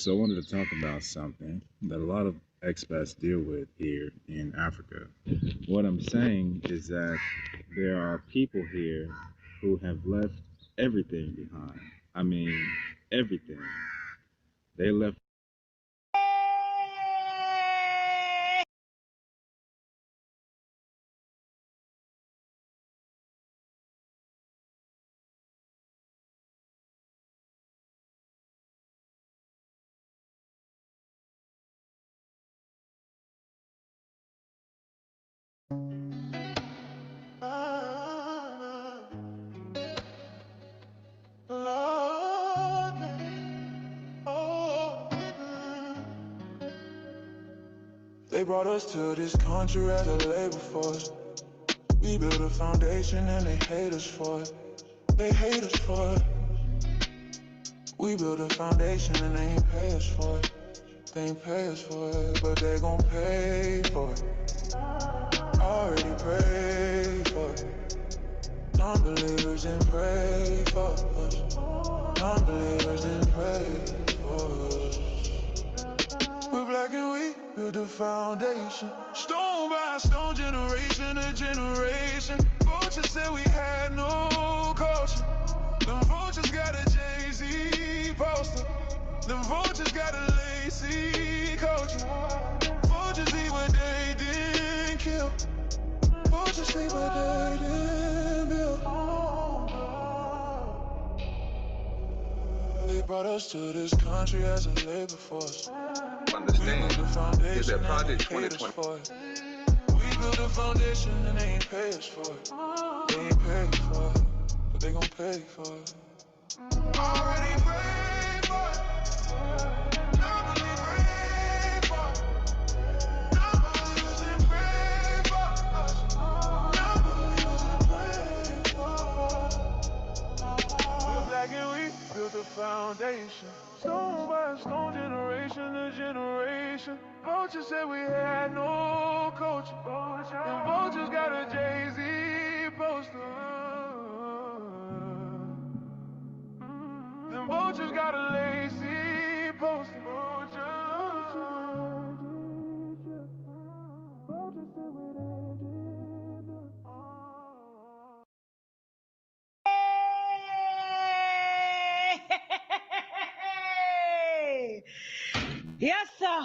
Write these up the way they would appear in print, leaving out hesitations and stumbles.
So I wanted to talk about something that a lot of expats deal with here in Africa. What I'm saying is that there are people here who have left everything behind. I mean, everything. They left. They brought us to this country as a labor force. We built a foundation and they hate us for it. They hate us for it. We built a foundation and they ain't pay us for it. They ain't pay us for it, but they gon' pay for it. Already prayed for it. Non-believers didn't pray for us. Non-believers didn't pray for us. We're black and we built a foundation. Stone by stone, generation to generation. Vultures said we had no culture. Them vultures got a Jay-Z poster. Them vultures got a lacy culture. Vultures eat what they didn't kill. Vultures eat what they didn't build. They brought us to this country as a labor force. Understand is that Project 2020. We built a foundation and they ain't pay us for it. They ain't pay for it, but they gon' pay for it. Already paid for it. Nobody prayed for it. Nobody was in pray for us. Nobody was in pray for us. We're black and we built a foundation. Stone by stone, generation to generation. Vultures said we had no culture. And vultures got a Jay-Z poster. Them vultures got a lacy poster. Yes, sir.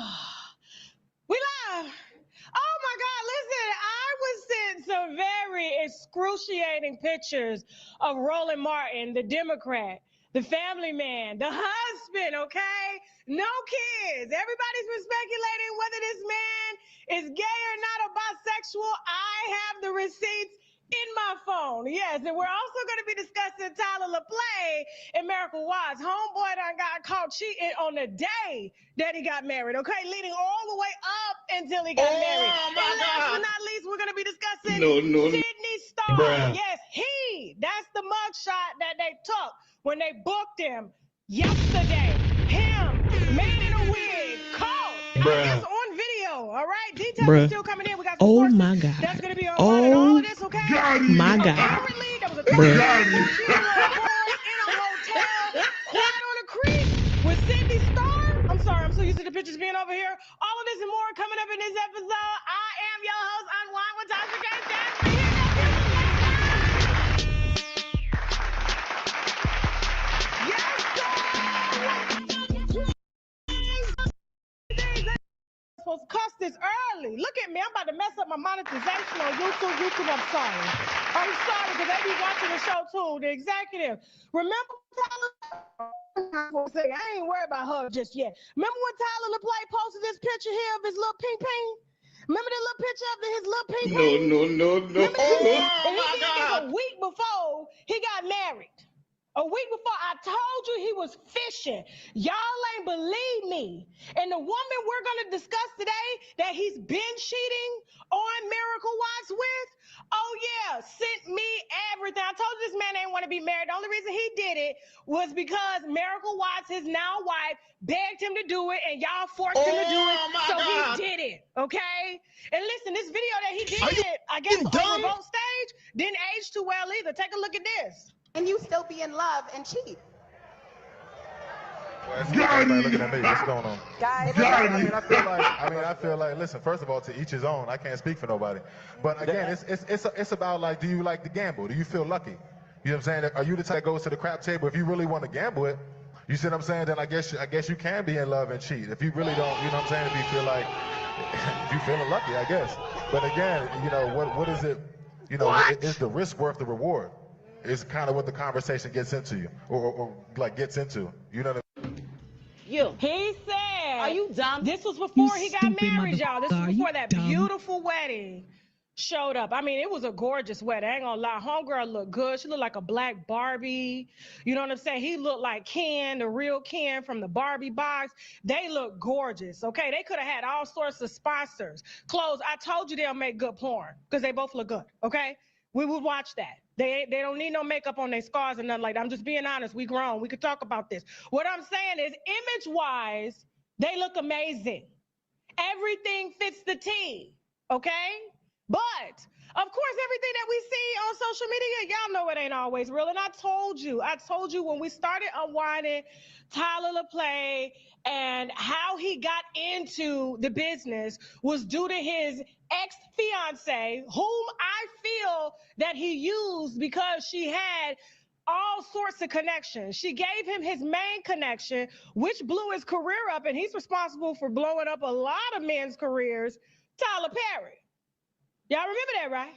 We live. Oh my God, listen, I was sent some very excruciating pictures of Roland Martin, the Democrat, the family man, the husband, okay? No kids. Everybody's been speculating whether this man is gay or not, or bisexual. I have the receipts in my phone. Yes, and we're also going to be discussing Tyler LaPlay and Miracle Watts. Homeboy done got caught cheating on the day that he got married, okay? Leading all the way up until he got married. My And last God. but not least, we're going to be discussing No. Sydney Starr. Bruh. Yes, that's the mugshot that they took when they booked him yesterday. Him, man in a wig, caught. Bruh. It's on video, all right? Details Bruh. are still coming in. We got some Oh sources my God. that's going to be on Oh and all of this, okay? my God. Apparently, there was a Bruh. 13-year-old boy in a hotel quiet on a creek with Sydney Starr. I'm sorry, I'm so used to the pictures being over here. All of this and more coming up in this episode. I am your host, Unwind with Tasha K. Yes, sir! Supposed to cuss this early. Look at me. I'm about to mess up my monetization on YouTube. I'm sorry. I'm sorry because they be watching the show too. The executive. Remember Tyler? I ain't worried about her just yet. Remember when Tyler LaPlay posted this picture here of his little ping ping? Remember that little picture of his little ping ping? No. Remember Oh and he my did this God. a week before he got married. A week before, I told you he was fishing. Y'all ain't believe me. And the woman we're going to discuss today that he's been cheating on Miracle Watts with, oh yeah, sent me everything. I told you this man ain't want to be married. The only reason he did it was because Miracle Watts, his now wife, begged him to do it, and y'all forced him to do it, so God. he did it, okay? And listen, this video that he Are you did, I guess, on dumb? remote stage, didn't age too well either. Take a look at this. And you still be in love and cheat. Everybody looking at me. What's going on? Guys, I feel like. Listen, first of all, to each his own. I can't speak for nobody. But again, it's about like, do you like to gamble? Do you feel lucky? You know what I'm saying? Are you the type that goes to the crap table? If you really want to gamble it, you see what I'm saying? Then I guess you can be in love and cheat. If you really don't, you know what I'm saying? If you feel like, if you feeling lucky, I guess. But again, you know, what is it? You know, is the risk worth the reward? Is kind of what the conversation gets into, or like gets into. You know what I mean? He said, are you dumb? This was before he got married, y'all. This was before that beautiful wedding showed up. I mean, it was a gorgeous wedding. I ain't gonna lie. Homegirl looked good. She looked like a black Barbie. You know what I'm saying? He looked like Ken, the real Ken from the Barbie box. They look gorgeous, okay? They could have had all sorts of sponsors. Clothes. I told you they'll make good porn because they both look good, okay? We would watch that. They don't need no makeup on their scars and nothing like that. I'm just being honest. We grown. We could talk about this. What I'm saying is, image-wise, they look amazing. Everything fits the T, okay? But, of course, everything that we see on social media, y'all know it ain't always real. And I told you when we started unwinding Tyler LaPlay and how he got into the business was due to his ex-fiance, whom I feel that he used because she had all sorts of connections. She gave him his main connection, which blew his career up, and he's responsible for blowing up a lot of men's careers, Tyler Perry. Y'all remember that, right?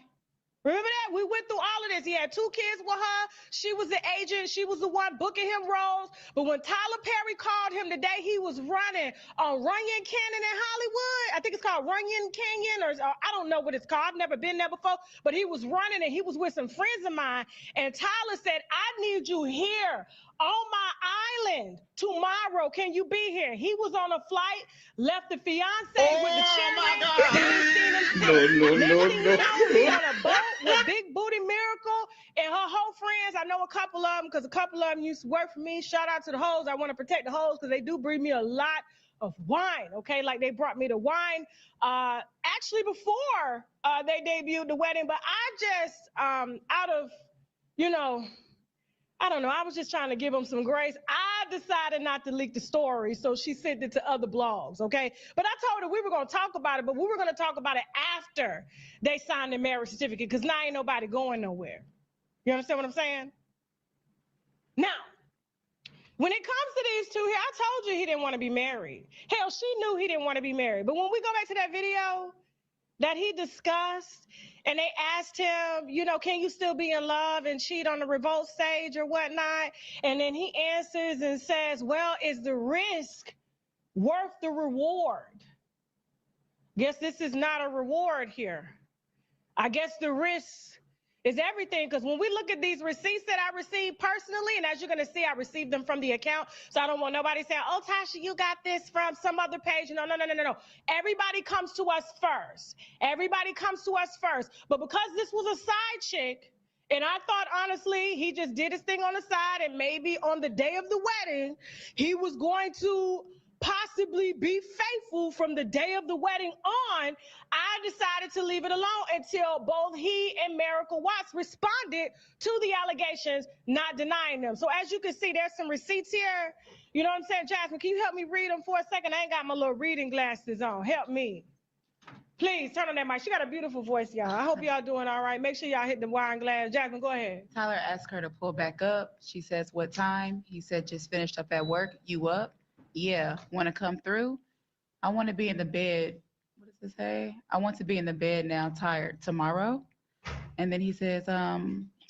Remember that? We went through all of this. He had 2 kids with her. She was the agent. She was the one booking him roles. But when Tyler Perry called him today, he was running on Runyon Canyon in Hollywood. I think it's called Runyon Canyon, or I don't know what it's called. I've never been there before. But he was running, and he was with some friends of mine. And Tyler said, I need you here on my island tomorrow. Can you be here? He was on a flight, left the fiance with the chairman. No. He on a boat with Big Booty Miracle and her whole friends. I know a couple of them because a couple of them used to work for me. Shout out to the hoes. I want to protect the hoes because they do bring me a lot of wine, okay? Like they brought me the wine actually before they debuted the wedding. But I just, out of, you know, I don't know. I was just trying to give them some grace. I decided not to leak the story, so she sent it to other blogs, okay? But I told her we were going to talk about it, but we were going to talk about it after they signed the marriage certificate because now ain't nobody going nowhere. You understand what I'm saying? Now, when it comes to these two here, I told you he didn't want to be married. Hell, she knew he didn't want to be married. But when we go back to that video that he discussed, and they asked him, you know, can you still be in love and cheat on the revolt stage or whatnot? And then he answers and says, well, is the risk worth the reward? Guess this is not a reward here. I guess the risk is everything, because when we look at these receipts that I received personally, and as you're going to see, I received them from the account, so I don't want nobody saying, oh, Tasha, you got this from some other page. No. Everybody comes to us first. Everybody comes to us first. But because this was a side chick, and I thought, honestly, he just did his thing on the side, and maybe on the day of the wedding, he was going to possibly be faithful from the day of the wedding on, I decided to leave it alone until both he and Miracle Watts responded to the allegations, not denying them. So as you can see, there's some receipts here. You know what I'm saying, Jasmine? Can you help me read them for a second? I ain't got my little reading glasses on. Help me. Please turn on that mic. She got a beautiful voice, y'all. I hope y'all doing all right. Make sure y'all hit the wine glass. Jasmine, go ahead. Tyler asked her to pull back up. She says, what time? He said, just finished up at work. You up? Yeah. Want to come through? I want to be in the bed. What does it say? I want to be in the bed now, tired. Tomorrow? And then he says,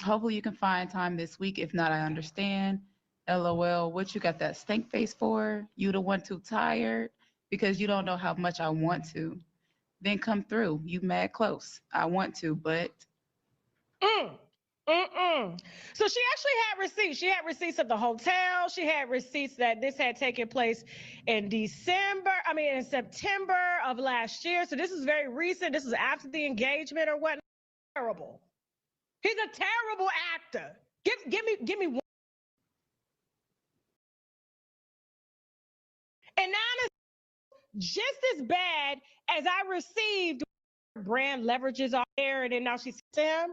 hopefully you can find time this week. If not, I understand. LOL, what you got that stank face for? You the one too tired? Because you don't know how much I want to. Then come through. You mad close. I want to, but. So she actually had receipts. She had receipts of the hotel. She had receipts that this had taken place in September of last year. So this is very recent. This is after the engagement or whatnot. Terrible. He's a terrible actor. Give me one. And now it's just as bad as I received brand leverages out there, and then now she's him,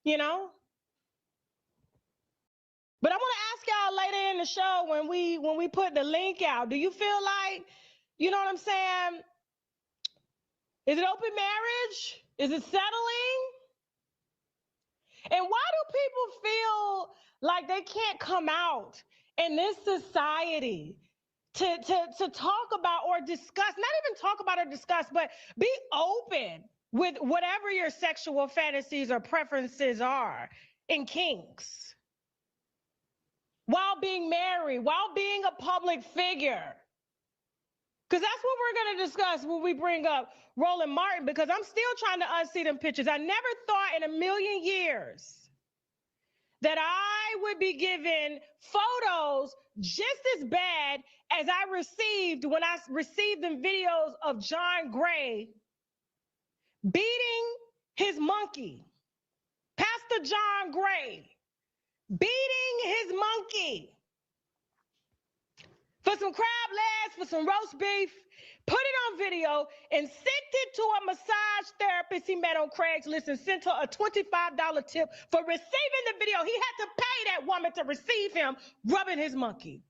you know. But I want to ask y'all later in the show when we put the link out, do you feel like, you know what I'm saying? Is it open marriage? Is it settling? And why do people feel like they can't come out in this society to talk about or discuss, not even talk about or discuss, but be open with whatever your sexual fantasies or preferences are in kinks, while being married, while being a public figure? Because that's what we're going to discuss when we bring up Roland Martin, because I'm still trying to unsee them pictures. I never thought in a million years that I would be given photos just as bad as I received when I received them videos of John Gray beating his monkey. Pastor John Gray beating his monkey for some crab legs, for some roast beef, put it on video, and sent it to a massage therapist he met on Craigslist and sent her a $25 tip for receiving the video. He had to pay that woman to receive him rubbing his monkey.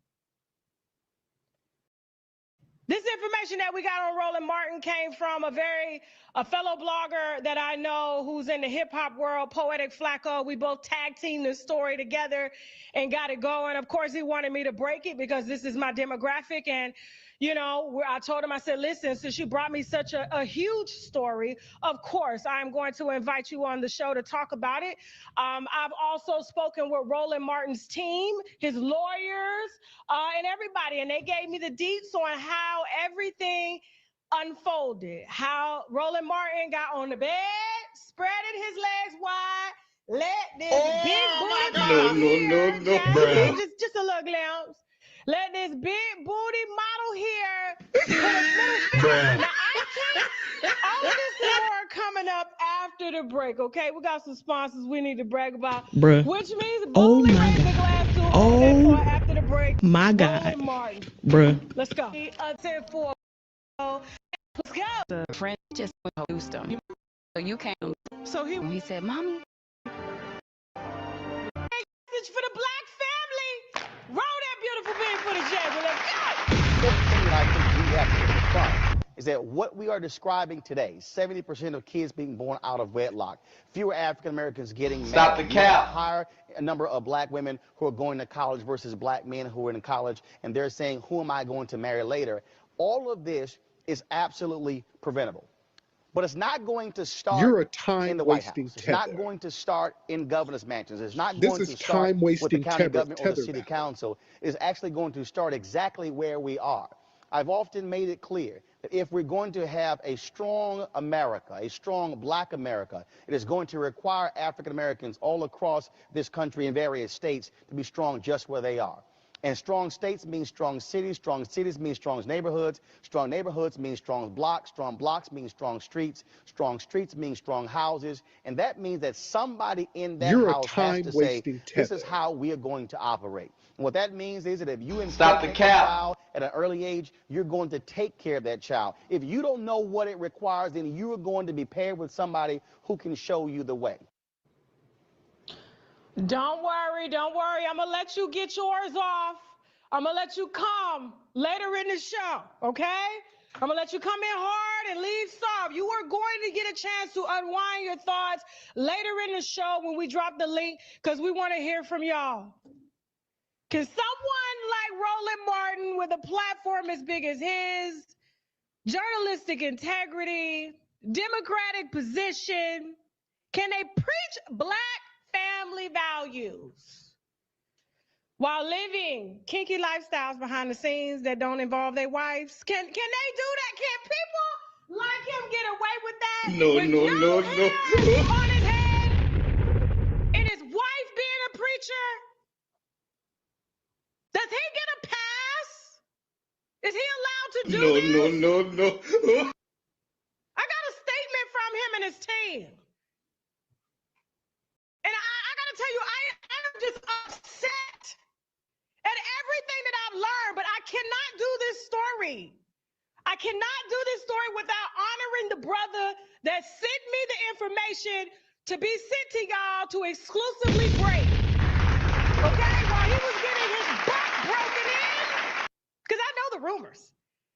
This information that we got on Roland Martin came from a fellow blogger that I know who's in the hip hop world, Poetic Flacco. We both tag teamed this story together and got it going. Of course, he wanted me to break it because this is my demographic. And, you know, I told him, I said, listen, since you brought me such a huge story, of course, I'm going to invite you on the show to talk about it. I've also spoken with Roland Martin's team, his lawyers, and everybody, and they gave me the deets on how everything unfolded, how Roland Martin got on the bed, spreading his legs wide, let this big booty model just a little glimpse. Let this big booty model here put a little now I can't. All of this and more coming up after the break. Okay, we got some sponsors we need to brag about, bruh. Which means boldly raise the glass to Oh after the break. my God, Roland Martin, bruh. let's go. 10-4. Let's go. The friend just introduced him. So you came. So He said, "Mommy." Message for the black family. Roll that beautiful big for the J. Let's go. The thing that I think we have to confront is that what we are describing today, 70% of kids being born out of wedlock, fewer African Americans getting married, Stop the cap. higher number of black women who are going to college versus black men who are in college, and they're saying, who am I going to marry later? All of this is absolutely preventable. But it's not going to start in the White House. It's not going to start in governor's mansions. It's not going to start with the county government or the city council. It's actually going to start exactly where we are. I've often made it clear that if we're going to have a strong America, a strong black America, it is going to require African Americans all across this country in various states to be strong just where they are. And strong states mean strong cities mean strong neighborhoods mean strong blocks mean strong streets mean strong houses, and that means that somebody in that house has to say, this is how we are going to operate. And what that means is that if you impregnate a child at an early age, you're going to take care of that child. If you don't know what it requires, then you are going to be paired with somebody who can show you the way. Don't worry. I'm going to let you get yours off. I'm going to let you come later in the show, okay? I'm going to let you come in hard and leave soft. You are going to get a chance to unwind your thoughts later in the show when we drop the link, because we want to hear from y'all. Can someone like Roland Martin with a platform as big as his, journalistic integrity, democratic position, can they preach black family values while living kinky lifestyles behind the scenes that don't involve their wives? Can they do that? Can people like him get away with that? No. On his head and his wife being a preacher? Does he get a pass? Is he allowed to do this? No. I got a statement from him and his team. And I got to tell you, I am just upset at everything that I've learned, but I cannot do this story. I cannot do this story without honoring the brother that sent me the information to be sent to y'all to exclusively break. Okay, while he was getting his butt broken in. Because I know the rumors.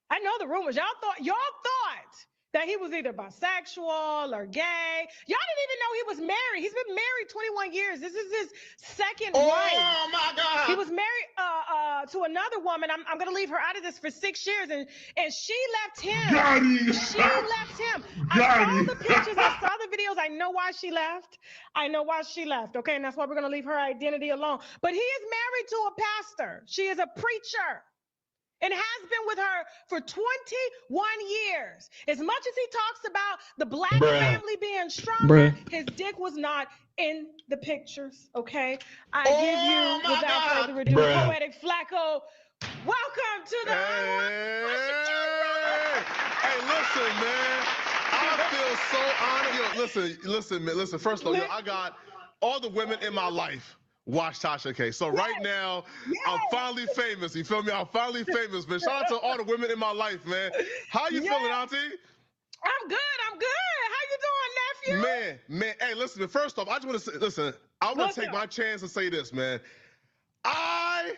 I know the rumors. Y'all thought that he was either bisexual or gay. Y'all didn't even know he was married. He's been married 21 years. This is his second wife. Oh my God! He was married to another woman. I'm gonna leave her out of this for 6 years, and she left him. Got him. She left him. I saw the pictures. I saw the videos. I know why she left. I know why she left. Okay, and that's why we're gonna leave her identity alone. But he is married to a pastor. She is a preacher. And has been with her for 21 years. As much as he talks about the black family being stronger, his dick was not in the pictures, okay? I give you, without further ado, Poetic Flacco. Welcome to the Hey, listen, man. I feel so honored. Yo, listen. First of all, I got all the women in my life. Watch Tasha K. So right now, I'm finally famous. You feel me? I'm finally famous, man. Shout out to all the women in my life, man. How you feeling, Auntie? I'm good. How you doing, nephew? Man. Hey, listen, first off, I just want to say, listen, I want to take my chance and say this, man. I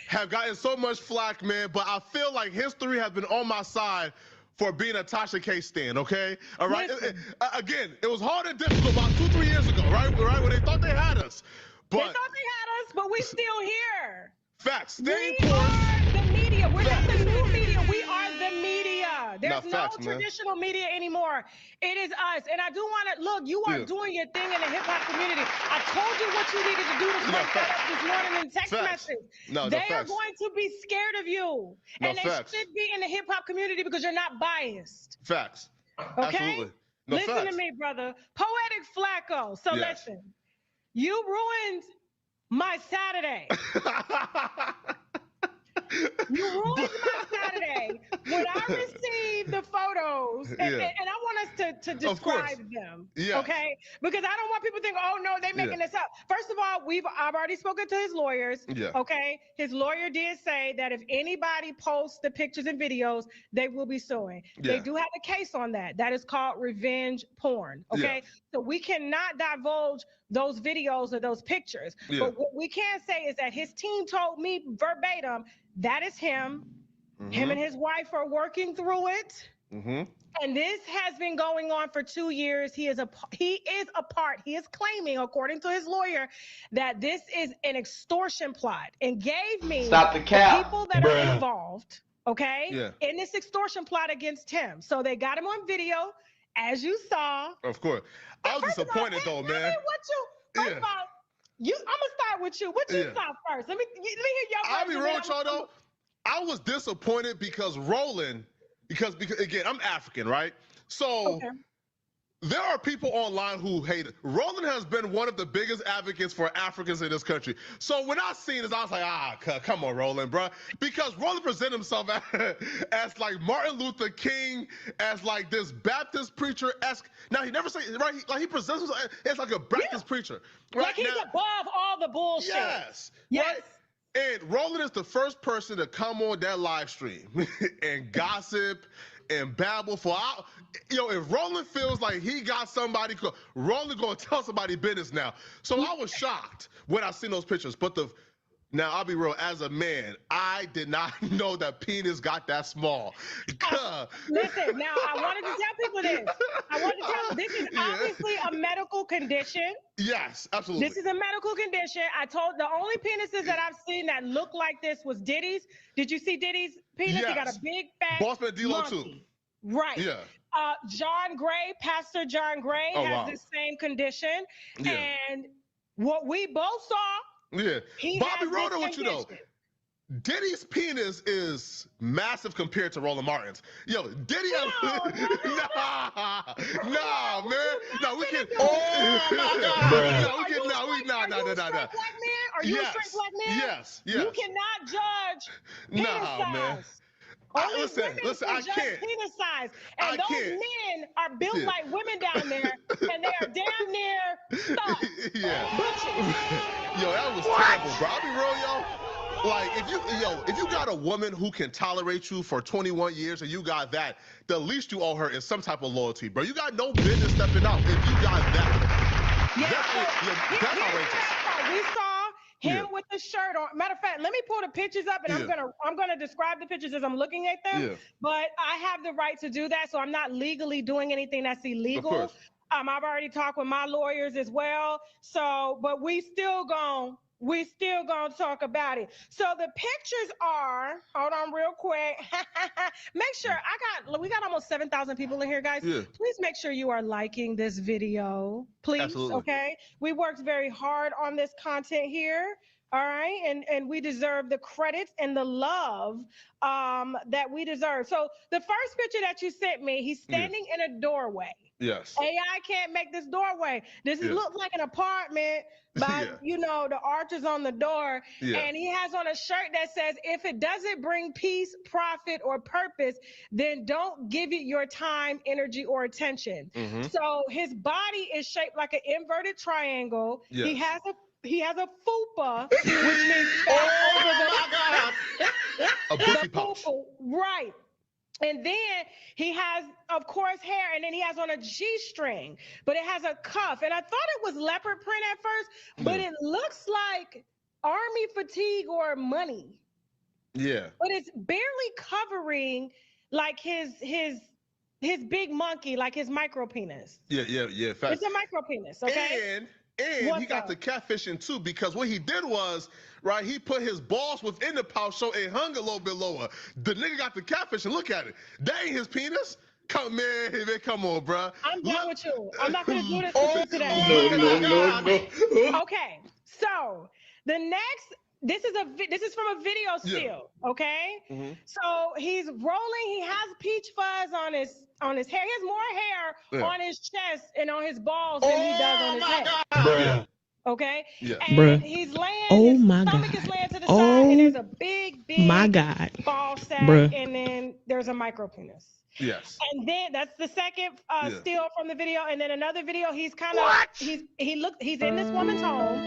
have gotten so much flack, man, but I feel like history has been on my side for being a Tasha K stan, okay? All right? Again, it was hard and difficult about 2-3 years ago, right? When they thought they had us. But, they thought they had us, but we still here. Facts. Stay we are the media. We're not the new media. We are the media. There's no traditional media anymore. It is us. And I do want to, look, you are doing your thing in the hip-hop community. I told you what you needed to do to break that up this morning in text message. They are going to be scared of you. And they should be in the hip-hop community because you're not biased. Facts. Okay? Absolutely. Listen to me, brother. Poetic Flacco. So listen. You ruined my Saturday. You ruined my Saturday when I received the photos, and I want us to describe them, okay? Because I don't want people to think, oh no, they're making this up. First of all, I've already spoken to his lawyers, okay? His lawyer did say that if anybody posts the pictures and videos, they will be suing. They do have a case on that. That is called revenge porn, okay? So we cannot divulge those videos or those pictures. But what we can say is that his team told me verbatim, that is him. Him and his wife are working through it. And this has been going on for 2 years. He is claiming, according to his lawyer, that this is an extortion plot and gave me the people that are involved, okay, in this extortion plot against him. So they got him on video, as you saw. Of course. I was disappointed though, man. First of all, I'm gonna start with you. What you saw first? Let me hear your version. I'll be real with y'all though. I was disappointed because Roland, because again, I'm African, right? So there are people online who hate it. Roland has been one of the biggest advocates for Africans in this country. So when I seen this, I was like, come on, Roland, bro. Because Roland presented himself as like Martin Luther King, as like this Baptist preacher-esque. Now, he never say, right? He presents himself as like a Baptist preacher. Right? Like he's above all the bullshit. Yes. Right? And Roland is the first person to come on that live stream and gossip and babble for out. If Roland feels like he got somebody, Roland gonna tell somebody business now. So I was shocked when I seen those pictures. But now I'll be real, as a man, I did not know that penis got that small. Listen, now I wanted to tell people this. I wanted to tell them this is obviously a medical condition. Yes, absolutely. This is a medical condition. The only penises that I've seen that look like this was Diddy's. Did you see Diddy's penis? He got a big fat Bossman D-Lo too. Right. Yeah. John Gray, Pastor John Gray has the same condition. And what we both saw, Bobby Roder with you though. Diddy's penis is massive compared to Roland Martin's. Diddy has nah, man. No, we can. Oh my God. No. Are you a straight black man? Yes. You cannot judge penis size. Man. Listen, I can't. Penis size. And those men are built like women down there, and they are damn near stuck. That was terrible, bro. I'll be real, yo. Like, if you got a woman who can tolerate you for 21 years and you got that, the least you owe her is some type of loyalty, bro. You got no business stepping out if you got that. That's outrageous. We saw Him with the shirt on. Matter of fact, let me pull the pictures up, and I'm gonna describe the pictures as I'm looking at them. But I have the right to do that, so I'm not legally doing anything that's illegal. I've already talked with my lawyers as well. So, but we still gonna talk about it. So the pictures are, hold on real quick. Make sure we got almost 7,000 people in here, guys. Please make sure you are liking this video, please. Absolutely. Okay. We worked very hard on this content here. All right. And we deserve the credits and the love that we deserve. So the first picture that you sent me, he's standing in a doorway. Yes. AI can't make this doorway. This looks like an apartment, but you know, the arches on the door. And he has on a shirt that says, if it doesn't bring peace, profit, or purpose, then don't give it your time, energy, or attention. So his body is shaped like an inverted triangle. He has a fupa, which means a pussy pouch. Right. And then he has, of course, hair, and then he has on a G-string, but it has a cuff. And I thought it was leopard print at first, but it looks like army fatigue or money. Yeah. But it's barely covering like his big monkey, like his micro penis. Yeah. Fact. It's a micro penis, okay? And he got the catfishing too, because what he did was, right, he put his balls within the pouch so it hung a little bit lower. The nigga got the catfishing. Look at it. That ain't his penis. Come on, bro. I'm done with you. I'm not gonna do this with you today. No. Okay, so the next. This is from a video still, okay? So he's rolling. He has peach fuzz on his hair. He has more hair on his chest and on his balls than he does on his head. Okay? And he's laying, his stomach is laying to the side, and there's a big ball sack, and then there's a micro penis. Yes. And then that's the second still from the video, and then another video. He's kind of he's in this woman's home.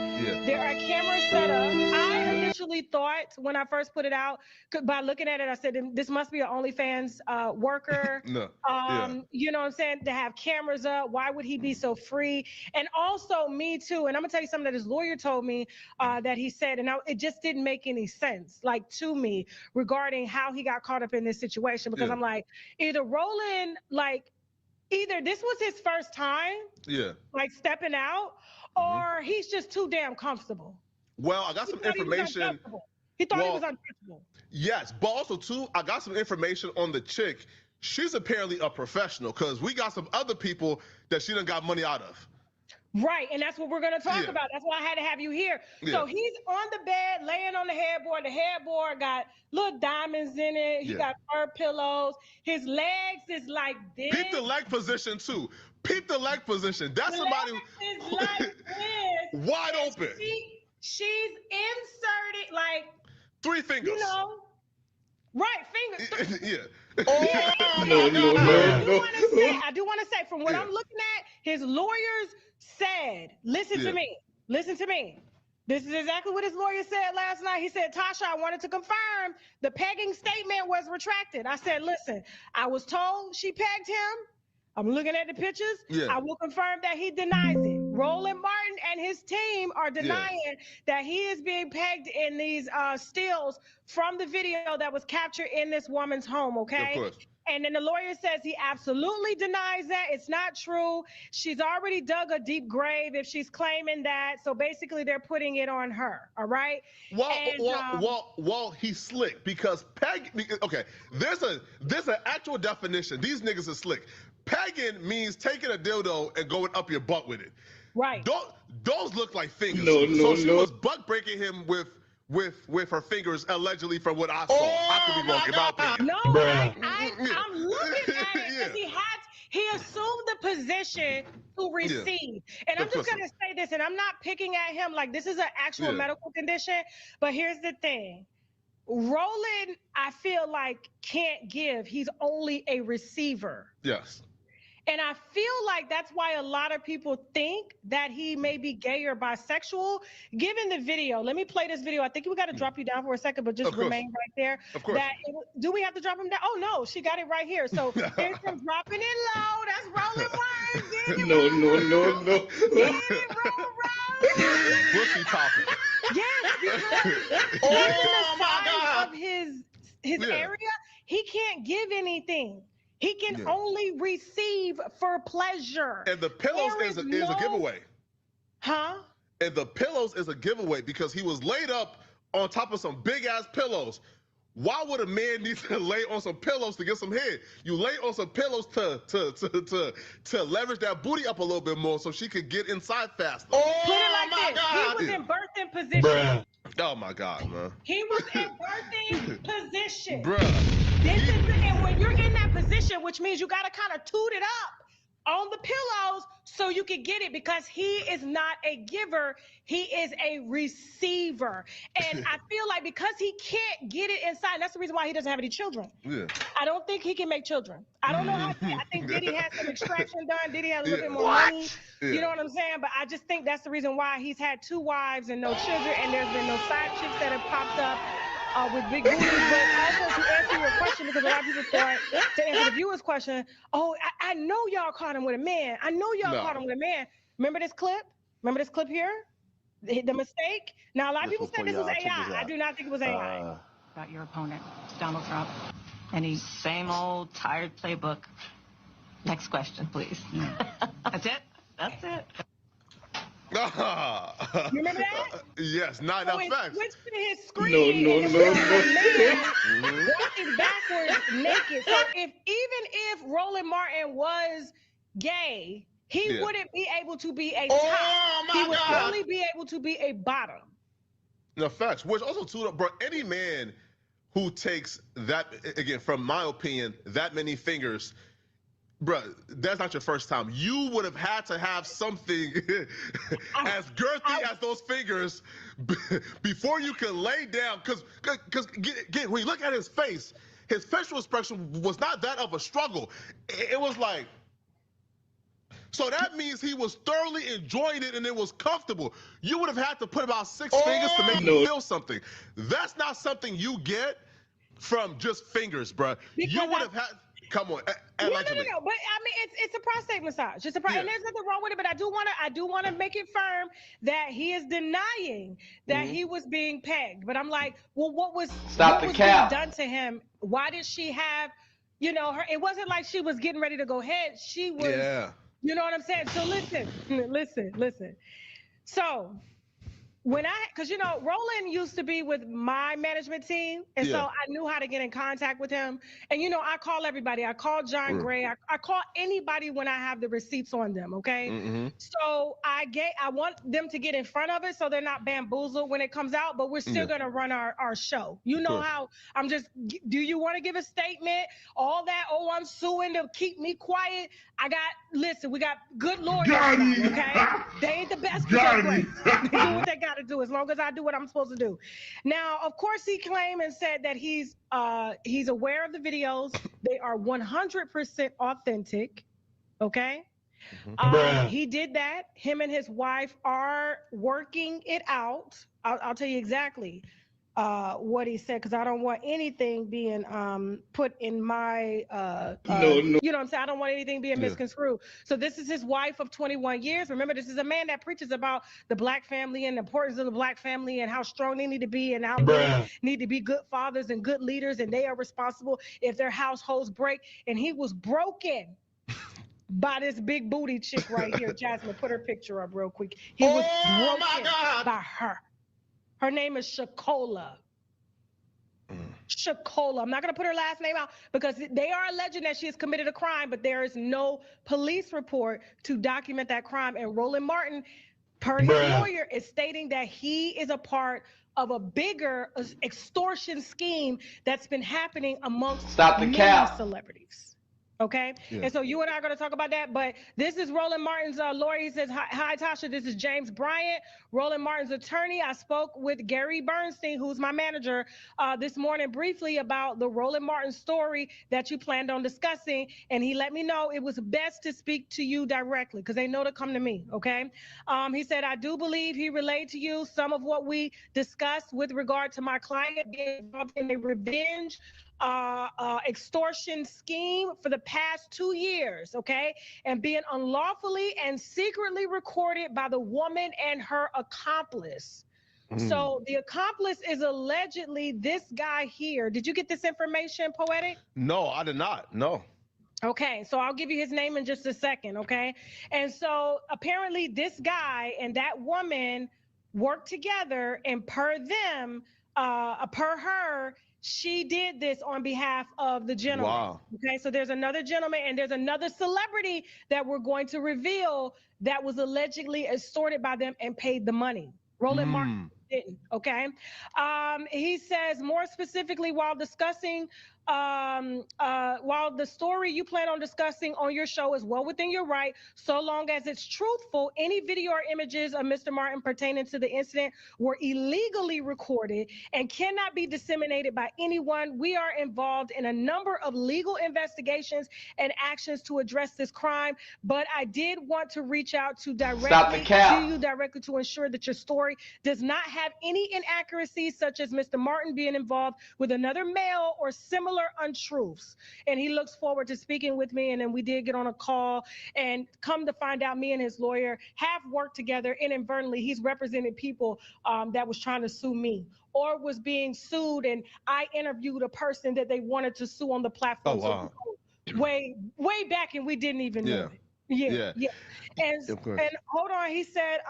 There are cameras set up. I initially thought when I first put it out, by looking at it, I said this must be an OnlyFans worker. You know what I'm saying? To have cameras up, why would he be so free? And also me too. And I'm gonna tell you something that his lawyer told me that he said, and it just didn't make any sense, like to me, regarding how he got caught up in this situation. Because I'm like, either Roland, either this was his first time, like stepping out, or he's just too damn comfortable. Well, I got some information. He thought he was untouchable. Yes, but also too, I got some information on the chick. She's apparently a professional, because we got some other people that she done got money out of. Right, and that's what we're going to talk about. That's why I had to have you here. So he's on the bed, laying on the headboard. The headboard got little diamonds in it. He got fur pillows. His legs is like this. Peep the leg position, too. Peep the leg position. That's somebody who is like this. Wide open. She's inserted, like... 3 fingers. You know. Right, fingers. I do want to say, from what I'm looking at, his lawyers said, listen to me. This is exactly what his lawyer said last night. He said, Tasha, I wanted to confirm the pegging statement was retracted. I said, listen, I was told she pegged him. I'm looking at the pictures. I will confirm that he denies it. Roland Martin and his team are denying that he is being pegged in these stills from the video that was captured in this woman's home, okay? Of course. And then the lawyer says he absolutely denies that. It's not true. She's already dug a deep grave if she's claiming that. So basically, they're putting it on her, all right? Well, he's slick, because okay, there's an actual definition. These niggas are slick. Pegging means taking a dildo and going up your butt with it. Right. Those look like fingers. So she was butt breaking him with her fingers, allegedly, from what I saw. I could be wrong, in my opinion. No, I'm looking at it because he assumed the position to receive. And I'm just going to say this, and I'm not picking at him, like this is an actual medical condition, but here's the thing. Roland, I feel like, can't give. He's only a receiver. Yes. And I feel like that's why a lot of people think that he may be gay or bisexual. Given the video, let me play this video. I think we got to drop you down for a second, but just remain right there. Of course. Do we have to drop him down? Oh, no, she got it right here. So here's him dropping it low. That's Roland Martin. No. Get it, Pussy talking. Yes, Oh my size God! of his area, he can't give anything. He can only receive for pleasure. And the pillows is a giveaway. Huh? And the pillows is a giveaway because he was laid up on top of some big ass pillows. Why would a man need to lay on some pillows to get some head? You lay on some pillows to leverage that booty up a little bit more so she could get inside faster. Oh, put it like my this. God! He was in birthing position. Bruh. Oh my God, man. He was in birthing position. Bruh. And when you're in that position, which means you got to kind of toot it up on the pillows so you can get it, because he is not a giver, he is a receiver. And I feel like because he can't get it inside, that's the reason why he doesn't have any children. Yeah. I don't think he can make children. I don't know how. I think Diddy has some extraction done. Diddy has a little bit more money. You know what I'm saying? But I just think that's the reason why he's had 2 wives and no children, and there's been no side chicks that have popped up with big booties. But also to answer your question, because a lot of people thought, to answer the viewer's question, oh, I know y'all caught him with a man. I know y'all caught him with a man. Remember this clip? Remember this clip here? The mistake? Now, a lot of people said this was AI. I do not think it was AI. About your opponent, Donald Trump, and he's same old tired playbook. Next question, please. That's it? That's it. You remember that? Yes, not enough facts. Switched to his screen. No. Walking backwards naked. So even if Roland Martin was gay, he wouldn't be able to be a top. He would only be able to be a bottom. No facts. Which also too, bro, any man who takes that, again, from my opinion, that many fingers, bro, that's not your first time. You would have had to have something as girthy as those fingers before you can lay down. Because when you look at his facial expression was not that of a struggle. It was like, so that means he was thoroughly enjoying it and it was comfortable. You would have had to put about 6 fingers to make him feel something. That's not something you get from just fingers, bro. You would have had. Come on, allegedly. No. But I mean, it's a prostate massage. It's a and there's nothing wrong with it. But I do want to make it firm that he is denying that he was being pegged. But I'm like, well, what was being done to him? Why did she have, her? It wasn't like she was getting ready to go ahead. She was, you know what I'm saying? So listen. So because Roland used to be with my management team, and so I knew how to get in contact with him. And I call everybody. I call John Gray. I call anybody when I have the receipts on them. Okay. So I want them to get in front of it so they're not bamboozled when it comes out. But we're still gonna run our show. You know how I'm just. Do you want to give a statement? All that. Oh, I'm suing to keep me quiet. Listen, we got good lawyers. Okay. They ain't the best. They do what they got to do as long as I do what I'm supposed to do. Now, of course, he claimed and said that he's aware of the videos. They are 100% authentic. Okay. He did that. Him and his wife are working it out. I'll tell you exactly what he said, because I don't want anything being put in my you know what I'm saying? I don't want anything being misconstrued. So this is his wife of 21 years. Remember, this is a man that preaches about the black family and the importance of the black family and how strong they need to be and how they need to be good fathers and good leaders, and they are responsible if their households break. And he was broken by this big booty chick right here. Jasmine, put her picture up real quick. He was broken by her. Her name is Shakola. Shakola. I'm not going to put her last name out because they are alleging that she has committed a crime, but there is no police report to document that crime. And Roland Martin, per his lawyer, is stating that he is a part of a bigger extortion scheme that's been happening amongst many celebrities. Okay. And so you and I are going to talk about that. But this is Roland Martin's lawyer. He says, hi, Tasha. This is James Bryant, Roland Martin's attorney. I spoke with Gary Bernstein, who's my manager, this morning briefly about the Roland Martin story that you planned on discussing. And he let me know it was best to speak to you directly because they know to come to me. Okay. He said, I do believe he relayed to you some of what we discussed with regard to my client being involved in a revenge extortion scheme for the past 2 years, okay, and being unlawfully and secretly recorded by the woman and her accomplice. So the accomplice is allegedly this guy here. Did you get this information, Poetic? No, I did not. No. Okay, so I'll give you his name in just a second, okay? And so apparently this guy and that woman worked together, and per her, she did this on behalf of the gentleman. Wow. Okay, so there's another gentleman and there's another celebrity that we're going to reveal that was allegedly extorted by them and paid the money. Roland Martin didn't, okay? He says more specifically, while discussing, while the story you plan on discussing on your show is well within your right, so long as it's truthful, any video or images of Mr. Martin pertaining to the incident were illegally recorded and cannot be disseminated by anyone. We are involved in a number of legal investigations and actions to address this crime, but I did want to reach out to you directly to ensure that your story does not have any inaccuracies, such as Mr. Martin being involved with another male or similar untruths. And he looks forward to speaking with me. And then we did get on a call, and come to find out, me and his lawyer have worked together. Inadvertently, he's represented people that was trying to sue me or was being sued, and I interviewed a person that they wanted to sue on the platform. Oh, wow. So way back, and we didn't even know it. Yeah. And hold on, he said,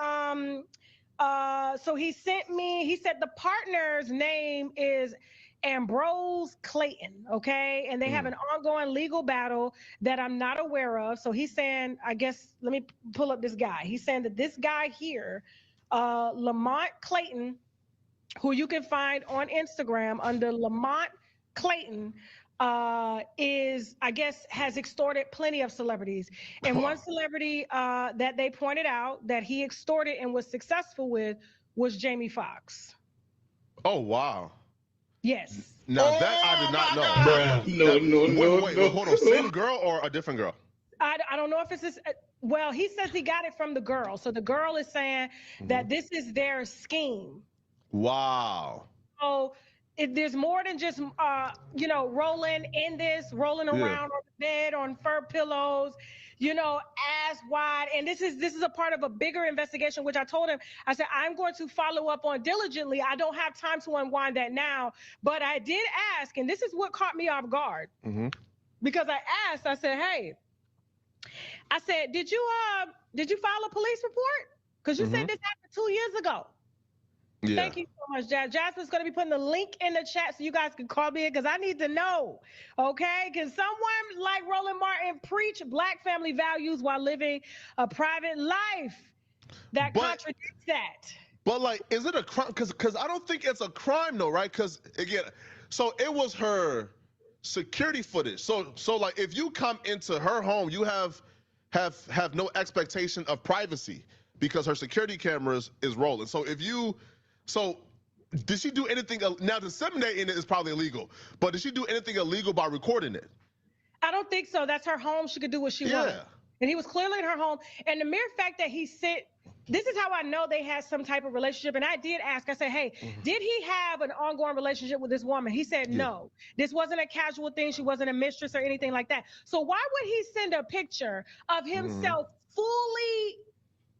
so he sent me, he said the partner's name is Ambrose Clayton, okay? And they have an ongoing legal battle that I'm not aware of. So he's saying, I guess, let me pull up this guy. He's saying that this guy here, Lamont Clayton, who you can find on Instagram under Lamont Clayton, is, I guess, has extorted plenty of celebrities. And one celebrity that they pointed out that he extorted and was successful with was Jamie Foxx. Oh, wow. Yes. Now that I did not know. Wait, hold on. Same girl or a different girl? I don't know if it's this. Well, he says he got it from the girl. So the girl is saying that this is their scheme. Wow. So there's more than just, you know, Roland in this, rolling around on the bed on fur pillows, you know, ass wide. And this is a part of a bigger investigation, which I told him, I said, I'm going to follow up on diligently. I don't have time to unwind that now, but I did ask, and this is what caught me off guard, because I asked, I said, hey, I said, did you file a police report? Because you said this happened 2 years ago. Yeah. Thank you so much, Jazz. Jasmine's going to be putting the link in the chat so you guys can call me in, because I need to know, okay? Can someone like Roland Martin preach Black family values while living a private life that contradicts that? But, like, is it a crime? Because I don't think it's a crime, though, right? Because, again, so it was her security footage. So like, if you come into her home, you have no expectation of privacy because her security cameras is rolling. So if you... So, did she do anything? Now, disseminating it is probably illegal, but did she do anything illegal by recording it? I don't think so. That's her home. She could do what she wanted. And he was clearly in her home. And the mere fact that he sent, this is how I know they had some type of relationship. And I did ask, I said, hey, did he have an ongoing relationship with this woman? He said, no. This wasn't a casual thing. She wasn't a mistress or anything like that. So why would he send a picture of himself fully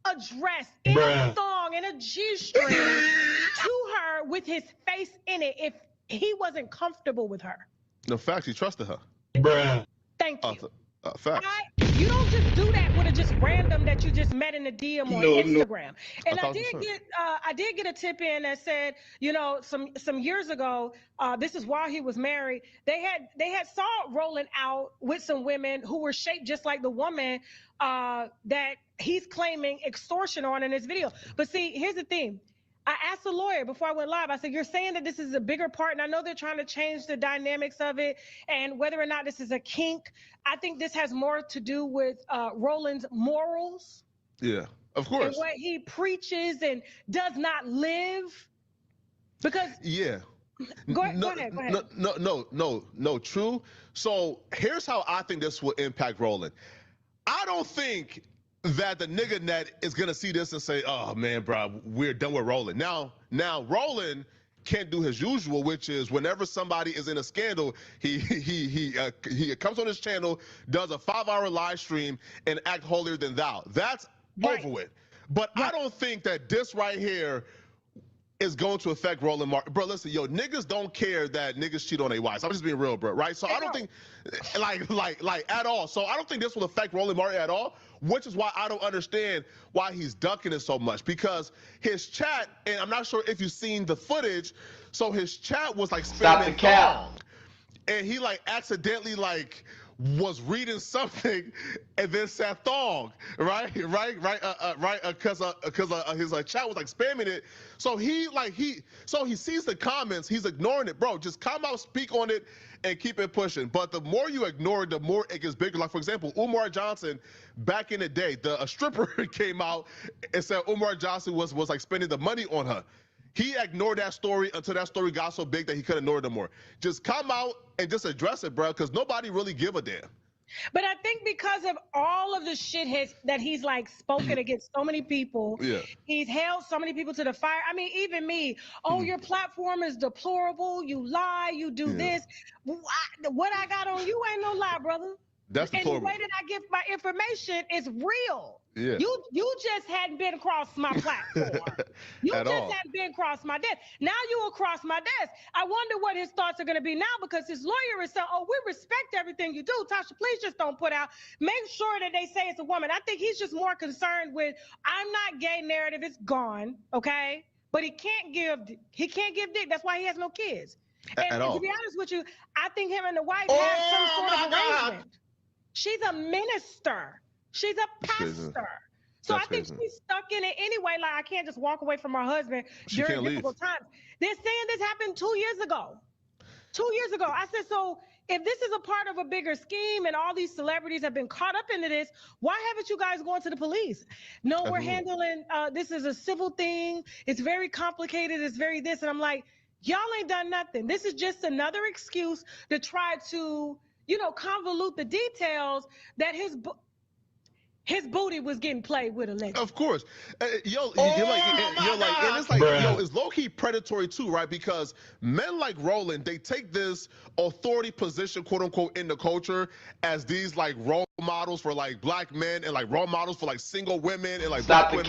addressed in a thong and a G-string to her with his face in it if he wasn't comfortable with her? No, facts, he trusted her. Thank you. Facts. You don't just do that with a just random that you just met in a DM on Instagram. And I did get a tip in that said, you know, some years ago, this is while he was married, they had saw Roland out with some women who were shaped just like the woman that he's claiming extortion on in this video. But see, here's the thing. I asked the lawyer before I went live, I said, you're saying that this is a bigger part, and I know they're trying to change the dynamics of it and whether or not this is a kink. I think this has more to do with Roland's morals. Yeah, of course. And what he preaches and does not live. Because... Yeah. Go ahead. No, true. So here's how I think this will impact Roland. I don't think that the nigga net is gonna see this and say, oh man, bro, we're done with Roland. Now Roland can't do his usual, which is whenever somebody is in a scandal, he comes on his channel, does a 5-hour live stream, and act holier than thou. That's over with. But I don't think that this right here is going to affect Roland Martin. Bro, listen, yo, niggas don't care that niggas cheat on their wives. I'm just being real, bro, right? So I don't think, like at all. So I don't think this will affect Roland Martin at all, which is why I don't understand why he's ducking it so much. Because his chat, and I'm not sure if you've seen the footage, so his chat was like spamming thong. And he like accidentally like was reading something and then said thong, right? Because his chat was like spamming it. So he sees the comments, he's ignoring it, bro. Just come out, speak on it, and keep it pushing. But the more you ignore it, the more it gets bigger. Like for example, Umar Johnson, back in the day, a stripper came out and said Umar Johnson was like spending the money on her. He ignored that story until that story got so big that he couldn't ignore it no more. Just come out and just address it, bro, because nobody really give a damn. But I think because of all of the shit that he's like spoken against so many people, he's held so many people to the fire. I mean, even me, your platform is deplorable. You lie, you do this. What I got on you ain't no lie, brother. That's deplorable. And the way that I give my information is real. Yeah. You just hadn't been across my platform. You just hadn't been across my desk. Now you across my desk. I wonder what his thoughts are going to be now, because his lawyer is saying, we respect everything you do. Tasha, please just don't put out. Make sure that they say it's a woman. I think he's just more concerned with, I'm not gay narrative. It's gone. Okay. But he can't give dick. That's why he has no kids. And to be honest with you, I think him and the wife have some sort of arrangement. She's a minister. She's a pastor. So I think she's stuck in it anyway. Like, I can't just walk away from her husband during difficult times. They're saying this happened 2 years ago. 2 years ago. I said, so if this is a part of a bigger scheme and all these celebrities have been caught up into this, why haven't you guys gone to the police? No, we're handling, this is a civil thing. It's very complicated. It's very this. And I'm like, y'all ain't done nothing. This is just another excuse to try to, convolute the details that his booty was getting played with allegedly. Of course. And it's like, it's low-key predatory too, right? Because men like Roland, they take this authority position, quote unquote, in the culture as these like role models for like black men and like role models for like single women and like black women.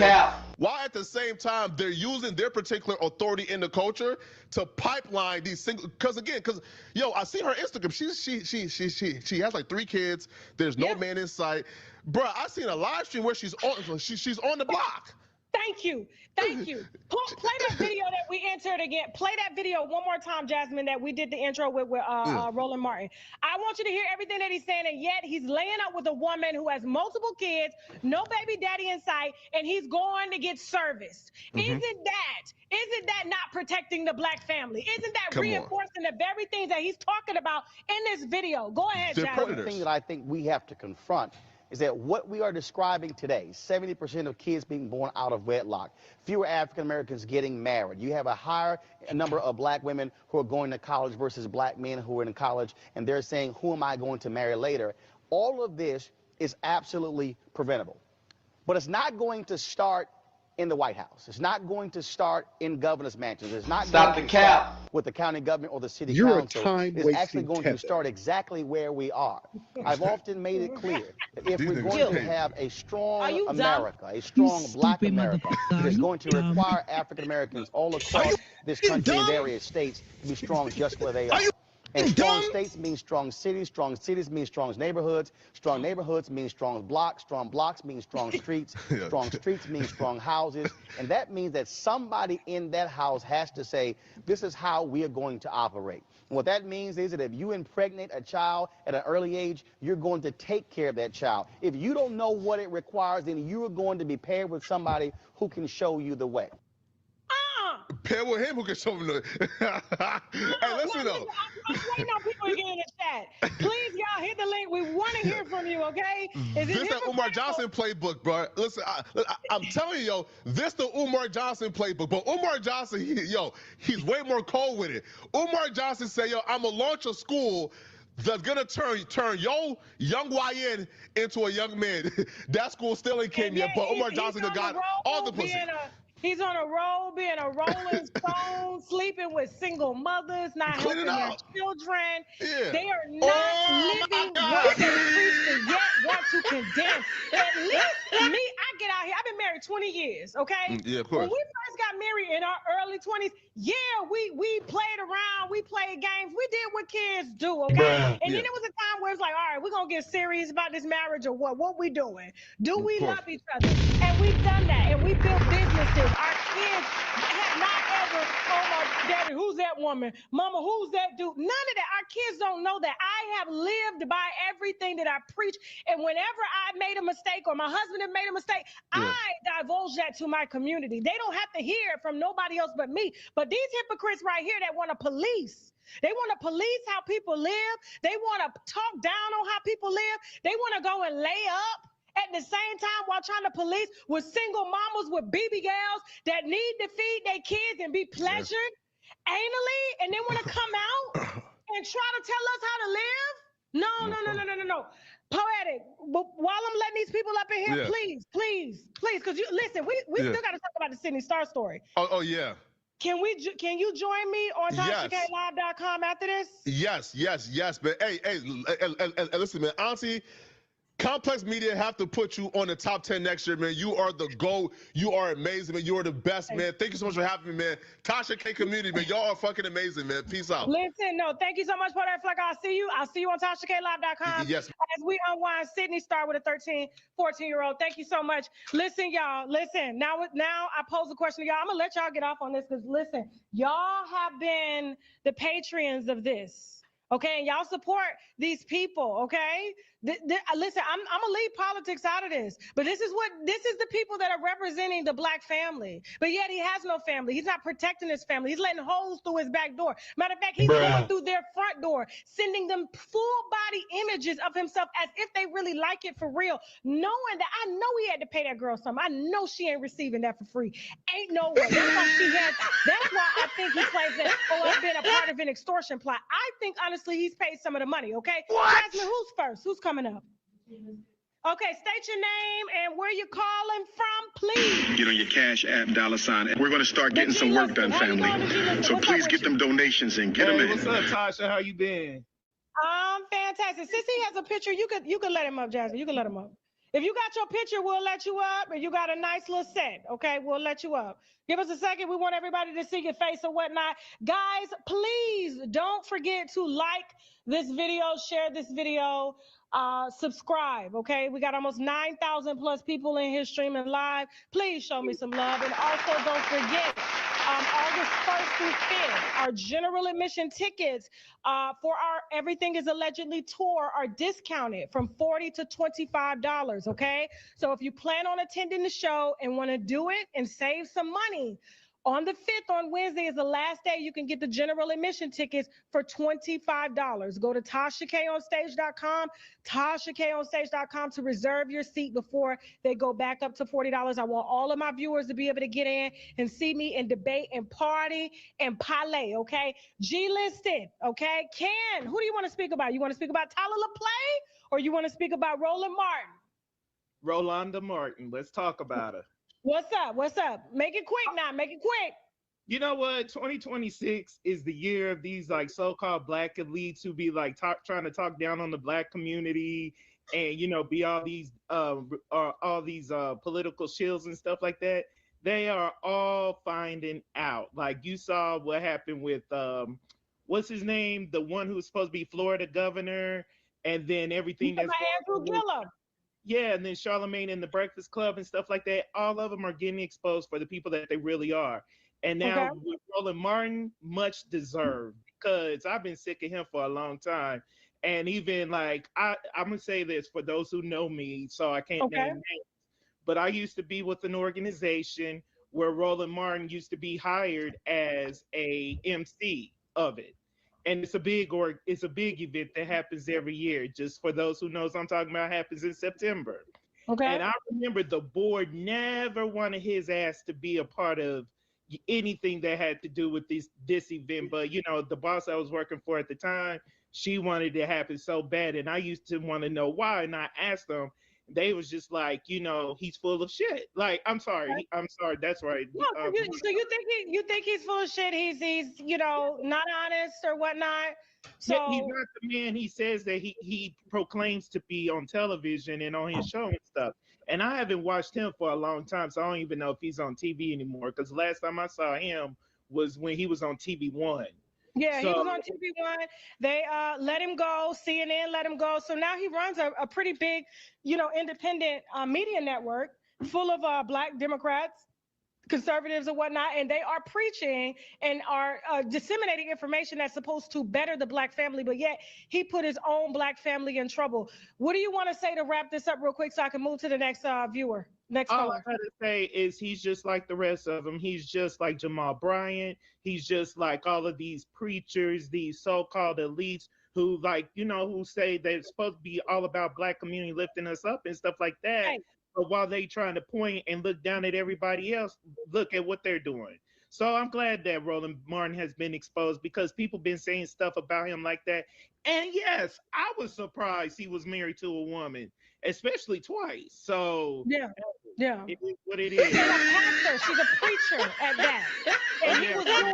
While at the same time, they're using their particular authority in the culture to pipeline these single, because I see her Instagram. She has like 3 kids. There's no man in sight. Bro, I seen a live stream where she's on the block. Thank you. Play that video that we entered again. Play that video one more time, Jasmine, that we did the intro with Roland Martin. I want you to hear everything that he's saying, and yet he's laying up with a woman who has multiple kids, no baby daddy in sight, and he's going to get serviced. Isn't that not protecting the black family? Isn't that reinforcing the very things that he's talking about in this video? Go ahead, Jasmine. The thing that I think we have to confront is that what we are describing today, 70% of kids being born out of wedlock, fewer African Americans getting married. You have a higher number of black women who are going to college versus black men who are in college, and they're saying, who am I going to marry later? All of this is absolutely preventable. But it's not going to start in the White House. It's not going to start in governor's mansions. It's not going to start with the county government or the city council. It's actually going to start exactly where we are. I've often made it clear that if we're going to have a strong America, a strong black America, it is going to require African Americans all across this country in various states to be strong just where they are. And strong states mean strong cities mean strong neighborhoods mean strong blocks mean strong streets mean strong houses, and that means that somebody in that house has to say, this is how we are going to operate. And what that means is that if you impregnate a child at an early age, you're going to take care of that child. If you don't know what it requires, then you are going to be paired with somebody who can show you the way. Pair with him who can show me the Hey, listen though. I'm waiting on people to get in the chat. Please, y'all, hit the link. We want to hear from you, okay? This the Umar Johnson playbook, bro. Listen, I'm telling you, yo, this the Umar Johnson playbook. But Umar Johnson, he's way more cold with it. Umar Johnson said, yo, I'm going to launch a school that's gonna turn yo young YN into a young man. That school still ain't came yet, but Umar Johnson got all the pussy. He's on a roll, being a Rolling Stone, sleeping with single mothers, not helping their children. Yeah. They are not living what they preach to yet want to condemn. At least me, I get out here. I've been married 20 years, okay? Yeah, of course. When we first got married in our early 20s, yeah, we played around, we played games, we did what kids do, okay? And then it was a time where it's like, all right, we're gonna get serious about this marriage or what? What we doing? Do we love each other? And we've done that, and we built businesses. Our kids have not ever, oh my daddy, who's that woman? Mama, who's that dude? None of that. Our kids don't know that. I have lived by everything that I preach, and whenever I made a mistake or my husband had made a mistake, I divulge that to my community. They don't have to hear it from nobody else but me. But these hypocrites right here that want to police, they want to police how people live. They want to talk down on how people live. They want to go and lay up at the same time while trying to police with single mamas with BB girls that need to feed their kids and be pleasured anally, and they want to come out and try to tell us how to live. No. Poetic. But while I'm letting these people up in here, please, because you listen, we still got to talk about the Sydney Star story. Oh yeah. Can you join me on TashaKLive.com after this? Yes. But hey, listen, man, Auntie, Complex Media have to put you on the top 10 next year, man. You are the GOAT. You are amazing, man. You are the best, man. Thank you so much for having me, man. Tasha K community, man. Y'all are fucking amazing, man. Peace out. Listen, no, thank you so much for that, Fleck. I'll see you on TashaKLive.com. Yes. As we unwind Sydney Star with a 13, 14-year-old. Thank you so much. Listen, y'all. Listen. Now I pose a question to y'all. I'm gonna let y'all get off on this because listen, y'all have been the patrons of this. Okay, and y'all support these people, okay? Listen, I'm gonna leave politics out of this, but this is the people that are representing the black family. But yet he has no family. He's not protecting his family. He's letting holes through his back door. Matter of fact, he's going through their front door, sending them full body images of himself as if they really like it for real, knowing that I know he had to pay that girl something. I know she ain't receiving that for free. Ain't no way. That's why I think he claims that, I've been a part of an extortion plot. I think honestly he's paid some of the money, okay? What? Jasmine, who's first? Who's coming up? Okay, state your name and where you're calling from, please. Get on your Cash App, $. We're going to start getting some work done, family. So please get them donations in. Get them in. What's up, Tasha? How you been? Fantastic. Since he has a picture, you could let him up, Jasmine. You can let him up. If you got your picture, we'll let you up. And you got a nice little set, okay? We'll let you up. Give us a second. We want everybody to see your face or whatnot. Guys, please don't forget to like this video, share this video, subscribe, okay? We got almost 9,000 plus people in here streaming live. Please show me some love. And also don't forget, August 1st through 5th, our general admission tickets for our Everything is Allegedly tour are discounted from $40 to $25, okay? So if you plan on attending the show and want to do it and save some money, on the 5th, on Wednesday, is the last day you can get the general admission tickets for $25. Go to TashaKOnStage.com, TashaKOnStage.com to reserve your seat before they go back up to $40. I want all of my viewers to be able to get in and see me and debate and party and parlay, okay? G-listed, okay? Ken, who do you want to speak about? You want to speak about Tyler LaPlay or you want to speak about Roland Martin? Rolanda Martin. Let's talk about her. What's up? Make it quick now. Make it quick. You know what? 2026 is the year of these like so-called black elites who be like trying to talk down on the black community and, you know, be all these political shills and stuff like that. They are all finding out. Like you saw what happened with what's his name? The one who was supposed to be Florida governor, and then everything that's Andrew Gillum. Yeah, and then Charlemagne and the Breakfast Club and stuff like that. All of them are getting exposed for the people that they really are. And now with Roland Martin, much deserved, because I've been sick of him for a long time. And even like, I'm going to say this for those who know me, so I can't name names, but I used to be with an organization where Roland Martin used to be hired as a MC of it. And it's a big event that happens every year. Just for those who knows I'm talking about, happens in September. Okay. And I remember the board never wanted his ass to be a part of anything that had to do with this event. But you know, the boss I was working for at the time, she wanted it to happen so bad, and I used to want to know why. And I asked them. They was just like, you know, he's full of shit. Like, I'm sorry. That's right. No, so you think he's full of shit? He's you know, not honest or whatnot. So yeah, he's not the man he says that he proclaims to be on television and on his show and stuff. And I haven't watched him for a long time, so I don't even know if he's on TV anymore. Because last time I saw him was when he was on TV1. Yeah, he was on TV1. They let him go. CNN let him go. So now he runs a pretty big, independent media network full of Black Democrats, conservatives and whatnot, and they are preaching and are disseminating information that's supposed to better the Black family, but yet he put his own Black family in trouble. What do you want to say to wrap this up real quick so I can move to the next viewer? All I gotta say is he's just like the rest of them. He's just like Jamal Bryant. He's just like all of these preachers, these so-called elites who who say they're supposed to be all about Black community lifting us up and stuff like that. Right. But while they trying to point and look down at everybody else, look at what they're doing. So I'm glad that Roland Martin has been exposed because people been saying stuff about him like that. And yes, I was surprised he was married to a woman, especially twice. So yeah. It is what it is. She's a pastor. She's a preacher at that. And he was doing.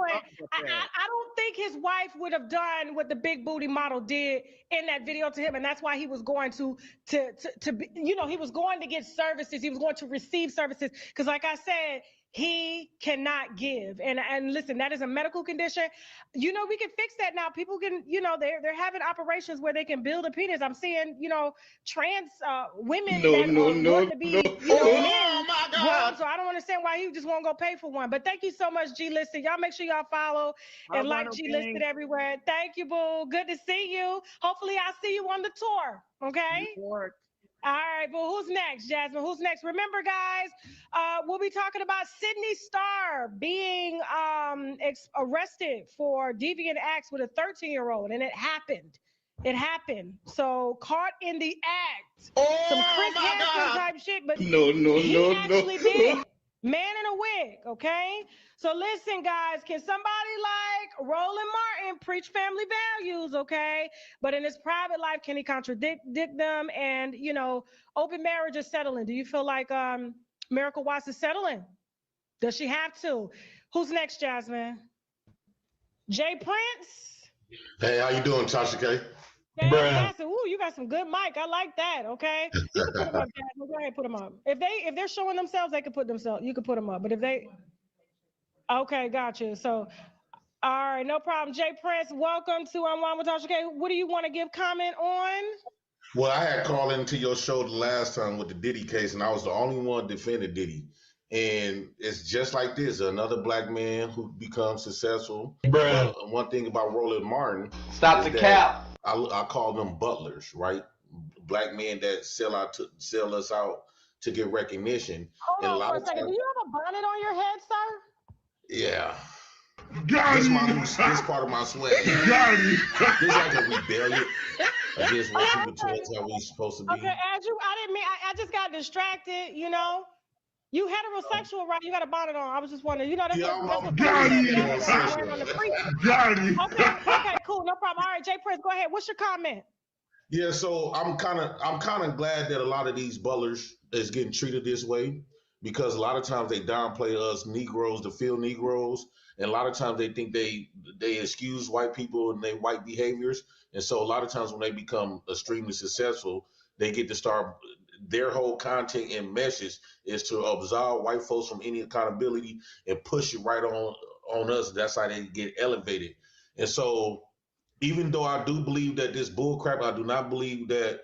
I don't think his wife would have done what the big booty model did in that video to him, and that's why he was going to he was going to get services. He was going to receive services because, like I said, he cannot give. And listen, that is a medical condition. We can fix that now. People can, they're having operations where they can build a penis. I'm seeing, trans women want to be, men. Oh my God. Well, so I don't understand why he just won't go pay for one. But thank you so much, G Listed. Y'all make sure y'all follow and like G Listed everywhere. Thank you, boo. Good to see you. Hopefully I'll see you on the tour. Okay. All right, well, who's next, Jasmine? Who's next? Remember, guys, we'll be talking about Sydney Starr being arrested for deviant acts with a 13-year-old, and it happened. It happened. So caught in the act. Some Chris Hansen type shit, but he actually did it. Man in a wig, okay? So listen, guys, can somebody like Roland Martin preach family values, okay? But in his private life, can he contradict them? And, open marriage is settling. Do you feel like Miracle Watts is settling? Does she have to? Who's next, Jasmine? Jay Prince? Hey, how you doing, Tasha K? Ooh, you got some good mic. I like that. Okay, you can put them up, Jasmine. Go ahead, put them up. If they're showing themselves, they can put themselves. You can put them up. But if they, okay, gotcha. So, all right, no problem. Jay Prince, welcome to Unwind with Tasha K. What do you want to give comment on? Well, I had called into your show the last time with the Diddy case, and I was the only one defending Diddy. And it's just like this: another Black man who becomes successful. One thing about Roland Martin. Stop the cap. I call them butlers, right? Black men that sell us out to get recognition. Hold on for a second. Do you have a bonnet on your head, sir? Yeah. This part of my sweat. This like a rebellion against what people told us how we supposed to be. Okay, I just got distracted, You heterosexual, right? You got a bonnet on. I was just wondering. That's Okay, cool, no problem. All right, Jay Prince, go ahead. What's your comment? Yeah, so I'm kind of glad that a lot of these butlers is getting treated this way because a lot of times they downplay us Negroes, the field Negroes, and a lot of times they think they excuse white people and their white behaviors, and so a lot of times when they become extremely successful, they get to start. Their whole content and message is to absolve white folks from any accountability and push it right on us. That's how they get elevated. And so even though I do believe that this bull crap, I do not believe that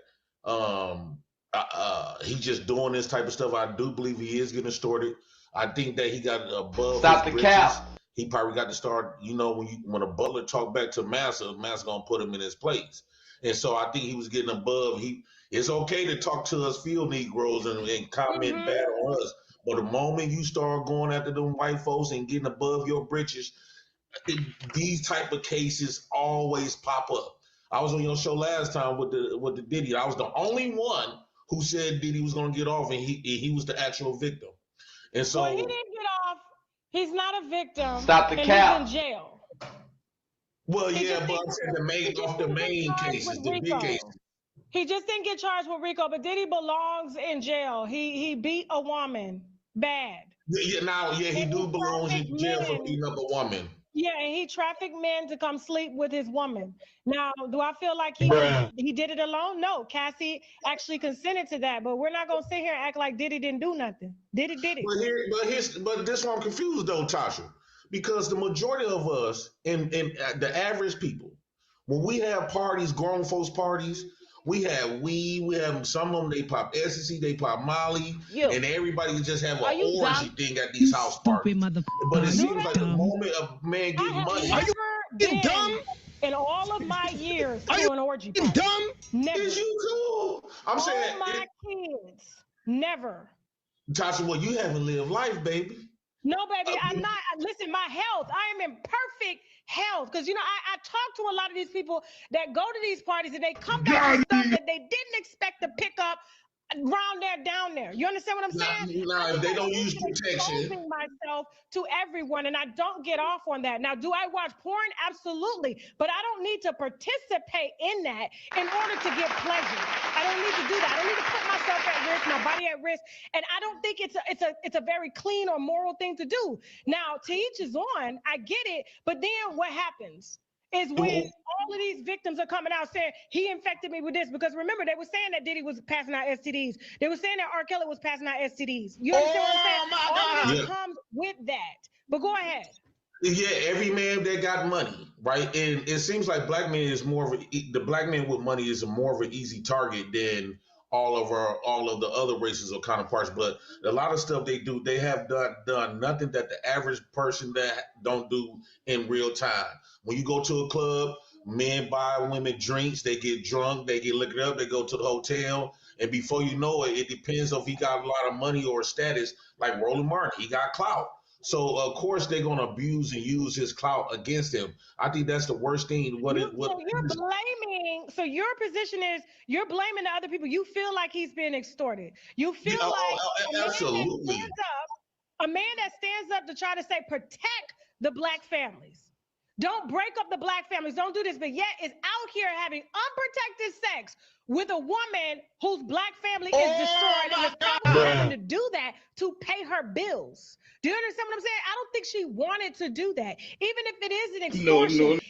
he's just doing this type of stuff. I do believe he is getting extorted. I think that he got above Stop his the britches. cap. He probably got to start, when a butler talk back to Massa gonna put him in his place. And so I think he was getting above. It's okay to talk to us field Negroes and comment bad on us. But the moment you start going after them white folks and getting above your britches, these type of cases always pop up. I was on your show last time with the Diddy. I was the only one who said Diddy was going to get off, and he was the actual victim. And so he didn't get off. He's not a victim. Stop the cap. He's in jail. Well, yeah, but I'm saying the main cases, the big cases. He just didn't get charged with RICO, but Diddy belongs in jail. He beat a woman bad. He do belong in jail for beating up a woman. Yeah, and he trafficked men to come sleep with his woman. Now, do I feel like he did it alone? No, Cassie actually consented to that, but we're not gonna sit here and act like Diddy didn't do nothing. Diddy did it. But this one I'm confused though, Tasha, because the majority of us and the average people, when we have parties, grown folks parties, we have weed, we have some of them, they pop ecstasy, they pop Molly, and everybody just have an orgy thing at these house parties. But it seems like the moment a man gets money. Are you dumb? In all of my years to an orgy party. Dumb? Never. Is you cool? I'm saying all my kids. Never. Tasha, well, you haven't lived life, baby. No, baby, I'm not. Listen, my health, I am in perfect health. Because, you know, I talk to a lot of these people that go to these parties and they come back with stuff that they didn't expect to pick up around there, down there. You understand what I'm saying? If they don't use protection. Exposing myself to everyone, and I don't get off on that. Now, do I watch porn? Absolutely. But I don't need to participate in that in order to get pleasure. I don't need to do that. I don't need to put myself at risk, my body at risk. And I don't think it's a very clean or moral thing to do. Now, to each his own, I get it. But then what happens is when all of these victims are coming out saying he infected me with this, because remember, they were saying that Diddy was passing out STDs. They were saying that R. Kelly was passing out STDs. You understand what I'm saying? All of this comes with that. But go ahead. Yeah, every man that got money, right? And it seems like black men is the black man with money is more of an easy target than all of the other races or counterparts. But a lot of stuff they do, they have done nothing that the average person that don't do in real time. When you go to a club, men buy women drinks, they get drunk, they get liquored up, they go to the hotel, and before you know it, it depends if he got a lot of money or status, like Roland Martin, he got clout. So of course they're gonna abuse and use his clout against him. I think that's the worst thing. So you're blaming. So your position is you're blaming the other people. You feel like he's being extorted. You feel like absolutely a man that stands up to try to say protect the black families. Don't break up the black families. Don't do this. But yet is out here having unprotected sex with a woman whose black family is destroyed and is probably having to do that to pay her bills. Do you understand what I'm saying? I don't think she wanted to do that. Even if it is an extortion. No. Even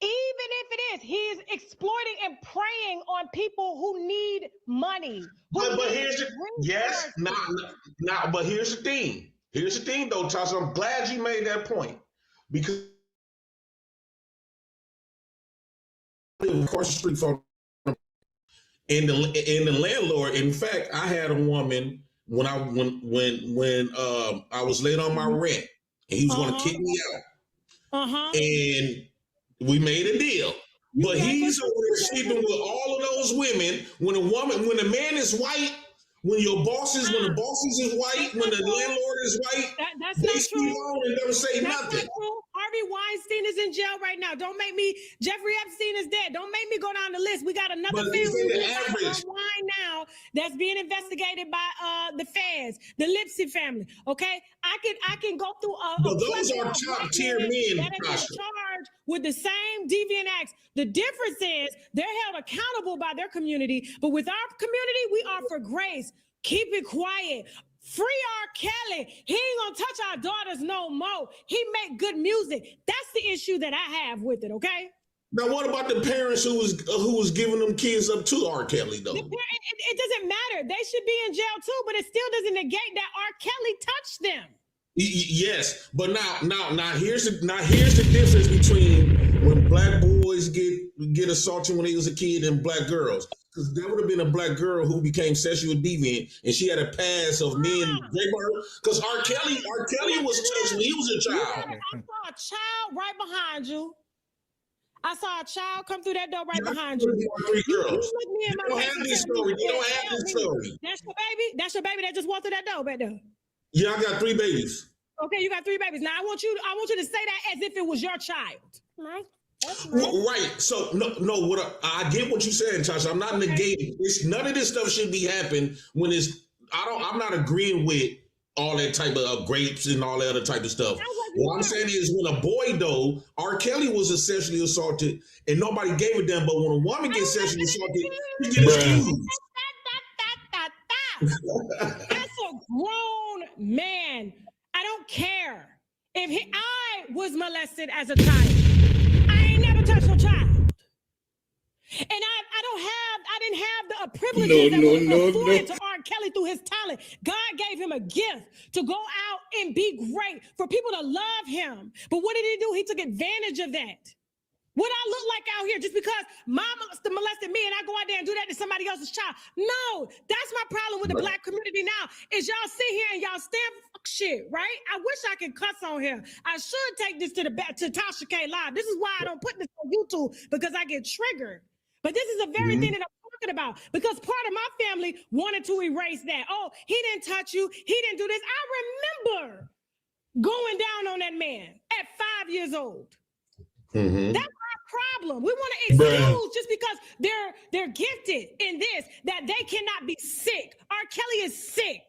if it is, he is exploiting and preying on people who need money. But here's but here's the thing. Here's the thing though, Tasha. I'm glad you made that point. Because across the street from the landlord. In fact, I had a woman when I was late on my rent, and he was going to kick me out. And we made a deal. But he's over there sleeping with all of those women. When a man is white, when the bosses is white, when the landlord is white, that's they sleep on and never say nothing. Harvey Weinstein is in jail right now. Don't make me. Jeffrey Epstein is dead. Don't make me go down the list. We got another family now that's being investigated by the feds, the Lipsy family. Okay, I can go through but those are top tier men that are charged with the same deviant acts. The difference is they're held accountable by their community, but with our community, we offer grace. Keep it quiet. Free R. Kelly. He ain't gonna touch our daughters no more. He make good music. That's the issue that I have with it, okay? Now, what about the parents who was giving them kids up to R. Kelly, though? It doesn't matter. They should be in jail, too, but it still doesn't negate that R. Kelly touched them. Yes, but now here's the difference between when black boys get assaulted when they was a kid and black girls. Because there would have been a black girl who became sexual deviant, and she had a past of men raping her. Because R. Kelly was touched when he was a child. I saw a child right behind you. I saw a child come through that door right behind you. You don't have this story. You don't have this story. That's your baby? That's your baby that just walked through that door back there? Yeah, I got 3 babies. Okay, you got 3 babies. Now I want you to say that as if it was your child. Right? Right. So no. I get what you're saying, Tasha. I'm not negating. None of this stuff should be happening when I'm not agreeing with all that type of grapes and all that other type of stuff. What I'm saying is, when a boy though, R. Kelly was sexually assaulted and nobody gave a damn. But when a woman gets sexually assaulted, he gets accused. That's a grown man. I don't care. If was molested as a child. I ain't never touched no child. And I didn't have the privileges that were afforded to R. Kelly through his talent. God gave him a gift to go out and be great, for people to love him. But what did he do? He took advantage of that. What I look like out here just because mama molested me and I go out there and do that to somebody else's child? No, that's my problem with the black community now, is y'all sit here and y'all stand for shit, right? I wish I could cuss on here. I should take this to Tasha K Live. This is why I don't put this on YouTube, because I get triggered. But this is the very thing that I'm talking about, because part of my family wanted to erase that. Oh, he didn't touch you. He didn't do this. I remember going down on that man at 5 years old. That's our problem. We want to excuse just because they're gifted in this, that they cannot be sick. R. Kelly is sick.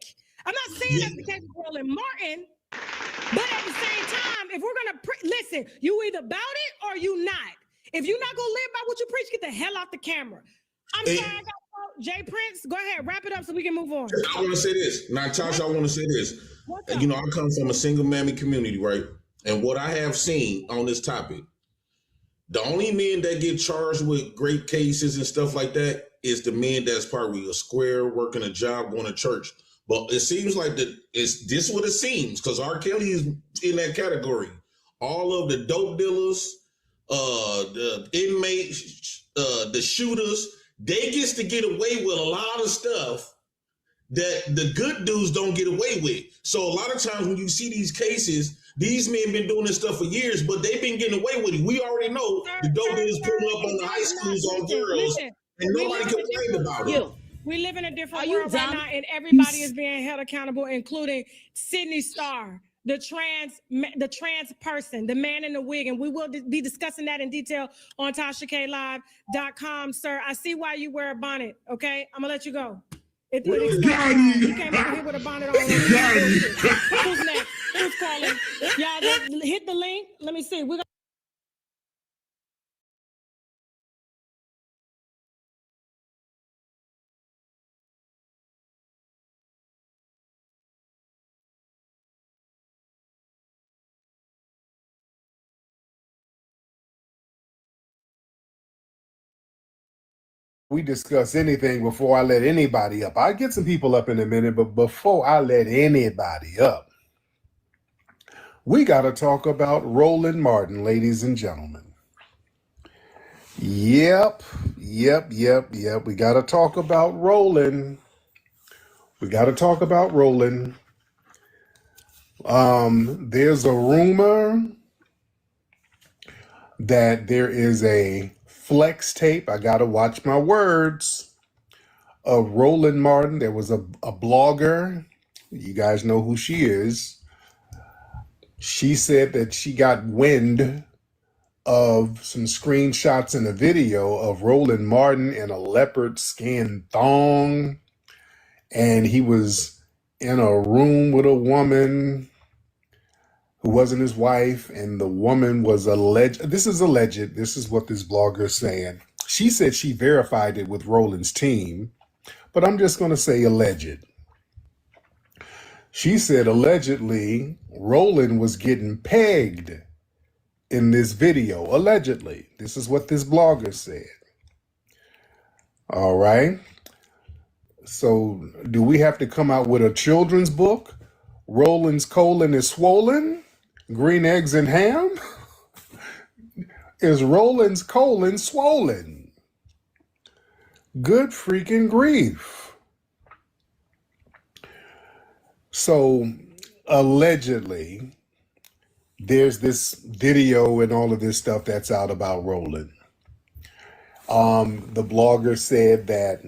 I'm not saying that's the case with Roland Martin, but at the same time, if we're gonna listen, you either about it or you not. If you're not gonna live by what you preach, get the hell off the camera. I'm sorry, I got Jay Prince. Go ahead, wrap it up so we can move on. I want to say this. Now, Tasha, I want to say this. You know, I come from a single mammy community, right? And what I have seen on this topic, the only men that get charged with great cases and stuff like that is the men that's probably a square, working a job, going to church. But it seems like this what it seems, because R. Kelly is in that category. All of the dope dealers, the inmates, the shooters, they gets to get away with a lot of stuff that the good dudes don't get away with. So a lot of times when you see these cases, these men been doing this stuff for years, but they've been getting away with it. We already know the dope dealers pulling up on the high schools on girls, and nobody complained about it. We live in a different world right now, and everybody is being held accountable, including Sydney Starr, the trans person, the man in the wig, and we will be discussing that in detail on TashaKLive.com, sir. I see why you wear a bonnet. Okay, I'm gonna let you go. You came over here with a bonnet on. Who's next? Who's calling? Y'all hit the link. Let me see. We discuss anything before I let anybody up. I get some people up in a minute, but before I let anybody up, we got to talk about Roland Martin, ladies and gentlemen. Yep. We got to talk about Roland. There's a rumor that there is a flex tape, I gotta watch my words, of Roland Martin. There was a blogger, you guys know who she is. She said that she got wind of some screenshots and a video of Roland Martin in a leopard skin thong, and he was in a room with a woman who wasn't his wife, and the woman was alleged. This is alleged. This is what this blogger is saying. She said she verified it with Roland's team, but I'm just going to say alleged. She said allegedly Roland was getting pegged in this video. Allegedly. This is what this blogger said. All right. So do we have to come out with a children's book? Roland's colon is swollen? Green eggs and ham? Is Roland's colon swollen? Good freaking grief. So allegedly, there's this video and all of this stuff that's out about Roland. The blogger said that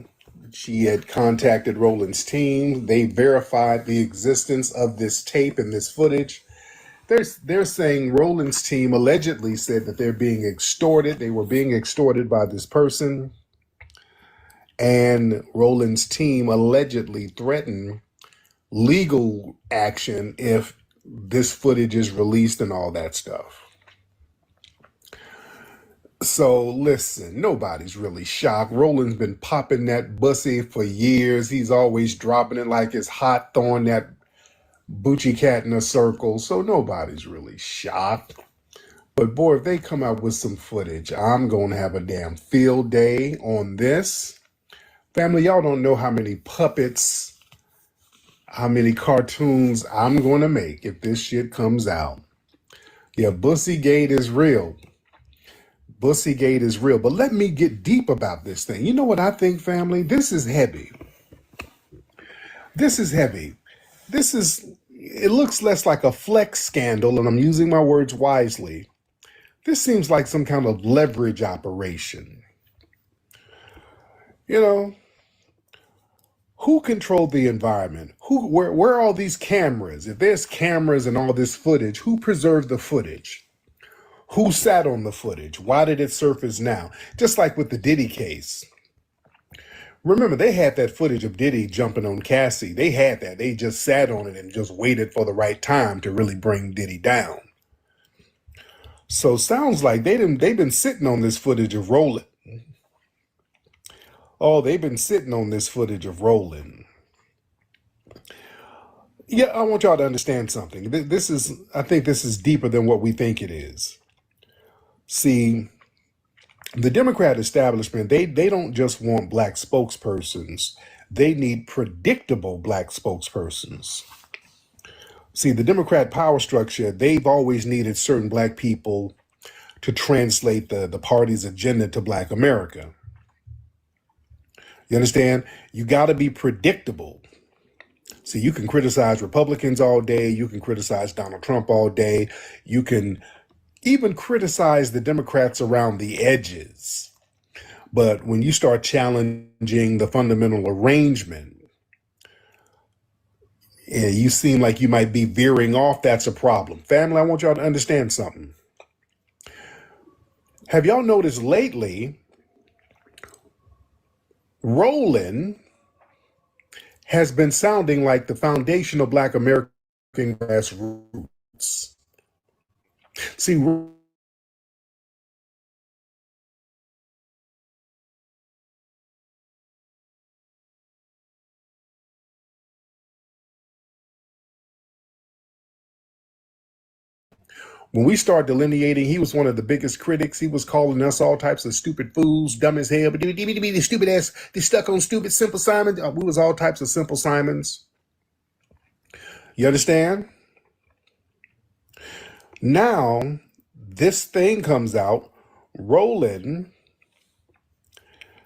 she had contacted Roland's team. They verified the existence of this tape and this footage. They're saying Roland's team allegedly said that they're being extorted. They were being extorted by this person. And Roland's team allegedly threatened legal action if this footage is released and all that stuff. So listen, nobody's really shocked. Roland's been popping that bussy for years. He's always dropping it like it's hot, throwing that Bucci cat in a circle, so nobody's really shocked. But boy, if they come out with some footage, I'm going to have a damn field day on this. Family, y'all don't know how many puppets, how many cartoons I'm going to make if this shit comes out. Yeah, Bussygate is real. Bussygate is real. But let me get deep about this thing. You know what I think, family? This is heavy. This is heavy. It looks less like a flex scandal, and I'm using my words wisely. This seems like some kind of leverage operation. You know, who controlled the environment? Where are all these cameras? If there's cameras and all this footage, who preserved the footage? Who sat on the footage? Why did it surface now? Just like with the Diddy case. Remember, they had that footage of Diddy jumping on Cassie. They had that. They just sat on it and just waited for the right time to really bring Diddy down. So sounds like they've been sitting on this footage of Roland. Oh, they've been sitting on this footage of Roland. Yeah, I want y'all to understand something. I think this is deeper than what we think it is. See, the Democrat establishment, they don't just want black spokespersons. They need predictable black spokespersons. See, the Democrat power structure, they've always needed certain black people to translate the party's agenda to black America. You understand? You got to be predictable. See, you can criticize Republicans all day. You can criticize Donald Trump all day. You can even criticize the Democrats around the edges. But when you start challenging the fundamental arrangement, and you seem like you might be veering off, that's a problem. Family, I want y'all to understand something. Have y'all noticed lately, Roland has been sounding like the foundational black American grassroots. See, when we start delineating, he was one of the biggest critics. He was calling us all types of stupid fools, dumb as hell, but the stupid ass, they stuck on stupid Simple Simon. We was all types of Simple Simons. You understand? Now, this thing comes out, Roland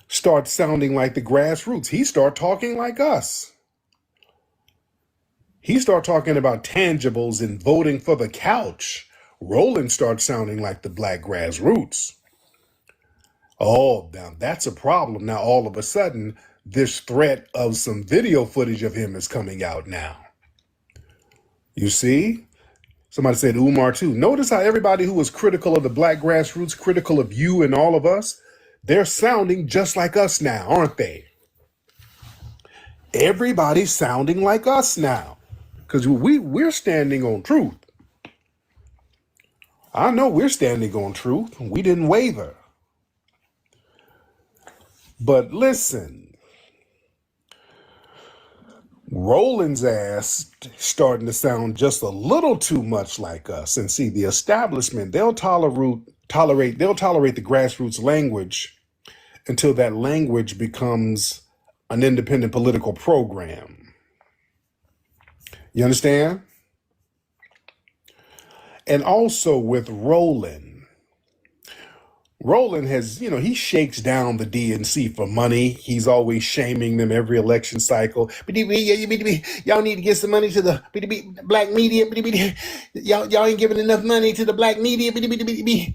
starts sounding like the grassroots. He start talking like us. He start talking about tangibles and voting for the couch. Roland starts sounding like the black grassroots. Oh, now that's a problem. Now, all of a sudden, this threat of some video footage of him is coming out now. You see? Somebody said Umar too. Notice how everybody who was critical of the black grassroots, critical of you and all of us, they're sounding just like us now, aren't they? Everybody's sounding like us now. Because we're standing on truth. I know we're standing on truth. We didn't waver. But listen, Roland's ass starting to sound just a little too much like us. And see, the establishment, they'll tolerate the grassroots language until that language becomes an independent political program. You understand? And also with Roland has, he shakes down the DNC for money. He's always shaming them every election cycle. Y'all need to get some money to the black media. Y'all ain't giving enough money to the black media.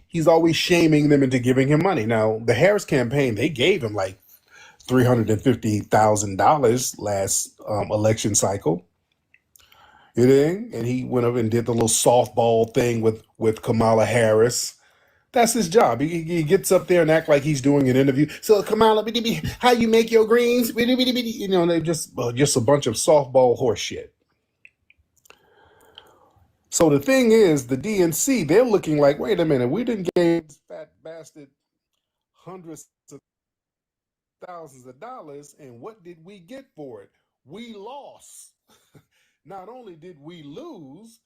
He's always shaming them into giving him money. Now, the Harris campaign, they gave him like $350,000 last election cycle. You know? And he went up and did the little softball thing with Kamala Harris. That's his job. He gets up there and act like he's doing an interview. So Kamala, how you make your greens? They're just a bunch of softball horse shit. So the thing is, the DNC, they're looking like, wait a minute, we didn't give this fat bastard hundreds of thousands of dollars, and what did we get for it? We lost. Not only did we lose,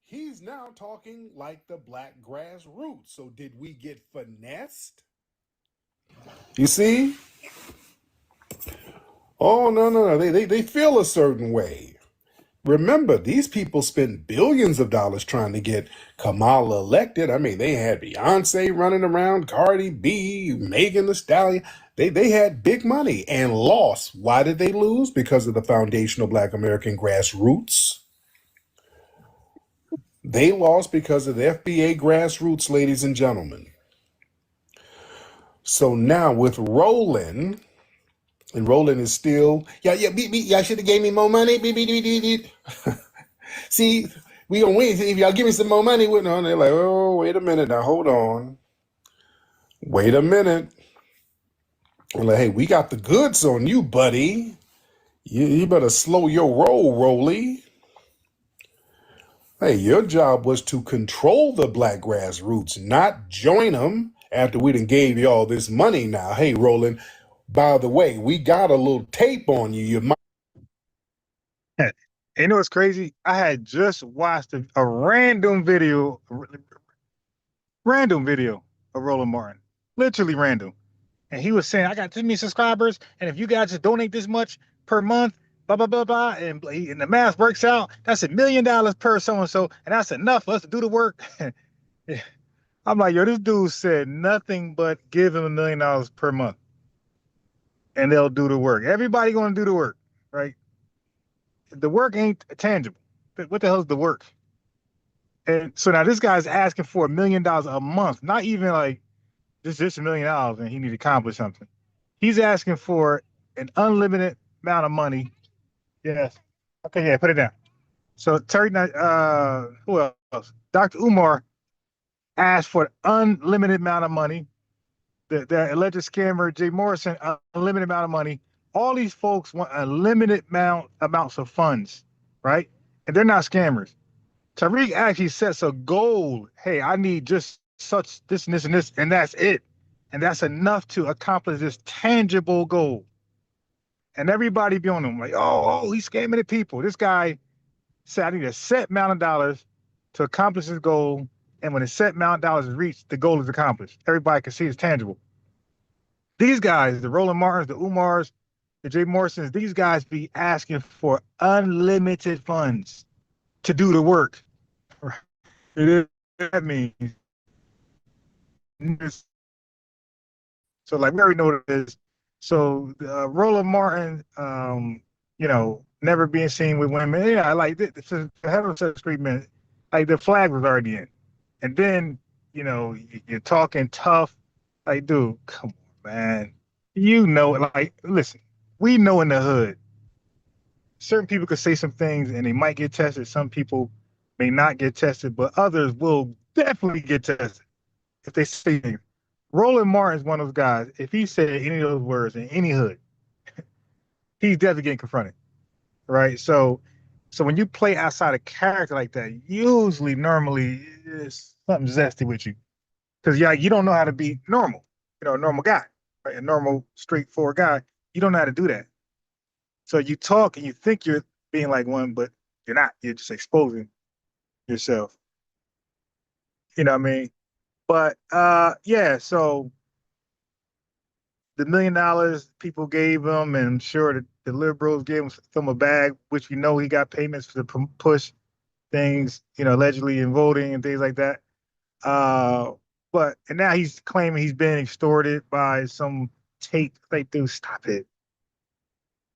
he's now talking like the black grassroots. So did we get finessed? You see? Oh, no. They feel a certain way. Remember, these people spent billions of dollars trying to get Kamala elected. I mean, they had Beyonce running around, Cardi B, Megan Thee Stallion. They had big money and lost. Why did they lose? Because of the foundational Black American grassroots. They lost because of the FBA grassroots, ladies and gentlemen. So now with Roland, and Roland is still, y'all should have gave me more money. See, we gonna win. If y'all give me some more money, they're like, oh, wait a minute now, hold on. Wait a minute. We're like, hey, we got the goods on you, buddy. You better slow your roll, Rolly. Hey, your job was to control the black grassroots, not join them after we done gave you all this money now. Hey, Roland, by the way, we got a little tape on you. You might. And you know what's crazy? I had just watched a random video of Roland Martin, literally random. And he was saying, I got this many subscribers, and if you guys just donate this much per month, blah, blah, blah, blah, and the math works out, that's $1 million per so-and-so, and that's enough for us to do the work. I'm like, yo, this dude said nothing but give him $1 million per month, and they'll do the work. Everybody going to do the work, right? The work ain't tangible. What the hell is the work? And so now this guy's asking for $1 million a month, not even like just $1 million and he need to accomplish something. He's asking for an unlimited amount of money. Yes. Okay, yeah, put it down. So Tariq, who else? Dr. Umar asked for an unlimited amount of money. The alleged scammer, Jay Morrison, unlimited amount of money. All these folks want unlimited amounts of funds, right? And they're not scammers. Tariq actually sets a goal. Hey, I need just such this and this and this, and that's it. And that's enough to accomplish this tangible goal. And everybody be on him like, oh, he's scamming the people. This guy said, I need a set amount of dollars to accomplish his goal. And when a set amount of dollars is reached, the goal is accomplished. Everybody can see it's tangible. These guys, the Roland Martins, the Umars, the Jay Morrisons, these guys be asking for unlimited funds to do the work. That means. So like we already know what it is. So Roland Martin, never being seen with women. Yeah, like the heterosexual treatment, like the flag was already in. And then, you're talking tough. Like, dude, come on, man. Listen, we know in the hood, certain people could say some things and they might get tested. Some people may not get tested, but others will definitely get tested if they say things. Roland Martin is one of those guys. If he said any of those words in any hood, he's definitely getting confronted, right? So when you play outside of character like that, normally it's something zesty with you, because you don't know how to be normal, a normal guy, right? A normal, straightforward guy. You don't know how to do that. So you talk and you think you're being like one, but you're not. You're just exposing yourself. You know what I mean? But so the $1 million people gave him, and I'm sure the liberals gave him a bag, which we know he got payments to push things, allegedly in voting and things like that. And now he's claiming he's been extorted by some tape. Like, dude, stop it.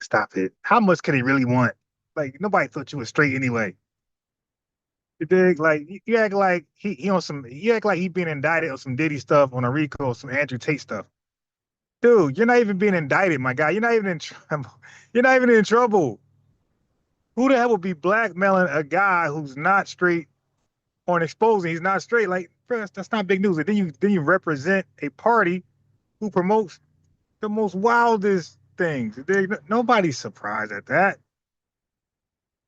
Stop it. How much can he really want? Like, nobody thought you were straight anyway. You dig? Like, you act like he on some. You act like he being indicted on some Diddy stuff, on a RICO, some Andrew Tate stuff. Dude, you're not even being indicted, my guy. You're not even in trouble. You're not even in trouble. Who the hell would be blackmailing a guy who's not straight on exposing? He's not straight. Like, that's not big news. And then you represent a party who promotes the most wildest things. Nobody's surprised at that.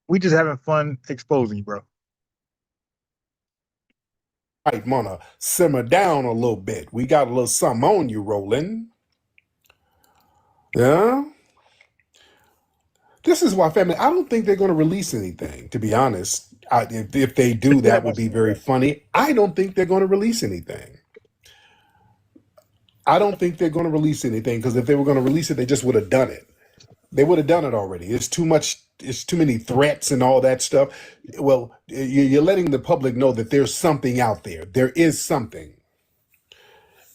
We just having fun exposing you, bro. Might want to simmer down a little bit. We got a little something on you, Roland. Yeah? This is why, family, I don't think they're going to release anything, to be honest. If they do, that would be very funny. I don't think they're going to release anything. I don't think they're going to release anything, because if they were going to release it, they just would have done it. They would have done it already. It's too much. It's too many threats and all that stuff. Well, you're letting the public know that there's something out there. There is something.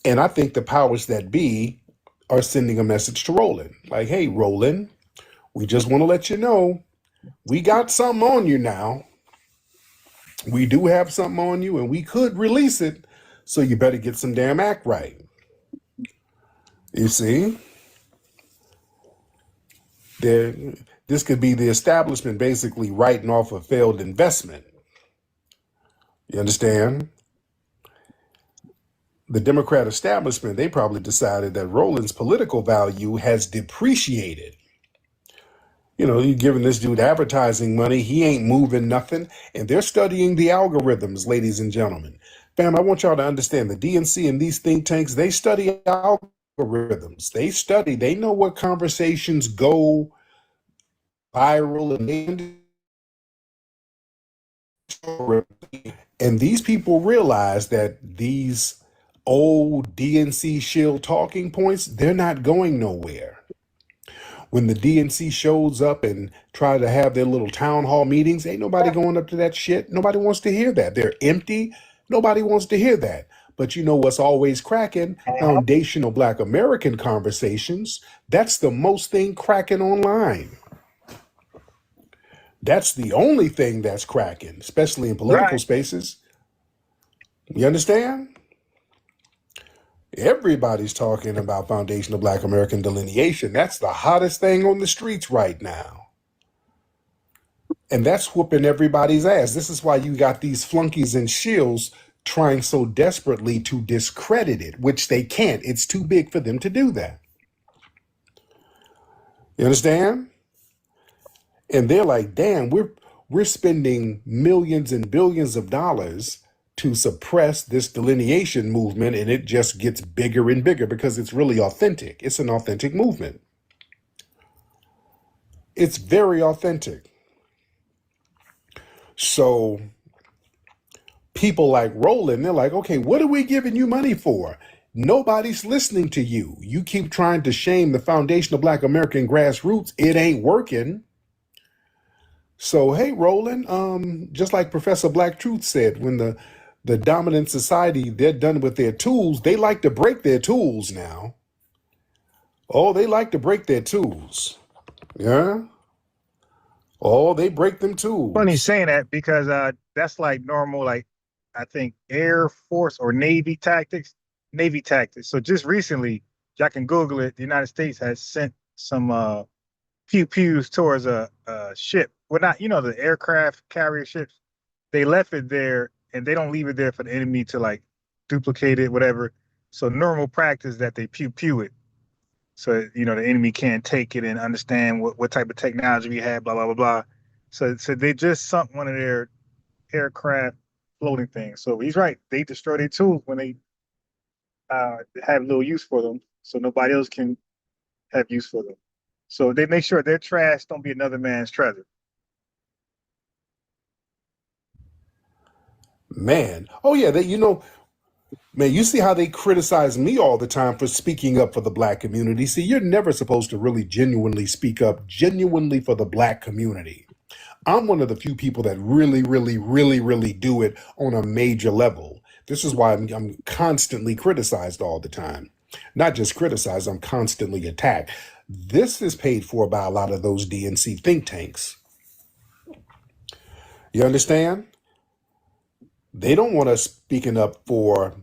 And I think the powers that be are sending a message to Roland. Like, hey, Roland, we just want to let you know, we got something on you now. We do have something on you, and we could release it. So you better get some damn act right. You see? This could be the establishment basically writing off a failed investment. You understand? The Democrat establishment, they probably decided that Roland's political value has depreciated. You know, you're giving this dude advertising money. He ain't moving nothing. And they're studying the algorithms, ladies and gentlemen. Fam, I want y'all to understand the DNC and these think tanks, they study algorithms. They know what conversations go viral, and these people realize that these old DNC shield talking points, they're not going nowhere. When the DNC shows up and try to have their little town hall meetings, ain't nobody going up to that shit. Nobody wants to hear that. They're empty. Nobody wants to hear that. But you know what's always cracking? Foundational Black American conversations. That's the most thing cracking online. That's the only thing that's cracking, especially in political spaces. You understand? Everybody's talking about foundational Black American delineation. That's the hottest thing on the streets right now. And that's whooping everybody's ass. This is why you got these flunkies and shills trying so desperately to discredit it, which they can't. It's too big for them to do that. You understand? And they're like, damn, we're spending millions and billions of dollars to suppress this delineation movement, and it just gets bigger and bigger because it's really authentic. It's an authentic movement. It's very authentic. So people like Roland, they're like, okay, what are we giving you money for? Nobody's listening to you. You keep trying to shame the foundational Black American grassroots. It ain't working. So, hey, Roland, just like Professor Black Truth said, when the dominant society, they're done with their tools, they like to break their tools now. Oh, they like to break their tools. Yeah. Oh, they break them tools. Funny saying that, because that's like normal, like I think Air Force or Navy tactics. So just recently, y'all can Google it, the United States has sent some pew-pews towards a ship. Well, not, the aircraft carrier ships. They left it there, and they don't leave it there for the enemy to like duplicate it, whatever. So normal practice that they pew it. So, the enemy can't take it and understand what type of technology we have, blah, blah, blah, blah. So they just sunk one of their aircraft floating things. So he's right. They destroy their tools when they have little use for them, so nobody else can have use for them. So they make sure their trash don't be another man's treasure. Man. Oh, yeah. Man, you see how they criticize me all the time for speaking up for the Black community. See, you're never supposed to really genuinely speak up genuinely for the Black community. I'm one of the few people that really, really, really, really do it on a major level. This is why I'm constantly criticized all the time. Not just criticized, I'm constantly attacked. This is paid for by a lot of those DNC think tanks. You understand? They don't want us speaking up for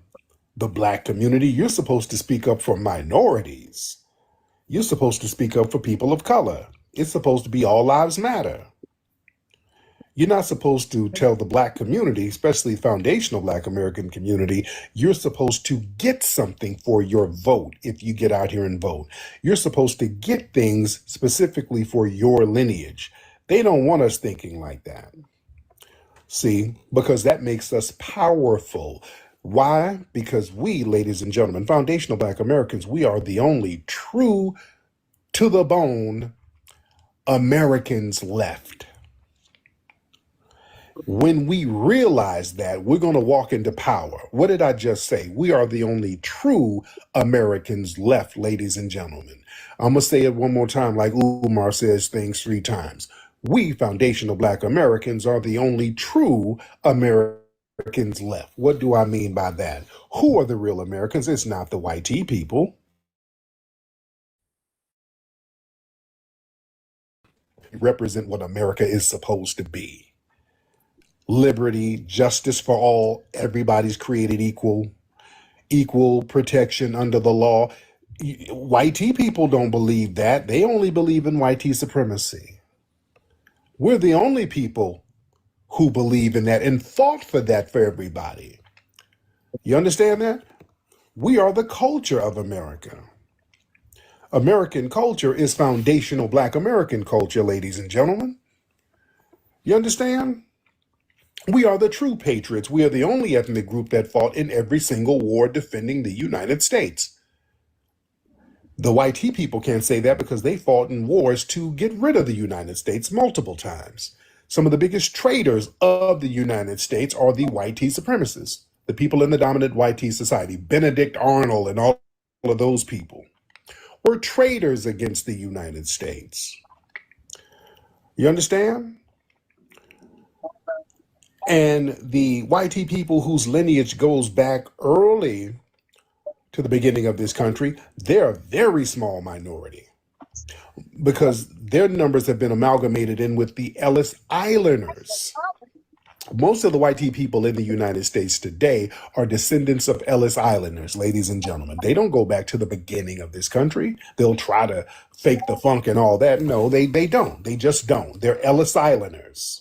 the Black community. You're supposed to speak up for minorities. You're supposed to speak up for people of color. It's supposed to be all lives matter. You're not supposed to tell the Black community, especially foundational Black American community, you're supposed to get something for your vote if you get out here and vote. You're supposed to get things specifically for your lineage. They don't want us thinking like that. See, because that makes us powerful. Why? Because we, ladies and gentlemen, foundational Black Americans, we are the only true, to the bone, Americans left. When we realize that, we're going to walk into power. What did I just say? We are the only true Americans left, ladies and gentlemen. I'm going to say it one more time like Umar says things 3 times. We, foundational Black Americans, are the only true Americans left. What do I mean by that? Who are the real Americans? It's not the white people. Represent what America is supposed to be. Liberty, justice for all, everybody's created equal, equal protection under the law. White people don't believe that. They only believe in white supremacy. We're the only people who believe in that and fought for that for everybody. You understand that? We are the culture of America. American culture is foundational Black American culture, ladies and gentlemen. You understand? We are the true patriots. We are the only ethnic group that fought in every single war defending the United States. The white people can't say that because they fought in wars to get rid of the United States multiple times. Some of the biggest traitors of the United States are the white supremacists, the people in the dominant white society. Benedict Arnold and all of those people were traitors against the United States. You understand? And the white people whose lineage goes back early to the beginning of this country, they're a very small minority because their numbers have been amalgamated in with the Ellis Islanders. Most of the white people in the United States today are descendants of Ellis Islanders, ladies and gentlemen. They don't go back to the beginning of this country. They'll try to fake the funk and all that. No, they don't. They just don't. They're Ellis Islanders.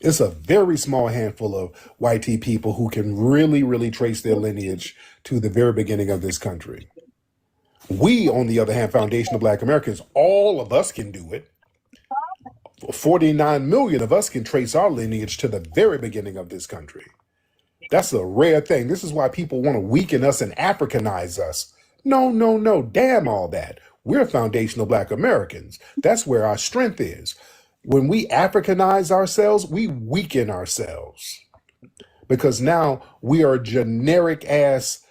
It's a very small handful of white people who can really, really trace their lineage to the very beginning of this country. We, on the other hand, foundational Black Americans, all of us can do it. 49 million of us can trace our lineage to the very beginning of this country. That's a rare thing. This is why people want to weaken us and Africanize us. No. Damn all that. We're foundational Black Americans. That's where our strength is. When we Africanize ourselves, we weaken ourselves because now we are a generic ass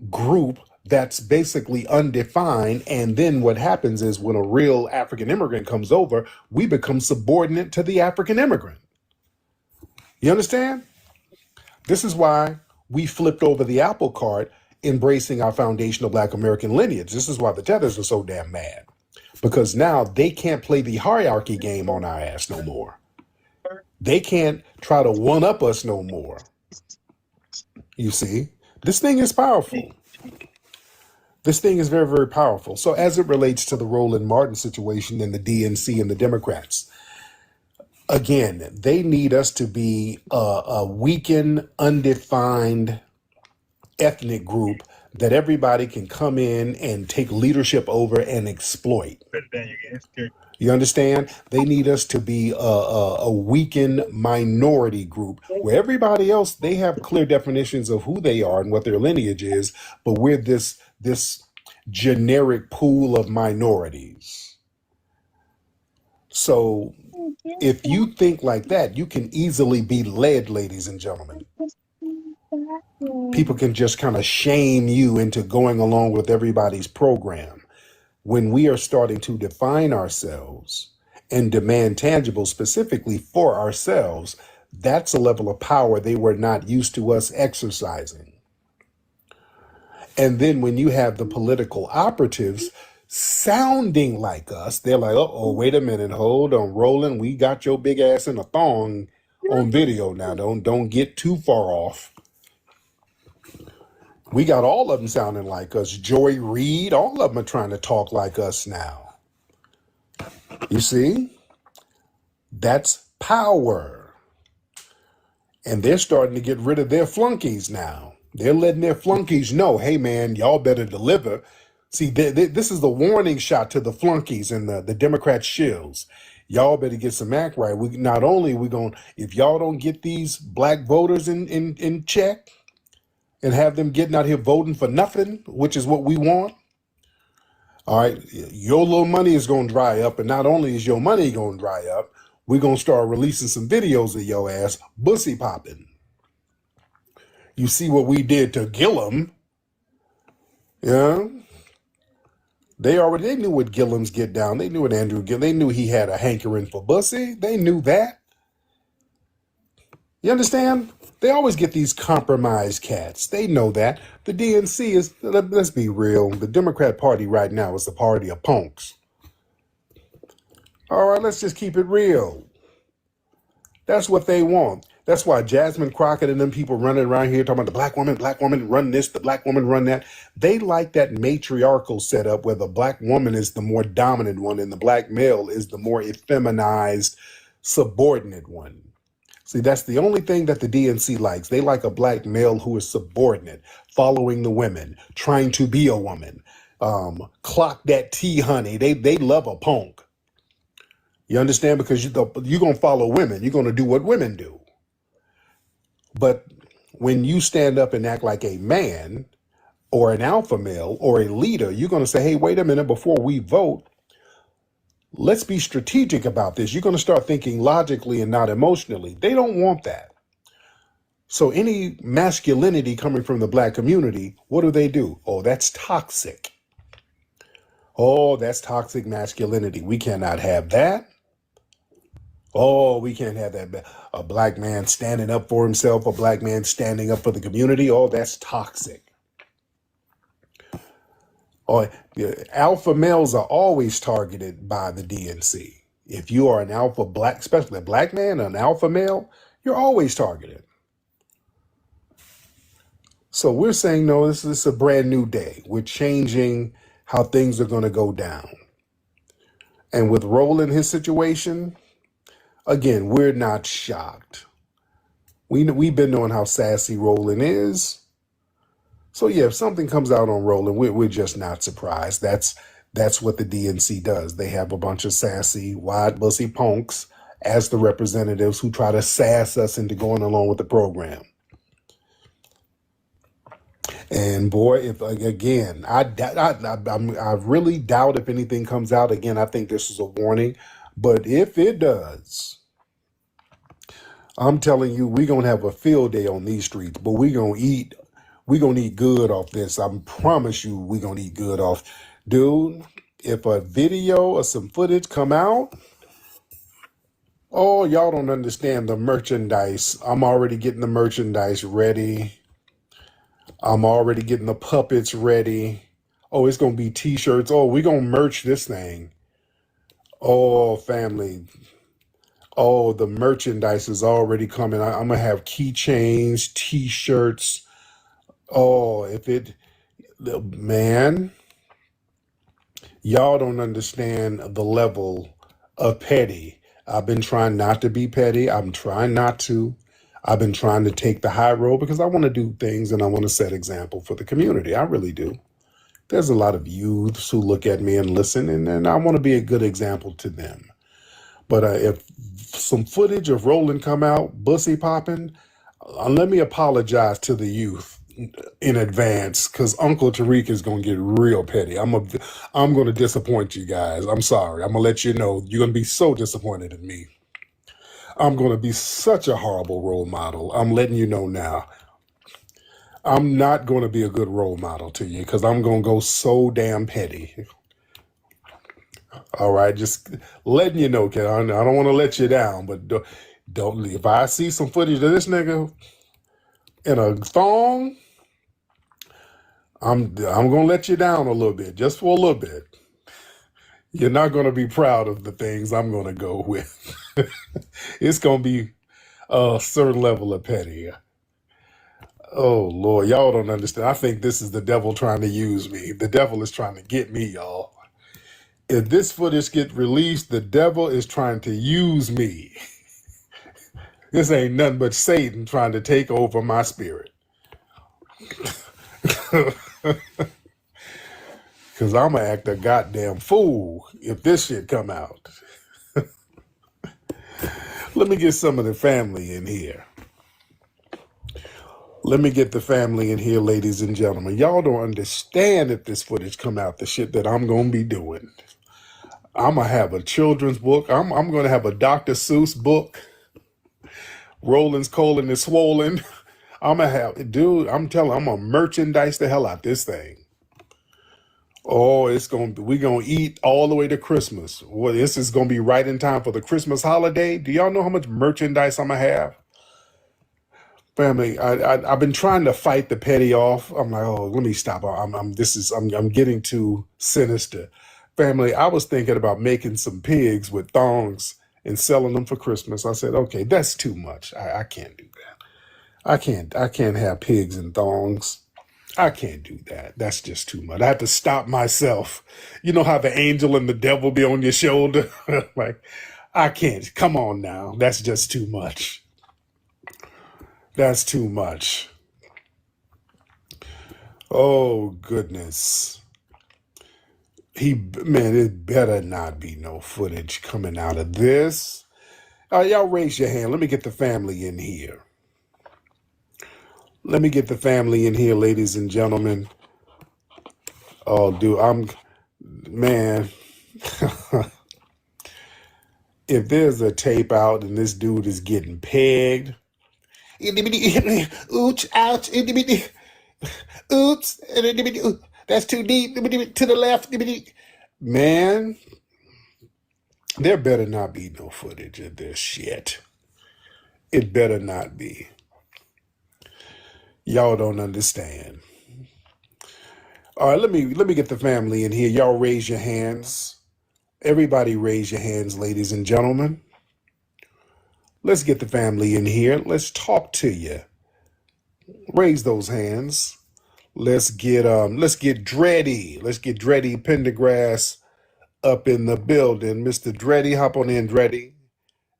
group that's basically undefined. And then what happens is when a real African immigrant comes over, we become subordinate to the African immigrant. You understand? This is why we flipped over the apple cart, embracing our foundational Black American lineage. This is why the Tethers are so damn mad. Because now they can't play the hierarchy game on our ass no more. They can't try to one-up us no more. You see, this thing is powerful. This thing is very, very powerful. So as it relates to the Roland Martin situation and the DNC and the Democrats, again, they need us to be a weakened, undefined ethnic group that everybody can come in and take leadership over and exploit. You understand? They need us to be a weakened minority group where everybody else, they have clear definitions of who they are and what their lineage is, but we're this generic pool of minorities. So if you think like that, you can easily be led, ladies and gentlemen. People can just kind of shame you into going along with everybody's program. When we are starting to define ourselves and demand tangible specifically for ourselves, that's a level of power they were not used to us exercising. And then when you have the political operatives sounding like us, they're like, oh, wait a minute, hold on, Roland, we got your big ass in a thong on video now. Don't get too far off. We got all of them sounding like us. Joy Reid, all of them are trying to talk like us now. You see? That's power. And they're starting to get rid of their flunkies now. They're letting their flunkies know, hey, man, y'all better deliver. See, this is the warning shot to the flunkies and the Democrat shills. Y'all better get some act right. Not only we going, if y'all don't get these black voters in check, and have them getting out here voting for nothing, which is what we want, All right, your little money is going to dry up, and not only is your money going to dry up, we're going to start releasing some videos of your ass bussy popping. You see what we did to Gillum? Yeah. They knew what Gillum's get down. They knew what Andrew Gillum, they knew he had a hankering for bussy. They knew that. You understand? They always get these compromised cats. They know that. The DNC is, let's be real, the Democrat Party right now is the party of punks. All right, let's just keep it real. That's what they want. That's why Jasmine Crockett and them people running around here talking about the black woman run this, the black woman run that. They like that matriarchal setup where the black woman is the more dominant one and the black male is the more effeminized, subordinate one. See, that's the only thing that the DNC likes. They like a black male who is subordinate, following the women, trying to be a woman. Clock that T, honey. They love a punk. You understand? Because you're going to follow women. You're going to do what women do. But when you stand up and act like a man or an alpha male or a leader, you're going to say, hey, wait a minute, before we vote, let's be strategic about this. You're going to start thinking logically and not emotionally. They don't want that. So any masculinity coming from the black community, what do? Oh, that's toxic. Oh, that's toxic masculinity. We cannot have that. Oh, we can't have that. A black man standing up for himself, a black man standing up for the community. Oh, that's toxic. Oh, alpha males are always targeted by the DNC. If you are an alpha black, especially a black man, an alpha male, you're always targeted. So we're saying, no, this is a brand new day. We're changing how things are going to go down. And with Roland, his situation, again, we're not shocked. We've been knowing how sassy Roland is. So yeah, if something comes out on Roland, we're just not surprised. That's what the DNC does. They have a bunch of sassy, wide bussy punks as the representatives who try to sass us into going along with the program. And boy, if again, I really doubt if anything comes out. Again, I think this is a warning. But if it does, I'm telling you, we're going to have a field day on these streets, but we're going to eat good off this. I promise you we're going to eat good off. Dude, if a video or some footage come out, oh, y'all don't understand the merchandise. I'm already getting the merchandise ready. I'm already getting the puppets ready. Oh, it's going to be t-shirts. Oh, we're going to merch this thing. Oh, family. Oh, the merchandise is already coming. I'm going to have keychains, t-shirts. Oh, man, y'all don't understand the level of petty. I've been trying not to be petty. I'm trying not to. I've been trying to take the high road because I want to do things and I want to set example for the community. I really do. There's a lot of youths who look at me and listen, and I want to be a good example to them. But if some footage of Roland come out, bussy popping, let me apologize to the youth in advance because Uncle Tariq is going to get real petty. I'm going to disappoint you guys. I'm sorry. I'm going to let you know you're going to be so disappointed in me. I'm going to be such a horrible role model. I'm letting you know now. I'm not going to be a good role model to you because I'm going to go so damn petty. All right, just letting you know, kid. I don't want to let you down, but don't. If I see some footage of this nigga in a thong, I'm gonna let you down a little bit, just for a little bit. You're not gonna be proud of the things I'm gonna go with. It's gonna be a certain level of petty. Oh Lord, y'all don't understand. I think this is the devil trying to use me. The devil is trying to get me, y'all. If this footage gets released, the devil is trying to use me. This ain't nothing but Satan trying to take over my spirit. Because I'm going to act a goddamn fool if this shit come out. Let me get some of the family in here. Let me get the family in here, ladies and gentlemen. Y'all don't understand if this footage come out, the shit that I'm going to be doing. I'm going to have a children's book. I'm going to have a Dr. Seuss book. Roland's colon is swollen. I'm going to have, dude, I'm telling, I'm going to merchandise the hell out this thing. Oh, we're going to eat all the way to Christmas. Well, this is going to be right in time for the Christmas holiday. Do y'all know how much merchandise I'm going to have? Family, I've been trying to fight the petty off. I'm like, oh, let me stop. I'm getting too sinister. Family, I was thinking about making some pigs with thongs and selling them for Christmas. I said, okay, that's too much. I can't do that. I can't have pigs and thongs. I can't do that. That's just too much. I have to stop myself. You know how the angel and the devil be on your shoulder? Like, I can't. Come on now. That's just too much. That's too much. Oh, goodness. Man, it better not be no footage coming out of this. Y'all raise your hand. Let me get the family in here. Let me get the family in here, ladies and gentlemen. Oh, dude, man. If there's a tape out and this dude is getting pegged, ooch, ouch, oops, that's too deep, to the left, man, there better not be no footage of this shit. It better not be. Y'all don't understand. All right, let me get the family in here. Y'all raise your hands. Everybody raise your hands, ladies and gentlemen. Let's get the family in here. Let's talk to you. Raise those hands. Let's get Dreddy. Let's get Dreddy Pendergrass up in the building. Mr. Dreddy, hop on in, Dreddy.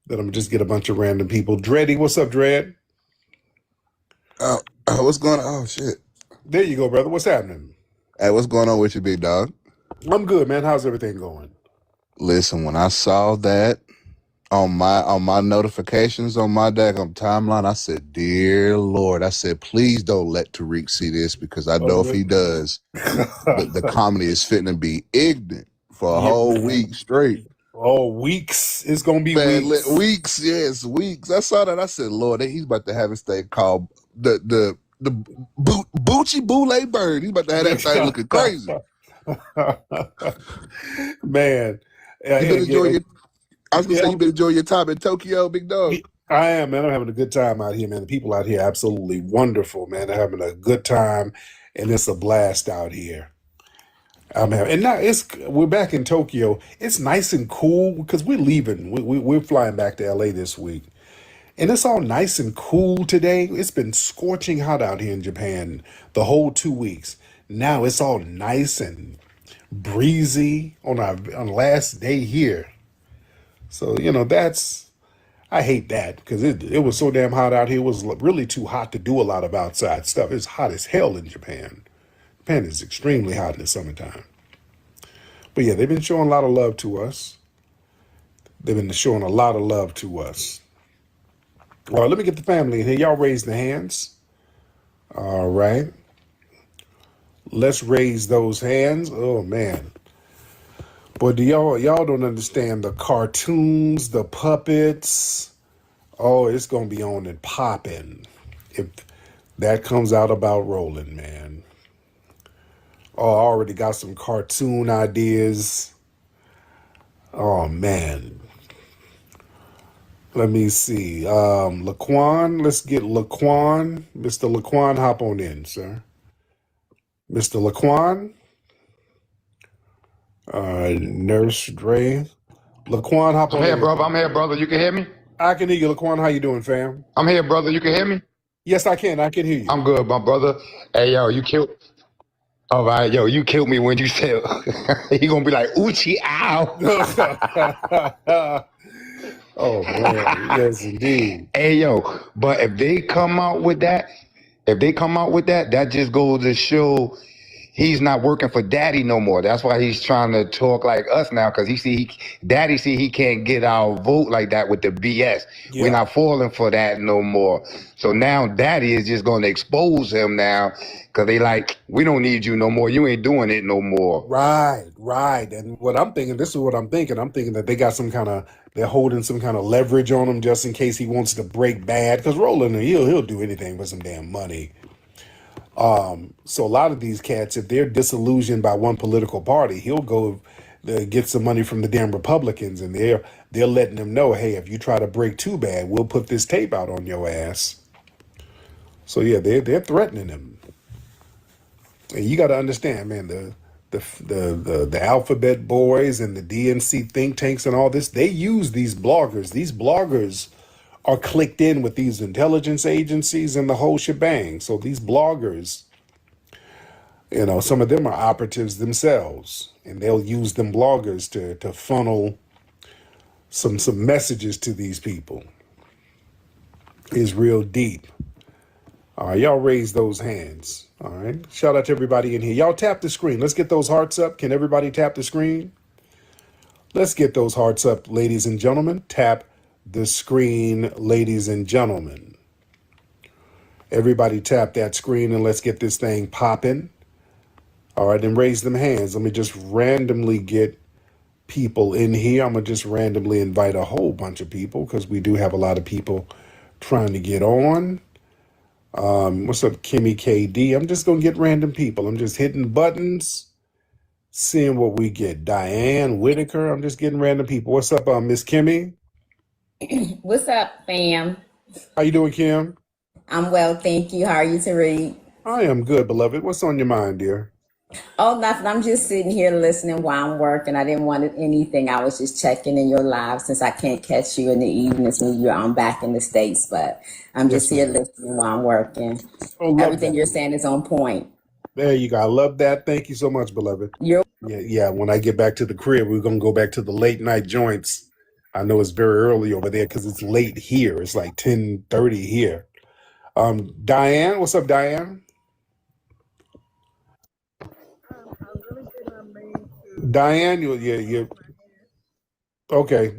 Then I'm gonna just get a bunch of random people. Dreddy, what's up, Dred? What's going on? Oh, shit. There you go, brother. What's happening? Hey, what's going on with you, big dog? I'm good, man. How's everything going? Listen, when I saw that on my notifications on my daggone timeline, I said, dear Lord, I said, please don't let Tariq see this, because I know if he does, the comedy is fitting to be ignorant for a whole week straight. Oh, weeks. It's going to be weeks. Weeks, yes, weeks. I saw that. I said, Lord, he's about to have this thing called the Boochie Boule Bird. He's about to have that thing looking crazy. Man. I was going to say, you been enjoying your time in Tokyo, big dog? I am, man. I'm having a good time out here, man. The people out here are absolutely wonderful, man. They're having a good time, and it's a blast out here. And now we're back in Tokyo. It's nice and cool because we're leaving. We're flying back to LA this week. And it's all nice and cool today. It's been scorching hot out here in Japan the whole 2 weeks. Now it's all nice and breezy on last day here. So, I hate that because it was so damn hot out here. It was really too hot to do a lot of outside stuff. It's hot as hell in Japan. Japan is extremely hot in the summertime. But yeah, they've been showing a lot of love to us. All right, let me get the family in here. Y'all raise the hands. All right. Let's raise those hands. Oh, man. Boy, y'all don't understand the cartoons, the puppets. Oh, it's going to be on and popping if that comes out about Roland, man. Oh, I already got some cartoon ideas. Oh, man. Let me see. Laquan, let's get Laquan. Mr. Laquan, hop on in, sir. Mr. Laquan. Nurse Dre. Laquan, hop on in. I'm here, brother. You can hear me? I can hear you, Laquan. How you doing, fam? I'm here, brother. You can hear me? Yes, I can. I can hear you. I'm good, my brother. Hey, yo, you killed... All right, yo, you killed me when you said... He gonna be like, Uchi, ow. Oh, man. Yes, indeed. Hey, yo, but if they come out with that, that just goes to show he's not working for daddy no more. That's why he's trying to talk like us now, because daddy see he can't get our vote like that with the BS. Yeah. We're not falling for that no more. So now daddy is just going to expose him now, because they like, we don't need you no more. You ain't doing it no more. Right. And what I'm thinking, this is what I'm thinking. I'm thinking that they got they're holding some kind of leverage on him just in case he wants to break bad. Because Roland, he'll do anything for some damn money. So a lot of these cats, if they're disillusioned by one political party, he'll go get some money from the damn Republicans, and they're letting them know, hey, if you try to break too bad, we'll put this tape out on your ass. So yeah, they're threatening him. And you got to understand, man, the alphabet boys and the DNC think tanks and all this, they use these bloggers. These bloggers are clicked in with these intelligence agencies and the whole shebang. So these bloggers, some of them are operatives themselves, and they'll use them bloggers to funnel some messages to these people. It's real deep. All right, y'all raise those hands. All right, shout out to everybody in here. Y'all tap the screen. Let's get those hearts up. Can everybody tap the screen? Let's get those hearts up, ladies and gentlemen. Tap the screen, ladies and gentlemen. Everybody tap that screen and let's get this thing popping. All right, and raise them hands. Let me just randomly get people in here. I'm going to just randomly invite a whole bunch of people because we do have a lot of people trying to get on. What's up, Kimmy KD? I'm just going to get random people. I'm just hitting buttons, seeing what we get. Diane Whitaker. I'm just getting random people. What's up, Miss Kimmy? What's up, fam? How you doing, Kim? I'm well, thank you. How are you, Tariq? I am good, beloved. What's on your mind, dear? Oh, nothing. I'm just sitting here listening while I'm working. I didn't want anything. I was just checking in your live since I can't catch you in the evenings when you're back in the States. But I'm just here listening while I'm working. Everything you're saying is on point. There you go. I love that. Thank you so much, beloved. Yeah. When I get back to the crib, we're gonna go back to the late night joints. I know it's very early over there because it's late here. It's like 10:30 here. Diane, what's up, Diane? Diane, you okay.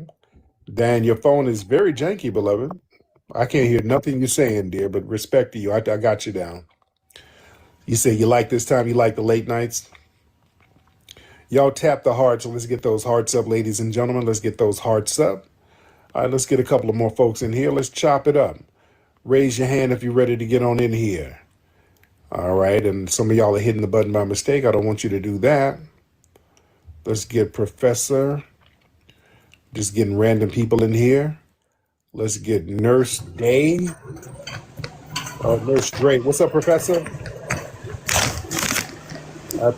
Dan, your phone is very janky, beloved. I can't hear nothing you're saying, dear, but respect to you. I got you down. You say you like this time, you like the late nights? Y'all tap the hearts, so let's get those hearts up, ladies and gentlemen. Let's get those hearts up. All right, let's get a couple of more folks in here. Let's chop it up. Raise your hand if you're ready to get on in here. All right, and some of y'all are hitting the button by mistake. I don't want you to do that. Let's get Professor. Just getting random people in here. Let's get Nurse Day. Nurse Dre. What's up, Professor?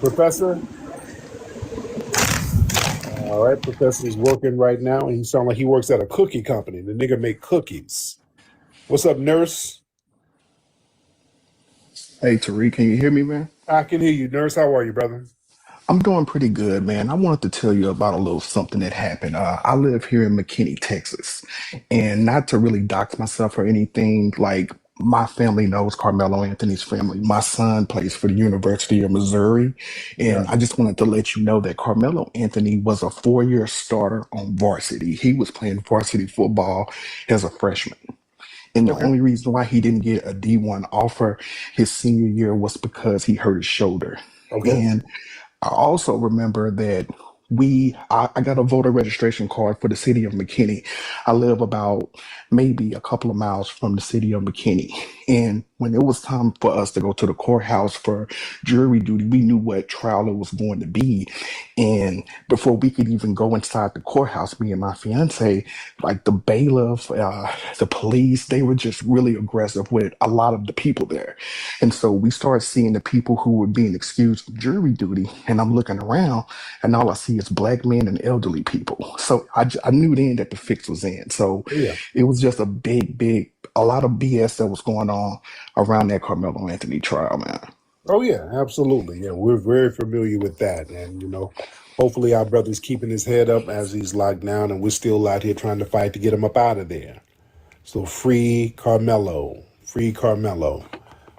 Professor? All right, Professor's working right now, and he sounds like he works at a cookie company. The nigga make cookies. What's up, Nurse? Hey, Tariq, can you hear me, man? I can hear you, Nurse. How are you, brother? I'm doing pretty good, man. I wanted to tell you about a little something that happened. I live here in McKinney, Texas, and not to really dox myself or anything, like my family knows Carmelo Anthony's family. My son plays for the University of Missouri, and I just wanted to let you know that Carmelo Anthony was a 4-year starter on varsity. He was playing varsity football as a freshman. And the only reason why he didn't get a D1 offer his senior year was because he hurt his shoulder. And I also remember that I got a voter registration card for the city of McKinney. I live about maybe a couple of miles from the city of McKinney. And when it was time for us to go to the courthouse for jury duty, we knew what trial it was going to be. And before we could even go inside the courthouse, me and my fiance, like the bailiff, the police, they were just really aggressive with a lot of the people there. And so we started seeing the people who were being excused from jury duty. And I'm looking around and all I see is black men and elderly people. So I knew then that the fix was in. So it was just a lot of BS that was going on around that Carmelo Anthony trial, man. Oh, yeah, absolutely. Yeah, we're very familiar with that. And, hopefully our brother's keeping his head up as he's locked down, and we're still out here trying to fight to get him up out of there. So free Carmelo. Free Carmelo.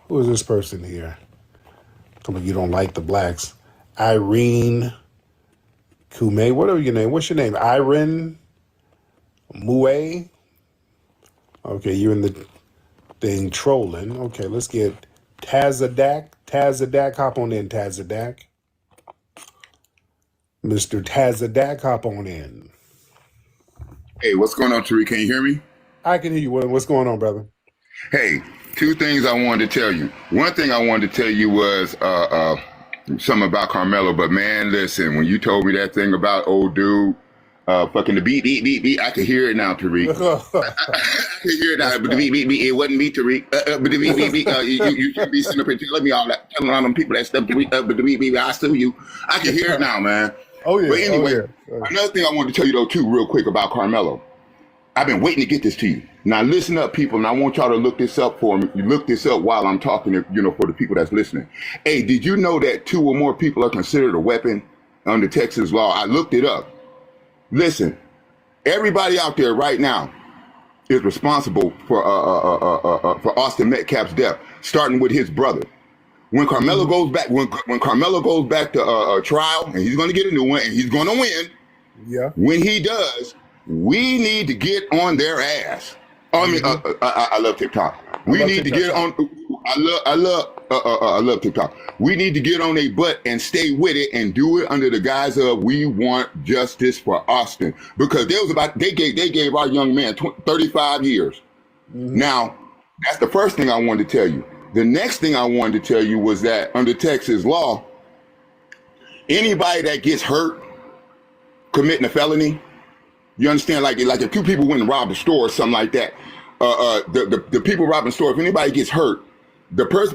Who is this person here? Come on, you don't like the blacks. Irene Kume, whatever your name. What's your name? Irene Mue. Okay, you're in the thing trolling. Okay, let's get Tazadak. Tazadak, hop on in, Tazadak. Mr. Tazadak, hop on in. Hey, what's going on, Tariq? Can you hear me? I can hear you. What's going on, brother? Hey, two things I wanted to tell you. One thing I wanted to tell you was something about Carmelo, but man, listen, when you told me that thing about old dude, fucking the beat, I can hear it now, Tariq. I can hear it now, but the beat, it wasn't me, Tariq. But the beat, you should be sitting up here telling me all that, telling all them people that stuff, but the beat, I sue you. I can hear it now, man. Oh, yeah. But anyway, another thing I wanted to tell you, though, too, real quick about Carmelo. I've been waiting to get this to you. Now, listen up, people, and I want y'all to look this up for me. You look this up while I'm talking, for the people that's listening. Hey, did you know that 2 or more people are considered a weapon under Texas law? I looked it up. Listen, everybody out there right now is responsible for Austin Metcalf's death, starting with his brother. When Carmelo goes back, when Carmelo goes back to trial, and he's going to get a new one, and he's going to win. Yeah. When he does, we need to get on their ass. I love TikTok. We need to get on. I love TikTok. We need to get on their butt and stay with it and do it under the guise of we want justice for Austin, because they gave our young man 35 years. Now, that's the first thing I wanted to tell you. The next thing I wanted to tell you was that under Texas law, anybody that gets hurt committing a felony, you understand, like if 2 people went and robbed a store or something like that, the people robbing the store, if anybody gets hurt,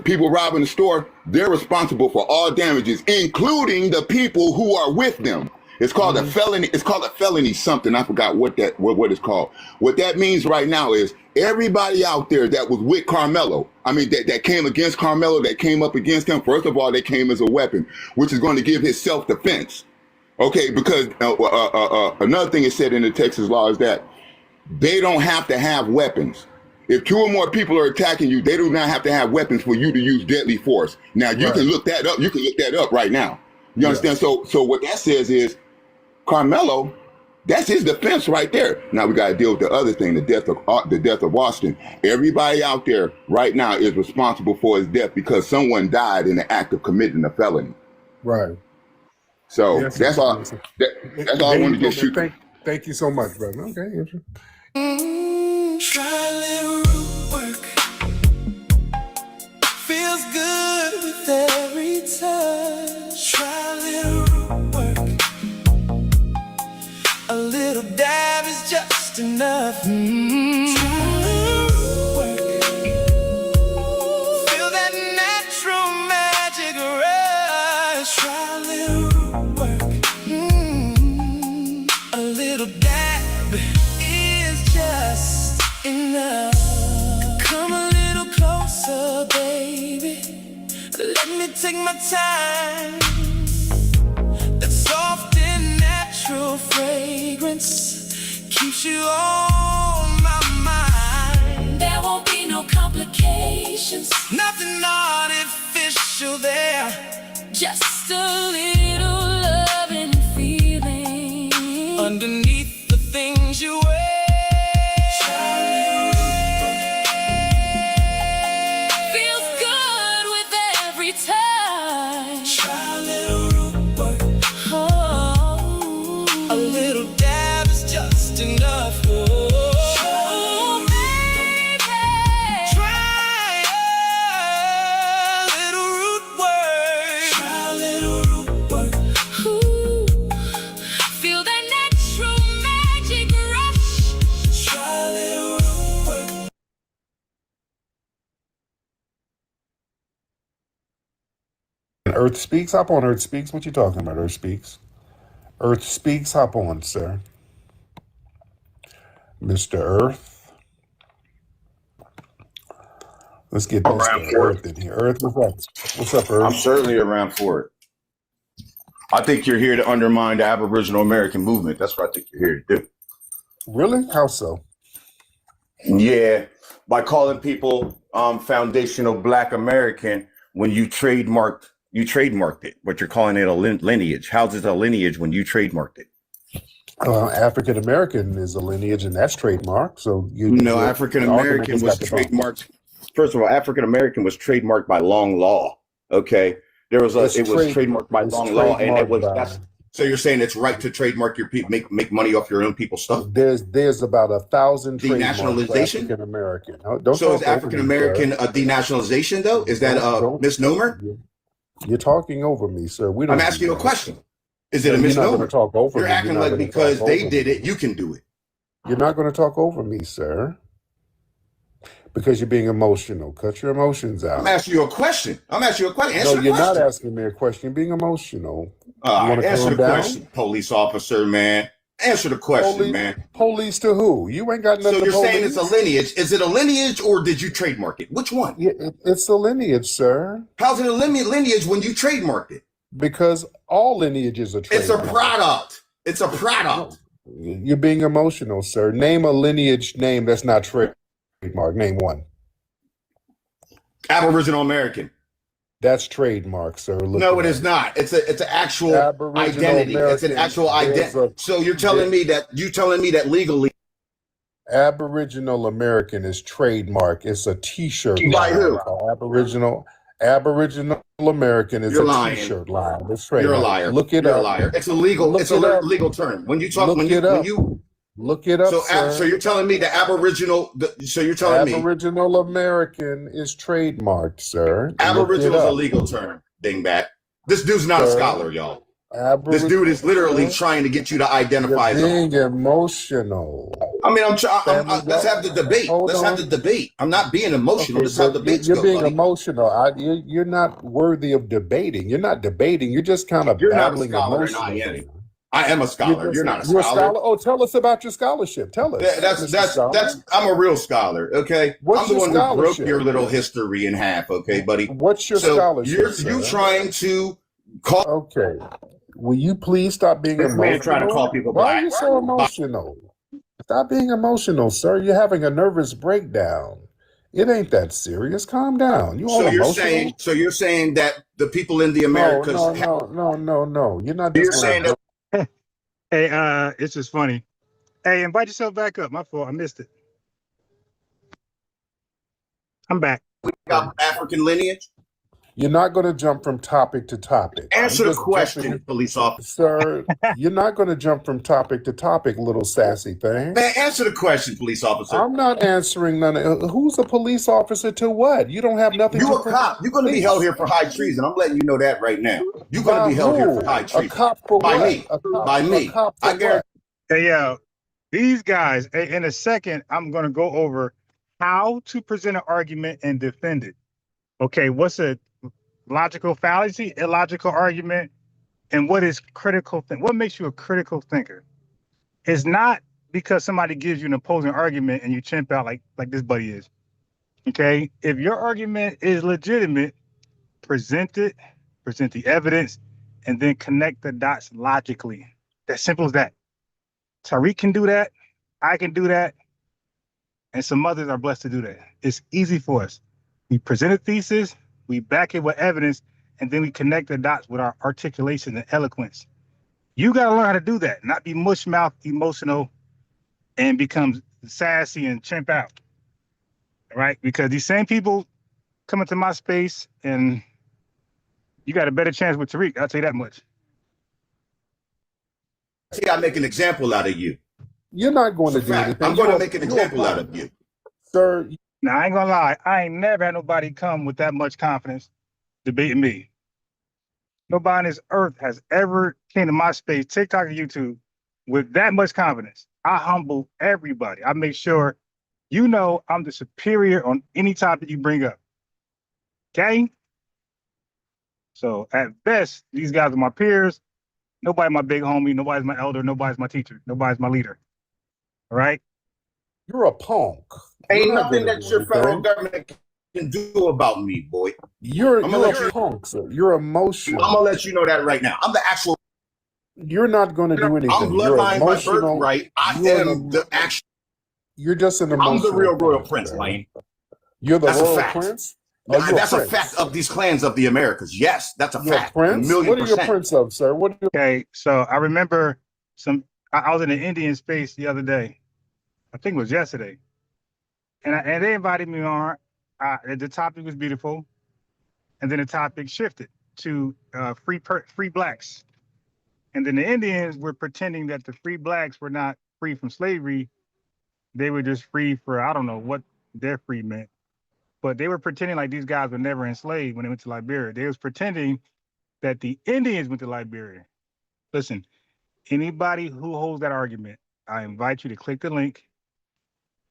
people robbing the store, they're responsible for all damages, including the people who are with them. It's called a felony. It's called a felony something. I forgot what it's called. What that means right now is everybody out there that was with Carmelo, that came against Carmelo, that came up against him, first of all, they came as a weapon, which is going to give his self-defense. Okay, because another thing it said in the Texas law is that they don't have to have weapons. If 2 or more people are attacking you, they do not have to have weapons for you to use deadly force. Now, you can look that up. You can look that up right now. You understand? So what that says is Carmelo, that's his defense right there. Now we got to deal with the other thing, the death of Austin. Everybody out there right now is responsible for his death because someone died in the act of committing a felony. Right. So that's all. That's all I wanted to get shoot. Thank you so much, brother. Okay, Andrew. Try a little root work. Feels good with every touch. Try a little root work. A little dab is just enough. Try a little root work. Feel that natural magic rush. Try a little root work. A little dab is just enough. Come a little closer, baby. Let me take my time. That soft and natural fragrance keeps you on my mind. There won't be no complications. Nothing artificial there. Just a little love and feeling underneath the things you wear. Earth Speaks, hop on. Earth Speaks. What you talking about, Earth Speaks? Earth Speaks, hop on, sir. Mr. Earth. Let's get Mr. Earth in here. Earth, what's up? What's up, Earth? I'm certainly around for it. I think you're here to undermine the Aboriginal American movement. That's what I think you're here to do. Really? How so? Yeah, by calling people foundational Black American when you trademarked You trademarked it, but you're calling it a lineage. How's it a lineage when you trademarked it? African American is a lineage, and that's trademarked. So no, African American was trademarked. First of all, African American was trademarked by long law. Okay, it was trademarked by long law, and it was so you're saying it's right to trademark your people, make money off your own people's stuff? There's about 1,000 denationalization. African American. So is African American a denationalization though? Is that a misnomer? You're talking over me, sir. I'm asking you a question. Is it a misnomer? Talk over You're me. acting like because they did it, you can do it. You're not going to talk over me, sir. Because you're being emotional. Cut your emotions out. I'm asking you a question. Answer no, you're not asking me a question. You're being emotional. Answer the question, police officer, man. Answer the question, man. Police to who? You ain't got nothing. So you're saying it's a lineage. Is it a lineage or did you trademark it? Which one? Yeah, it's a lineage, sir. How's it a lineage when you trademarked it? Because all lineages are trademarked. It's a product. It's a product. You're being emotional, sir. Name a lineage name that's not trademarked. Name one. Aboriginal American. That's trademark, sir. No, it is not. It's an actual identity. American. It's an actual identity. So you're telling me that legally Aboriginal American is trademark. It's a T-shirt. By who? Aboriginal American is a T-shirt line. It's trademark. You're a liar. Look it You're up. a liar. It's a legal term. When you talk, look it up. So you're telling me the Aboriginal. So you're telling me Aboriginal American is trademarked, sir. Aboriginal is a legal term. Dingbat. This dude's not a scholar, y'all. This dude is literally trying to get you to identify. You're being emotional. I mean, let's have the debate. Let's have the debate. I'm not being emotional. Let's have the debate. You're being emotional. You're not worthy of debating. You're not debating. You're just kind of battling emotionally. I am a scholar. You're not a scholar. Oh, tell us about your scholarship. Tell us. That's. I'm a real scholar. Okay. What's I'm the your one who broke scholarship? your little history in half. Okay, buddy. What's your scholarship? You're trying to call. Okay. Will you please stop being emotional? Man trying to call people Why are you so emotional? Stop being emotional, sir. You're having a nervous breakdown. It ain't that serious. Calm down. You all emotional? So you're saying that the people in the Americas. No. You're not. You're saying that. Hey, it's just funny. Hey, invite yourself back up. My fault. I missed it. I'm back. We got African lineage. You're not going to jump from topic to topic. Answer the question, police officer. Sir, you're not going to jump from topic to topic, little sassy thing. Man, answer the question, police officer. I'm not answering none of who's a police officer to what? You don't have nothing You're a cop. You're going to be held here for high treason. I'm letting you know that right now. You're going to be held here for high treason. A cop for by what? By me. I guarantee. Hey, these guys, in a second, I'm going to go over how to present an argument and defend it. Okay, what's a logical fallacy, illogical argument, and what is critical what makes you a critical thinker? It's not because somebody gives you an opposing argument and you chimp out like this buddy is. Okay, if your argument is legitimate, present it, present the evidence, and then connect the dots logically. As simple as that. Tariq can do that, I can do that, and some others are blessed to do that. It's easy for us. We present a thesis, we back it with evidence, and then we connect the dots with our articulation and eloquence. You got to learn how to do that, not be mush-mouth, emotional, and become sassy and chimp out. All right? Because these same people come into my space, and you got a better chance with Tariq. I'll tell you that much. See, I make an example out of you. You're not going to do anything. I'm going to make an example out of you. Sir. Now, I ain't gonna lie. I ain't never had nobody come with that much confidence debating me. Nobody on this earth has ever came to my space, TikTok or YouTube, with that much confidence. I humble everybody. I make sure you know I'm the superior on any topic you bring up. Okay? So at best, these guys are my peers. Nobody's my big homie. Nobody's my elder. Nobody's my teacher. Nobody's my leader. All right? You're a punk. Ain't nothing that your federal government can do about me, boy. You're a punk, sir. You're emotional. I'm gonna let you know that right now. I'm the actual. You're not going to do anything. I'm bloodline by birthright. I am the actual. You're just an emotional. I'm the real royal prince, Lane. You're the royal prince. Are you a That's a fact prince? of these clans of the Americas. Yes, that's a You're a fact. prince? What are you a 1,000,000%. prince of, sir? What are you? Okay, so I remember I was in an Indian space the other day. I think it was yesterday. And they invited me on. The topic was beautiful. And then the topic shifted to free blacks. And then the Indians were pretending that the free blacks were not free from slavery. They were just free for, I don't know what their free meant. But they were pretending like these guys were never enslaved when they went to Liberia. They was pretending that the Indians went to Liberia. Listen, anybody who holds that argument, I invite you to click the link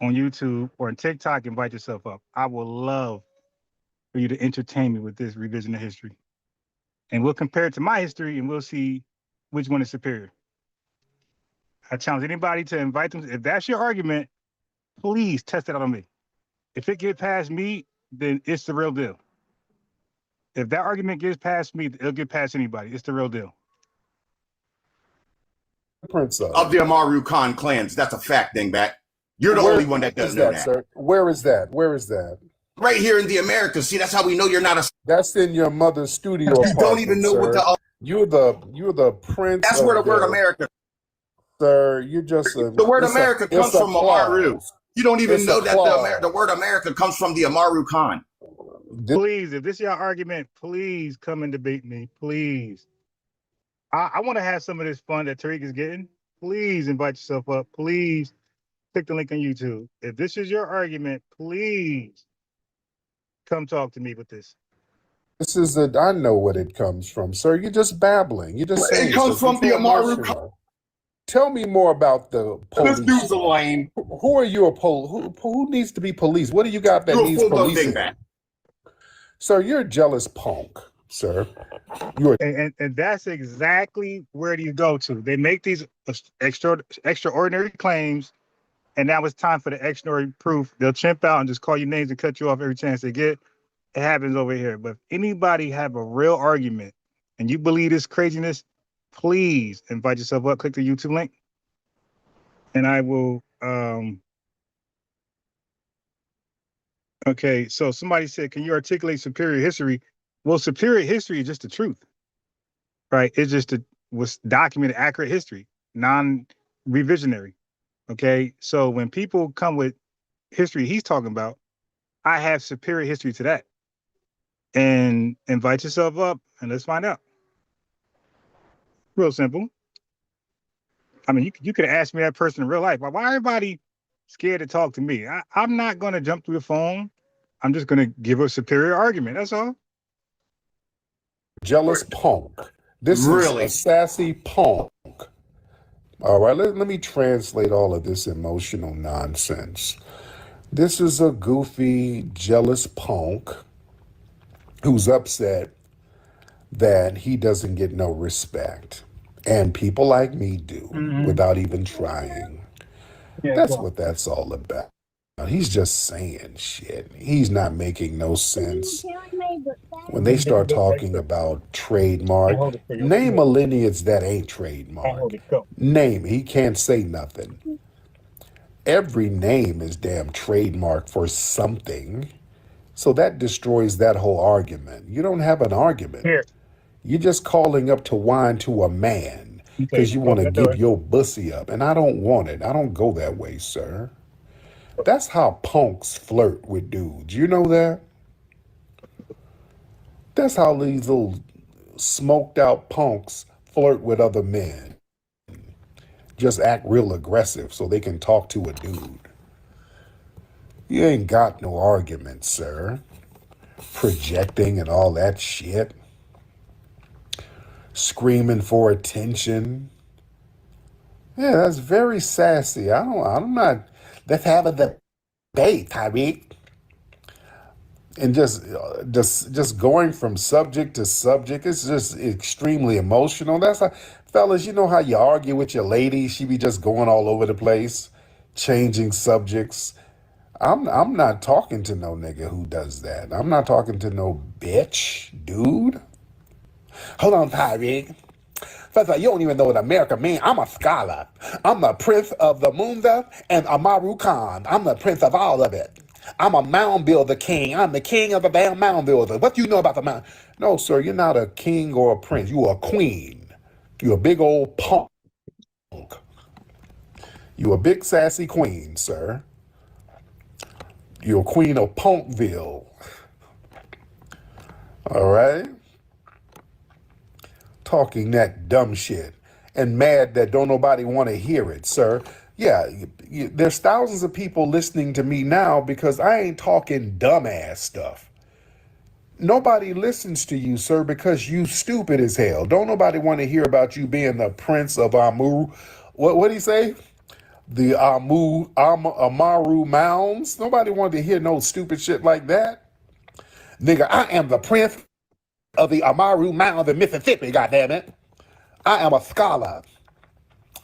on YouTube or on TikTok, invite yourself up. I would love for you to entertain me with this revision of history. And we'll compare it to my history and we'll see which one is superior. I challenge anybody to invite them. If that's your argument, please test it out on me. If it gets past me, then it's the real deal. If that argument gets past me, it'll get past anybody. It's the real deal. Prince Of the Amaru Khan clans. That's a fact, dingbat. You're the only one that doesn't know that. Sir? Where is that? Where is that? Right here in the Americas. See, that's how we know you're not a. That's in your mother's studio. You don't even know what the. You're the prince. That's where the word America. Sir, you're just the word America comes from Amaru. You don't even know that the word America comes from the Amaru Khan. Please, if this is your argument, please come and debate me. Please. I want to have some of this fun that Tariq is getting. Please invite yourself up. Please click the link on YouTube. If this is your argument, please come talk to me with this. I know what it comes from, sir. You're just babbling. You're just saying it comes from the Amaru Khan. Tell me more about the police. This dude's a lame. Who are you who needs to be policed? What do you got that needs policing? Sir, you're a jealous punk, sir. And that's exactly where do you go to. They make these extraordinary claims, and now it's time for the extraordinary proof. They'll chimp out and just call you names and cut you off every chance they get. It happens over here. But if anybody have a real argument and you believe this craziness, please invite yourself up, click the YouTube link, and I will. Okay, so somebody said, can you articulate superior history? Well, superior history is just the truth, right? It's just was documented accurate history, non-revisionary, okay? So when people come with history he's talking about, I have superior history to that. And invite yourself up and let's find out. Real simple. I mean, you could have asked me that person in real life. Why everybody scared to talk to me? I'm not going to jump through the phone. I'm just going to give a superior argument. That's all. Jealous punk. This is a sassy punk. All right, let me translate all of this emotional nonsense. This is a goofy, jealous punk who's upset that he doesn't get no respect. And people like me do without even trying. That's what that's all about. He's just saying shit. He's not making no sense. When they start talking about trademark, name a lineage that ain't trademark. Name, he can't say nothing. Every name is damn trademark for something. So that destroys that whole argument. You don't have an argument. You're just calling up to whine to a man because you want to give your bussy up. And I don't want it. I don't go that way, sir. That's how punks flirt with dudes. You know that? That's how these little smoked out punks flirt with other men. Just act real aggressive so they can talk to a dude. You ain't got no argument, sir. Projecting and all that shit. Screaming for attention. Yeah, that's very sassy. I'm not. Let's have a debate, Tariq. And just going from subject to subject, it's just extremely emotional. That's how, fellas, you know how you argue with your lady? She be just going all over the place, changing subjects. I'm not talking to no nigga who does that. I'm not talking to no bitch, dude. Hold on, Tariq. First of all, you don't even know what America means. I'm a scholar. I'm the prince of the Munda and Amaru Khan. I'm the prince of all of it. I'm a mound builder king. I'm the king of the damn mound builder. What do you know about the mound? No, sir, you're not a king or a prince. You're a queen. You're a big old punk. You're a big sassy queen, sir. You're a queen of Punkville. All right? Talking that dumb shit and mad that don't nobody want to hear it, sir. Yeah, there's thousands of people listening to me now because I ain't talking dumbass stuff. Nobody listens to you, sir, because you stupid as hell. Don't nobody want to hear about you being the Prince of Amu. What do you say? The Amaru Mounds. Nobody wanted to hear no stupid shit like that. Nigga, I am the Prince of the Amaru Mounds of Mississippi, goddammit. I am a scholar.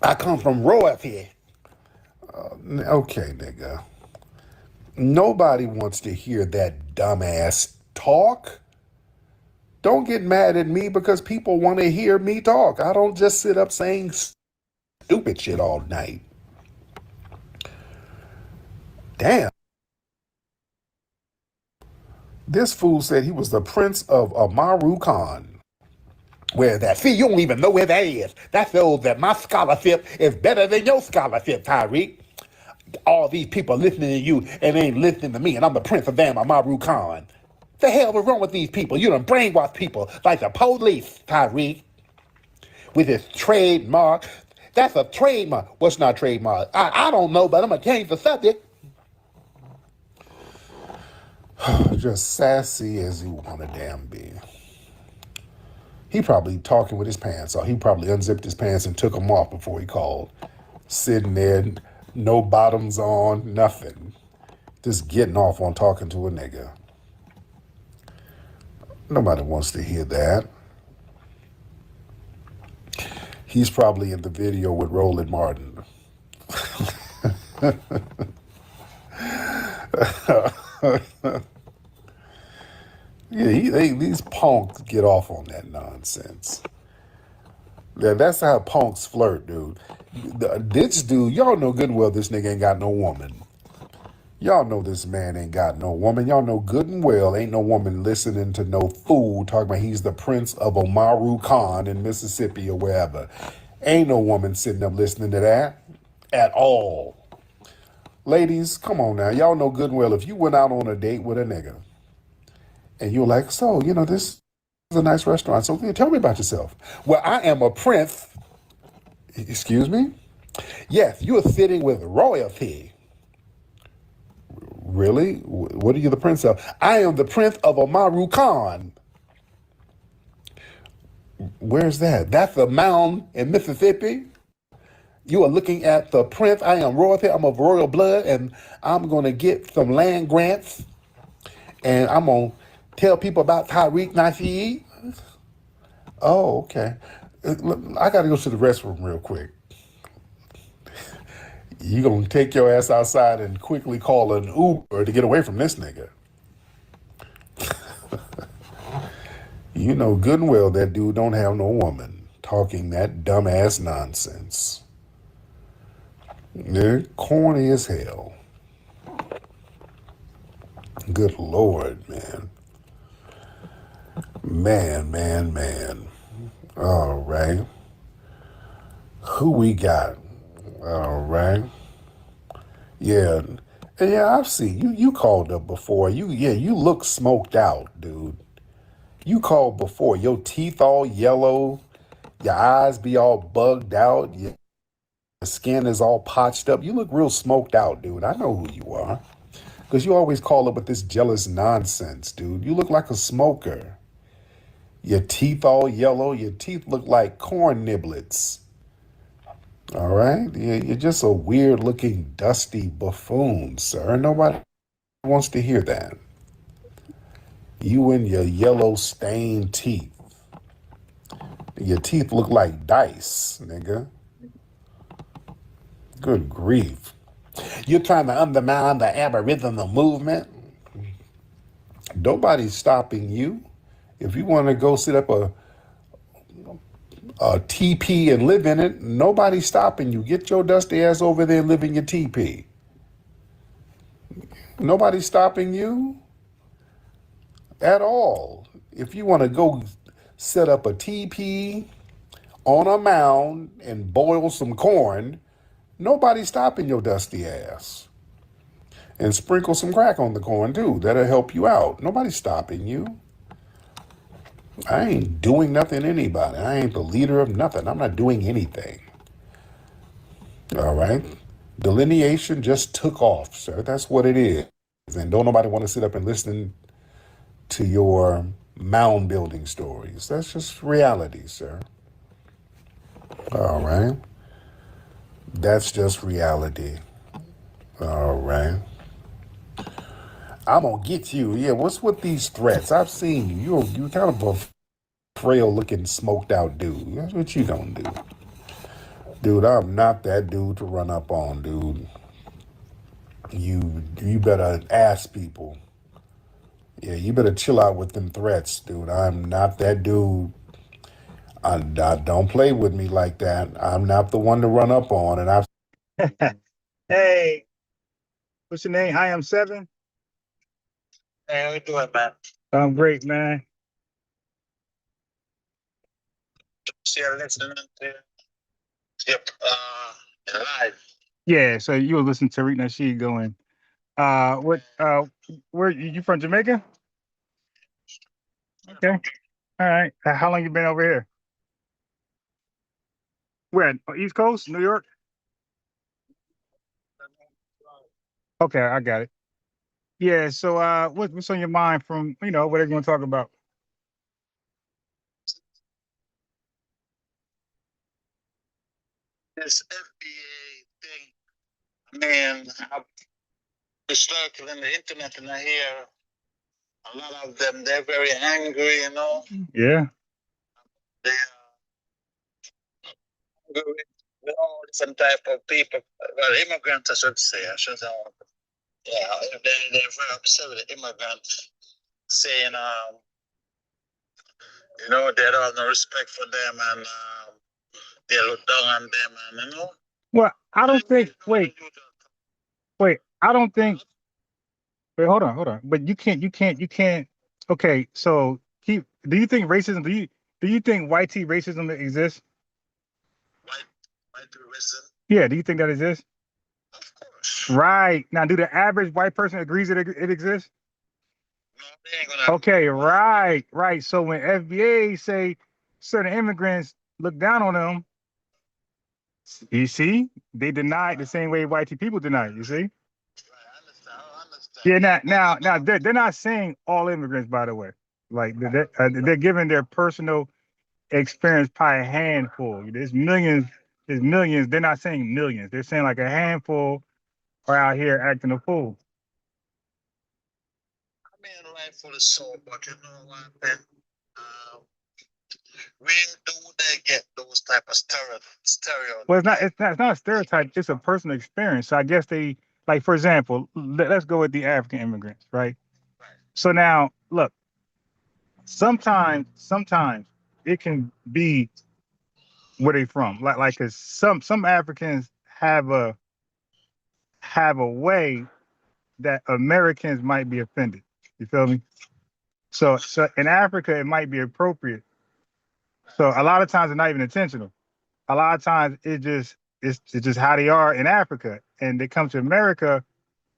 I come from royalty. Okay, nigga. Nobody wants to hear that dumbass talk. Don't get mad at me because people want to hear me talk. I don't just sit up saying stupid shit all night. Damn. This fool said he was the Prince of Amaru Khan. Where is that? See, you don't even know where that is. That shows that my scholarship is better than your scholarship, Tariq. All these people listening to you and ain't listening to me, and I'm the Prince of damn Amaru Khan. The hell is wrong with these people? You done brainwash people like the police, Tariq. With his trademark. That's a trademark. What's not trademark? I don't know, but I'm going to change the subject. Just sassy as he want to damn be. He probably talking with his pants off. He probably unzipped his pants and took them off before he called. Sitting there, no bottoms on, nothing. Just getting off on talking to a nigga. Nobody wants to hear that. He's probably in the video with Roland Martin. Yeah, these punks get off on that nonsense. Yeah, that's how punks flirt, dude. This dude, y'all know good and well this nigga ain't got no woman. Y'all know this man ain't got no woman. Y'all know good and well ain't no woman listening to no fool talking about he's the Prince of Amaru Khan in Mississippi or wherever. Ain't no woman sitting up listening to that at all. Ladies, come on now. Y'all know good and well if you went out on a date with a nigga and you're like, so, this is a nice restaurant. So tell me about yourself. Well, I am a prince. Excuse me? Yes, you are sitting with royalty. Really? What are you the prince of? I am the Prince of Amaru Khan. Where's that? That's a mound in Mississippi. You are looking at the prince. I am royalty. I'm of royal blood, and I'm going to get some land grants, and I'm going to tell people about Tariq Nasheed. Oh, okay. I got to go to the restroom real quick. You're going to take your ass outside and quickly call an Uber to get away from this nigga. You know good and well that dude don't have no woman talking that dumbass nonsense. They're corny as hell. Good Lord, man. Man. All right. Who we got? All right. Yeah. Yeah, I've seen you. You called up before. You look smoked out, dude. You called before. Your teeth all yellow. Your eyes be all bugged out. Your skin is all potched up. You look real smoked out, dude. I know who you are. Because you always call up with this jealous nonsense, dude. You look like a smoker. Your teeth all yellow. Your teeth look like corn niblets. All right? You're just a weird-looking, dusty buffoon, sir. Nobody wants to hear that. You and your yellow stained teeth. Your teeth look like dice, nigga. Good grief. You're trying to undermine the Aboriginal movement? Nobody's stopping you. If you want to go sit up a teepee and live in it, nobody's stopping you. Get your dusty ass over there and live in your teepee. Nobody's stopping you at all. If you want to go set up a teepee on a mound and boil some corn, nobody's stopping your dusty ass. And sprinkle some crack on the corn too. That'll help you out. Nobody's stopping you. I ain't doing nothing to anybody. I ain't the leader of nothing. I'm not doing anything. All right? Delineation just took off, sir. That's what it is. And don't nobody want to sit up and listen to your mound building stories. That's just reality, sir. All right? That's just reality. All right? I'm gonna get you. Yeah, what's with these threats? I've seen you. You're kind of a frail looking, smoked out dude. That's what you gonna do. Dude, I'm not that dude to run up on, dude. You better ask people. Yeah, you better chill out with them threats, dude. I'm not that dude. Don't play with me like that. I'm not the one to run up on. And I've Hey, what's your name? Hi, I'm Seven. Hey, how you doing, man? I'm great, man. So you're listening to yep, live. Yeah, so you were listening to Tariq Nasheed going. Where you from? Jamaica? Okay. All right. How long you been over here? Where? East Coast, New York? Okay, I got it. Yeah, so what's on your mind from, what are you going to talk about? This FBA thing, man, I've been circling the internet and I hear a lot of them, they're very angry, Yeah. They're angry with all different type of people. Well, immigrants, I should say. Yeah, they're very upset with the immigrants, saying, they don't have no respect for them and they look down on them, and Well, I don't think, wait, I don't think, wait, hold on. But you can't. Okay, so do you think racism, do you think white tea racism exists? White racism? Yeah, do you think that exists? Of course. Right. Now, do the average white person agrees that it exists? No, they ain't gonna. Okay, right. So when FBA say certain immigrants look down on them, you see, they deny it the same way white people deny it, you see? I understand. Yeah, now they're not saying all immigrants, by the way. Like they're giving their personal experience by a handful. There's millions. They're not saying millions. They're saying like a handful are out here acting a fool. I mean, rightfully so, but you know what, man? Where do they get those type of stereotypes? Well, it's not a stereotype. It's a personal experience. So I guess they, like, for example, let's go with the African immigrants, right? So now, look, sometimes it can be where they from. Like, 'cause some Africans have a way that Americans might be offended. You feel me? So in Africa, it might be appropriate. So a lot of times it's not even intentional. A lot of times it's just how they are in Africa, and they come to America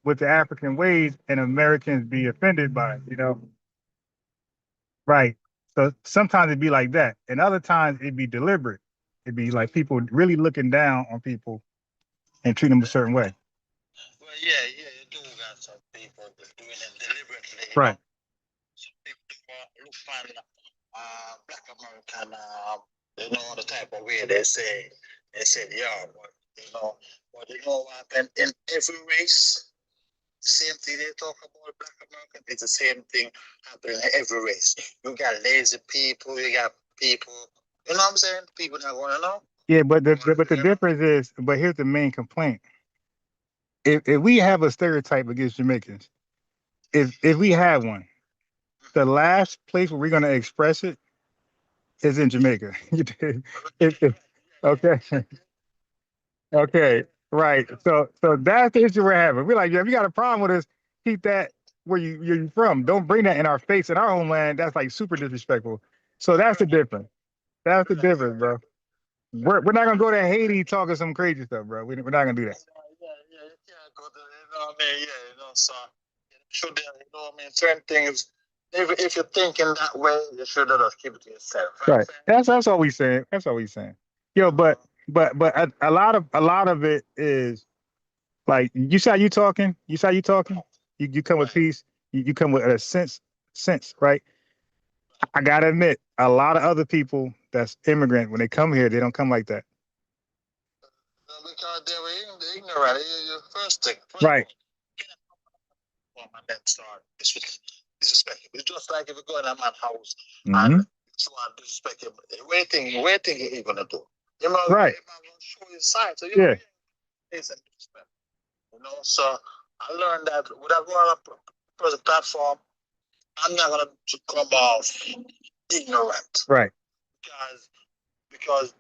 with the African ways, and Americans be offended by it. Right. So sometimes it'd be like that, and other times it'd be deliberate. It'd be like people really looking down on people and treat them a certain way. Well, yeah, you do got some people that doing it deliberately. Right. Some people do look fun, Black American, the type of way they say yeah, but you know what happened in every race. Same thing they talk about Black American. It's the same thing happening in every race. You got lazy people. You got people. You know what I'm saying? People not want to know. Yeah, but the difference is, but here's the main complaint. If we have a stereotype against Jamaicans, if we have one, the last place where we're gonna express it is in Jamaica. Okay. Okay. Right. So that's the issue we're having. We're like, yeah, if you got a problem with us, keep that where you're from. Don't bring that in our face in our homeland. That's like super disrespectful. So that's the difference. That's the difference, bro. We're not gonna go to Haiti talking some crazy stuff, bro. We're not gonna do that. Yeah, you can't go to, you know what I mean? Yeah, you know, so should, you know what I mean? Certain things, if you're thinking that way, you should just keep it to yourself. Right. That's all we saying. That's all we saying. Yo, but a lot of it is like you say you talking. You say you talking. You come with peace. You come with a sense, right? I gotta admit, a lot of other people that's immigrant when they come here, they don't come like that. Because they were ignorant. First thing. Right. And then start disrespect him. It's just like if you go in a man's house Mm-hmm. and you want to disrespect him. Where think you're gonna do? You know, right. Gonna show his side. So you yeah. Disrespect. You know, so I learned that without going on a person platform, I'm not gonna come off ignorant. Right. Because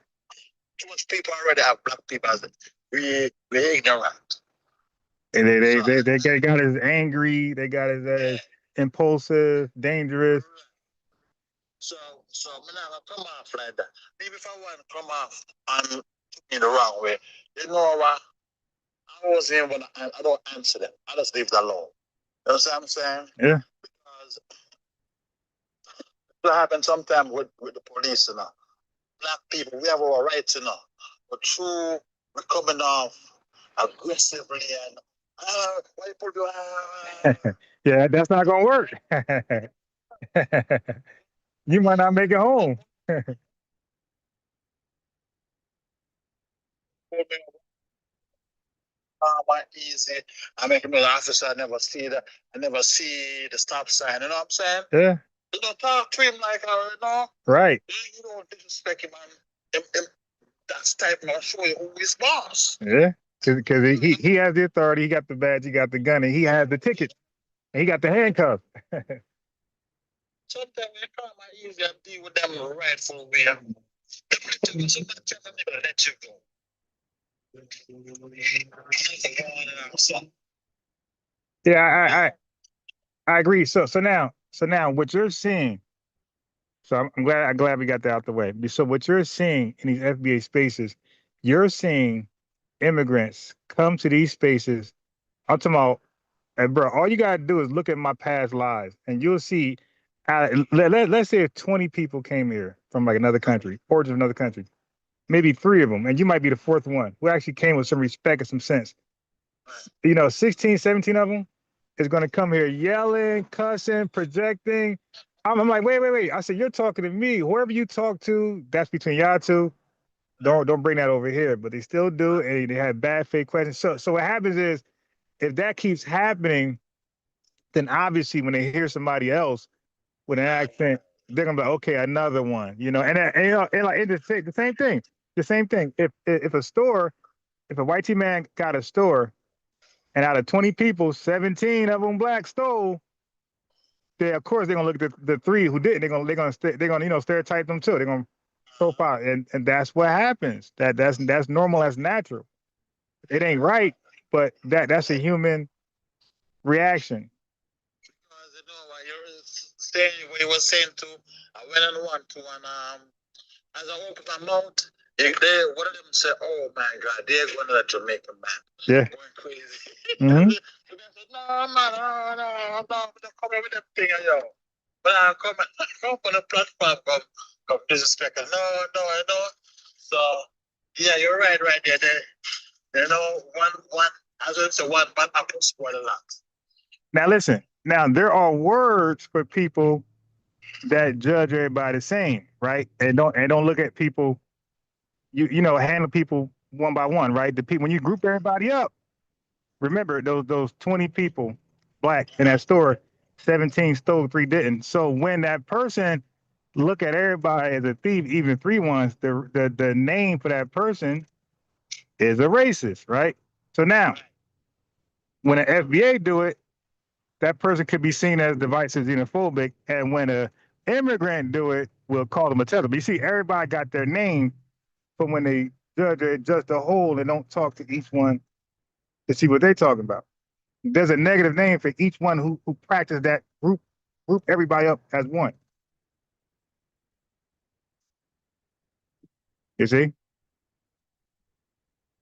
too much people already have black people as we're ignorant. And they got us angry. They got us as impulsive, dangerous. So I'm not gonna come off like that. Maybe if I want to come off and in the wrong way, you know what? I wasn't even I don't answer them. I just leave it alone. You know what I'm saying? Yeah. Because it happens sometimes with the police, you know. Black people, we have our rights, you know. But true, we're coming off aggressively and why you put your yeah, that's not gonna work. You might not make it home. Easy. I make another officer. I never see the stop sign. You know what I'm saying? Yeah. You don't talk to him like you know. Right. You don't disrespect him, man. That's type of show you who is boss. Yeah. Because he has the authority. He got the badge. He got the gun, and he has the ticket. And he got the handcuff. Sometimes you come easy and deal with them the rightful way. Sometimes let you go. Yeah, I agree. So now what you're seeing. So I'm glad we got that out the way. So what you're seeing in these FBA spaces, you're seeing immigrants come to these spaces. I'm talking about, bro. All you gotta do is look at my past lives, and you'll see. Let's say if 20 people came here from like another country, origin of another country, maybe 3 of them, and you might be the 4th one who actually came with some respect and some sense. 16, 17 of them is going to come here yelling, cussing, projecting. I'm like, wait. I said, you're talking to me. Whoever you talk to, that's between y'all two. Don't bring that over here. But they still do, and they have bad faith questions. So what happens is, if that keeps happening, then obviously when they hear somebody else with an accent, they're gonna be like, okay, another one, you know. And the same thing. The same thing. If a white tea man got a store, and out of 20 people, 17 of them black stole, of course they're gonna look at the 3 who didn't. They're gonna stereotype them too. They're gonna profile, and that's what happens. That's normal. That's natural. It ain't right, but that's a human reaction. Saying what you were saying too, I went on one to and as I opened my mouth, one of them said, "Oh my God, they're going to that Jamaican man." Yeah. Going crazy. Mm-hmm. They said, "No, man, no, don't come with that thing, yo." But I come on the platform, come disrespect. No, I know. So yeah, you're right there. You know, one as I said, one bad apple spoil a lot. Now listen. Now there are words for people that judge everybody the same, right? And don't look at people. You know, handle people one by one, right? The people, when you group everybody up, remember those 20 people, black in that store, 17 stole, 3 didn't. So when that person look at everybody as a thief, even 3 ones, the name for that person is a racist, right? So now, when an FBA do it, that person could be seen as divisive, xenophobic, and when an immigrant do it, we'll call them a terrorist. But you see, everybody got their name, but when they judge the whole and don't talk to each one to see what they talking about. there's a negative name for each one who practice that group everybody up as one. You see?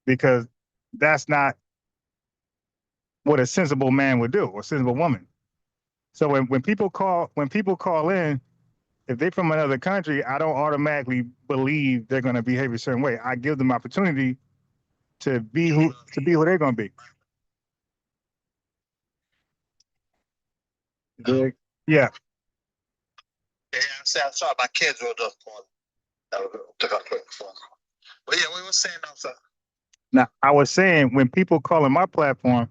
Because that's not what a sensible man would do, or a sensible woman. So when people call in, if they're from another country, I don't automatically believe they're going to behave a certain way. I give them opportunity to be who they're going to be. Yeah. Yeah, I saw my kids were just calling. Took a quick phone call. But yeah, we were saying now, sir. Now, I was saying when people call in my platform,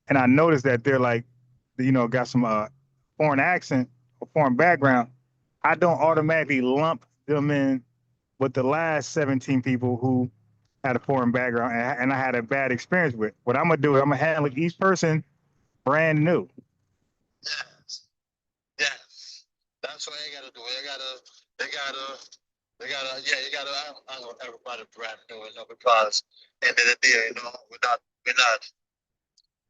and I notice that they're like, got some foreign accent or foreign background, I don't automatically lump them in with the last 17 people who had a foreign background and I had a bad experience with. What I'm gonna do is I'm gonna handle each person brand new. Yes. That's what you gotta do. You gotta handle everybody brand new, because end of the day,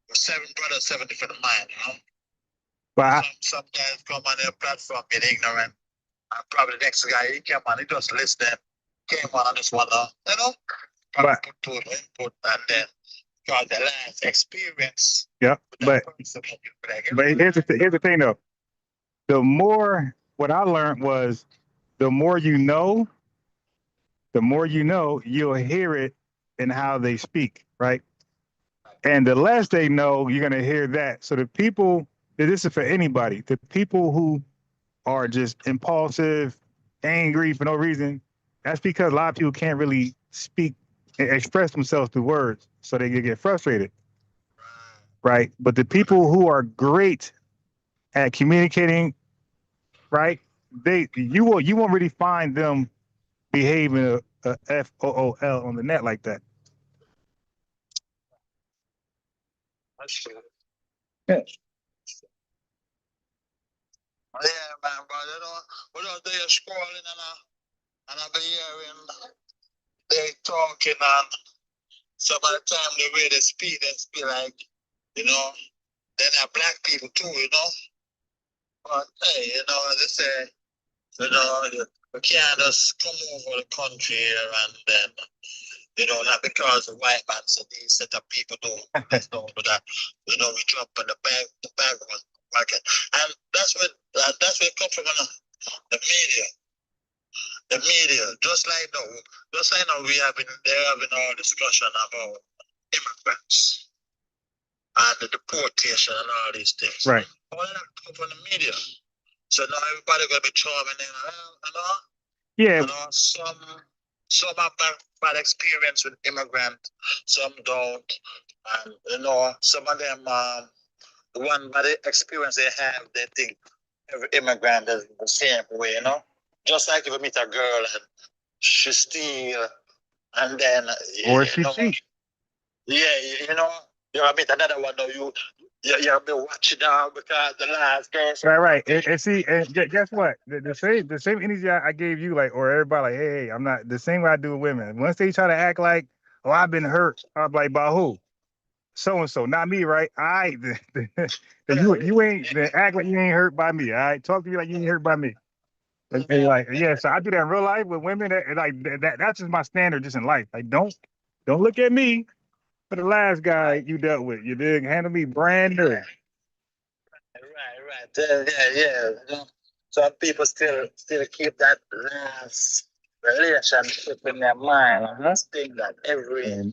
we're 7 brothers, 7 different minds, But some guys come on their platform get ignorant. And probably the next guy, he came on, he just listened, came on and just wanna, probably put to input, and then got the last experience. Yeah, but here's the thing though. The more, what I learned was, the more you know, you'll hear it in how they speak, right? And the less they know, you're gonna hear that. So the people, this is for anybody, the people who are just impulsive, angry for no reason, that's because a lot of people can't really speak and express themselves through words, so they get frustrated, right? But the people who are great at communicating, right, you won't really find them behaving a FOOL on the net like that. That's true. Yeah. Yeah, man, but they're scrolling and I've been hearing they talking, and some of the time the way they speak like, they have black people too, But hey, they say, we can't just come over the country here and then, not because the white man said these set of people don't do that. We jump in the background market. And that's where it comes from, the media. The media, just like now they're having our discussion about immigrants and the deportation and all these things. Right. All of that come from the media. So now everybody gonna be charming Yeah. Some have bad experience with immigrant, some don't, and some of them the one bad experience they have, they think every immigrant is the same way, Just like if you meet a girl and she steal, and then or she cheat. Yeah, you meet another one though, you be watching out because the last girl. Right. And see, and guess what? The same energy I gave you, like, or everybody, like, hey, I'm not the same way I do with women. Once they try to act like, oh, I've been hurt, I'm like, by who? So and so, not me, right? You ain't act like you ain't hurt by me. All right, talk to me like you ain't hurt by me. And like, yeah, so I do that in real life with women. That's just my standard, just in life. Like, don't look at me for the last guy you dealt with. You did handle me brand new. Right. Yeah. Some people still keep that last relationship in their mind. I must think that everybody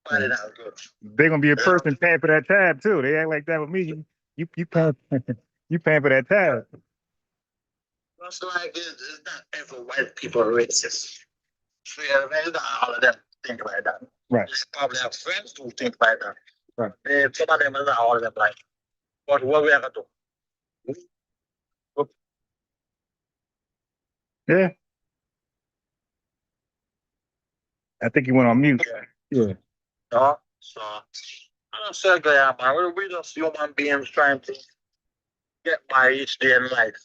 that good. They're gonna be a person paying for that tab too. They act like that with me. You paying you paying for that tab. Just like it's not every white people are racist. Not all of them think like that. Right. They probably have friends who think like that. Right. Some of them are not all of them like. But what we have to do? Yeah. I think you went on mute. Yeah. So I don't say that, man. We just human beings trying to get by each day in life,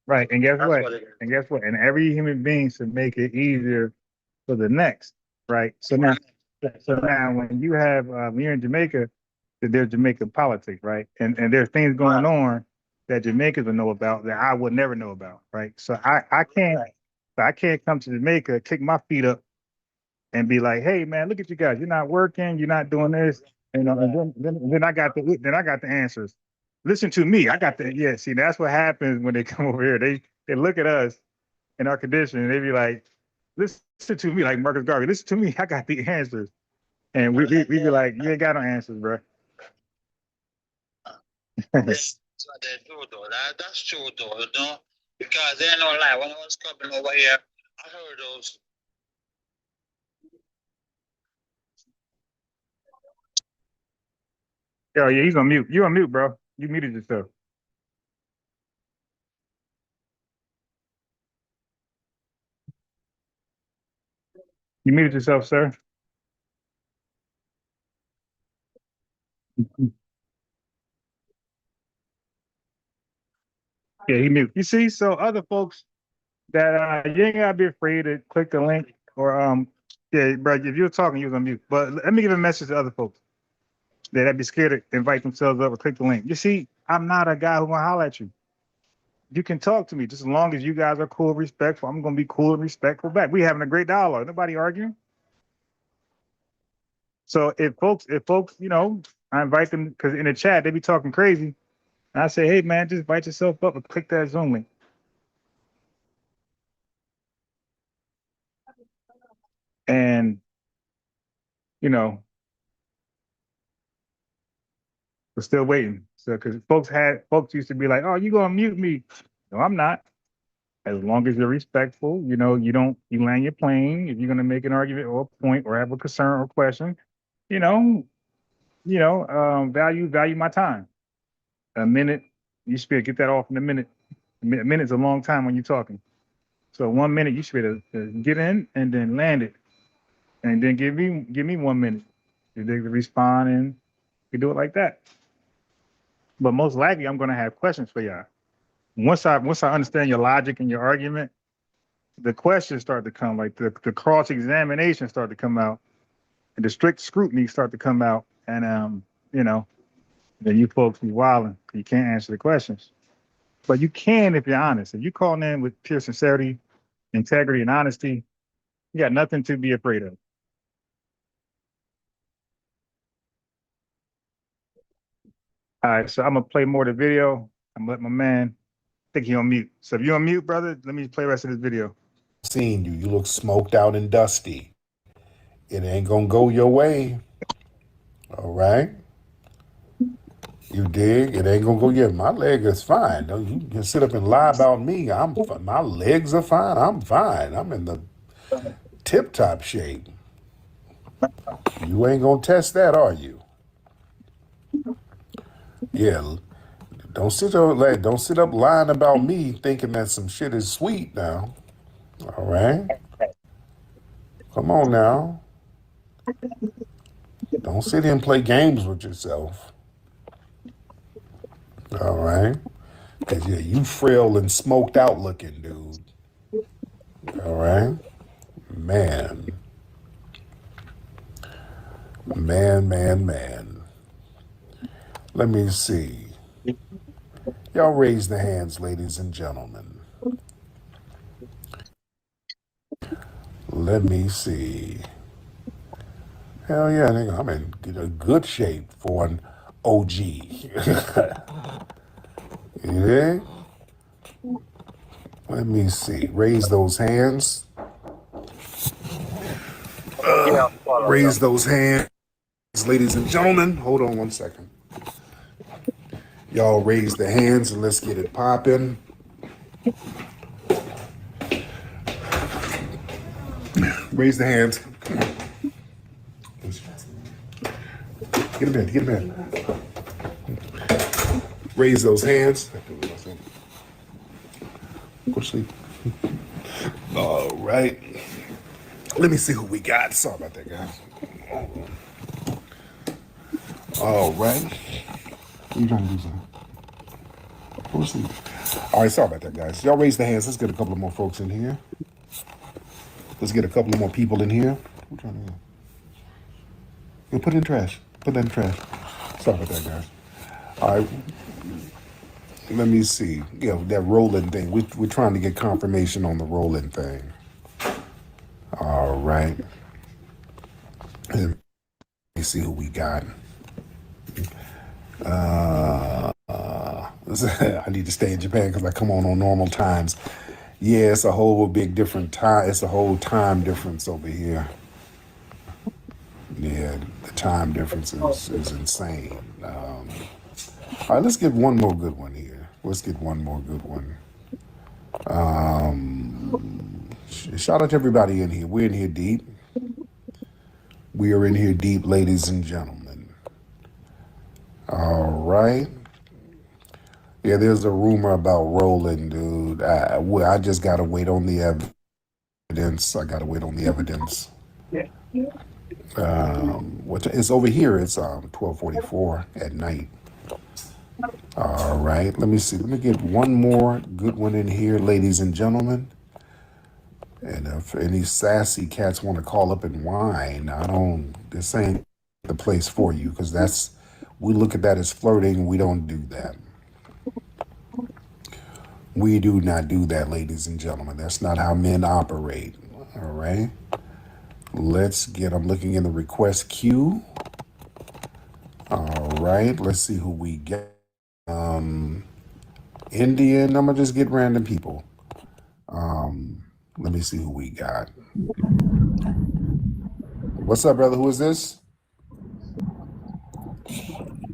Right. And guess That's what? what it is. And guess what? And every human being should make it easier for the next. Right. So now when you have when you're in Jamaica that there's Jamaican politics, right? And there's things going on that Jamaicans will know about that I would never know about, right? So I can't come to Jamaica, kick my feet up, and be like, hey man, look at you guys, you're not working, you're not doing this, and then I got the answers. Listen to me, I got the yeah. See, that's what happens when they come over here. They look at us in our condition, and they be like, listen to me, like Marcus Garvey, listen to me, I got the answers. And we be like, you ain't got no answers, bro. That's what they do, though. That's true, though, you know? Because they ain't no lie. When I was coming over here, I heard those. Oh yeah, he's on mute. You on mute, bro. You muted yourself. You muted yourself, sir. Yeah, he mute. You see, so other folks that you ain't gotta be afraid to click the link or yeah, bro. If you're talking, you was on mute. But let me give a message to other folks that be scared to invite themselves up or click the link. You see, I'm not a guy who gonna holler at you. You can talk to me just as long as you guys are cool, respectful. I'm gonna be cool and respectful back. We having a great dialogue. Nobody arguing. So if folks, you know, I invite them because in the chat they be talking crazy. And I say, hey man, just invite yourself up and click that Zoom link. And you know, we're still waiting. So because folks used to be like, oh, you gonna mute me? No, I'm not. As long as you're respectful, you know, you land your plane. If you're gonna make an argument or a point or have a concern or question, value my time. A minute, you should be able to get that off in a minute. A minute's a long time when you're talking. So 1 minute, you should be able to get in and then land it, and then give me 1 minute. If they respond, and we do it like that. But most likely, I'm gonna have questions for y'all. Once I understand your logic and your argument, the questions start to come, like the cross examination start to come out, and the strict scrutiny start to come out, and then you folks be wilding. You can't answer the questions, but you can if you're honest. If you call in with pure sincerity, integrity, and honesty, you got nothing to be afraid of. All right, so I'm gonna play more of the video. I'm gonna let my man. I think he on mute. So if you're on mute, brother, let me play the rest of this video. Seeing you look smoked out and dusty. It ain't gonna go your way. All right? You dig? It ain't gonna go. Yeah, my leg is fine. You can sit up and lie about me. My legs are fine. I'm fine. I'm in the tip-top shape. You ain't gonna test that, are you? Yeah. Don't sit up lying about me thinking that some shit is sweet now. All right? Come on now. Don't sit here and play games with yourself. All right? Because yeah, you frail and smoked out looking, dude. All right? Man. Let me see. Y'all raise the hands, ladies and gentlemen. Let me see. Hell yeah, nigga, I'm in good shape for an OG. Yeah? Let me see. Raise those hands. Raise those hands, ladies and gentlemen. Hold on 1 second. Y'all raise the hands and let's get it popping. Raise the hands. Get him in. Raise those hands. Go to sleep. All right. Let me see who we got. Sorry about that, guys. All right. What are you trying to do, son? Go to sleep. All right, sorry about that, guys. Y'all raise the hands. Let's get a couple of more folks in here. Let's get a couple of more people in here. What are you trying to do? Yeah, put it in trash. Put that in trash. Sorry about that, guys. All right, let me see. That Roland thing. We're trying to get confirmation on the Roland thing. All right. Let me see who we got. I need to stay in Japan because I come on normal times. Yeah, it's a whole big different time. It's a whole time difference over here. Yeah, the time difference is insane. All right, let's get one more good one here. Let's get one more good one. Shout out to everybody in here. We're in here deep. We are in here deep, ladies and gentlemen. All right. Yeah, there's a rumor about Roland, dude. I just gotta wait on the evidence. I gotta wait on the evidence. It's over here. It's 12:44 at night. All right, let me see. Let me get one more good one in here, ladies and gentlemen. And if any sassy cats want to call up and whine, this ain't the place for you, because we look at that as flirting. We don't do that. We do not do that, ladies and gentlemen. That's not how men operate. All right. I'm looking in the request queue. All right, let's see who we get. Indian, I'm gonna just get random people. Let me see who we got. What's up, brother? Who is this?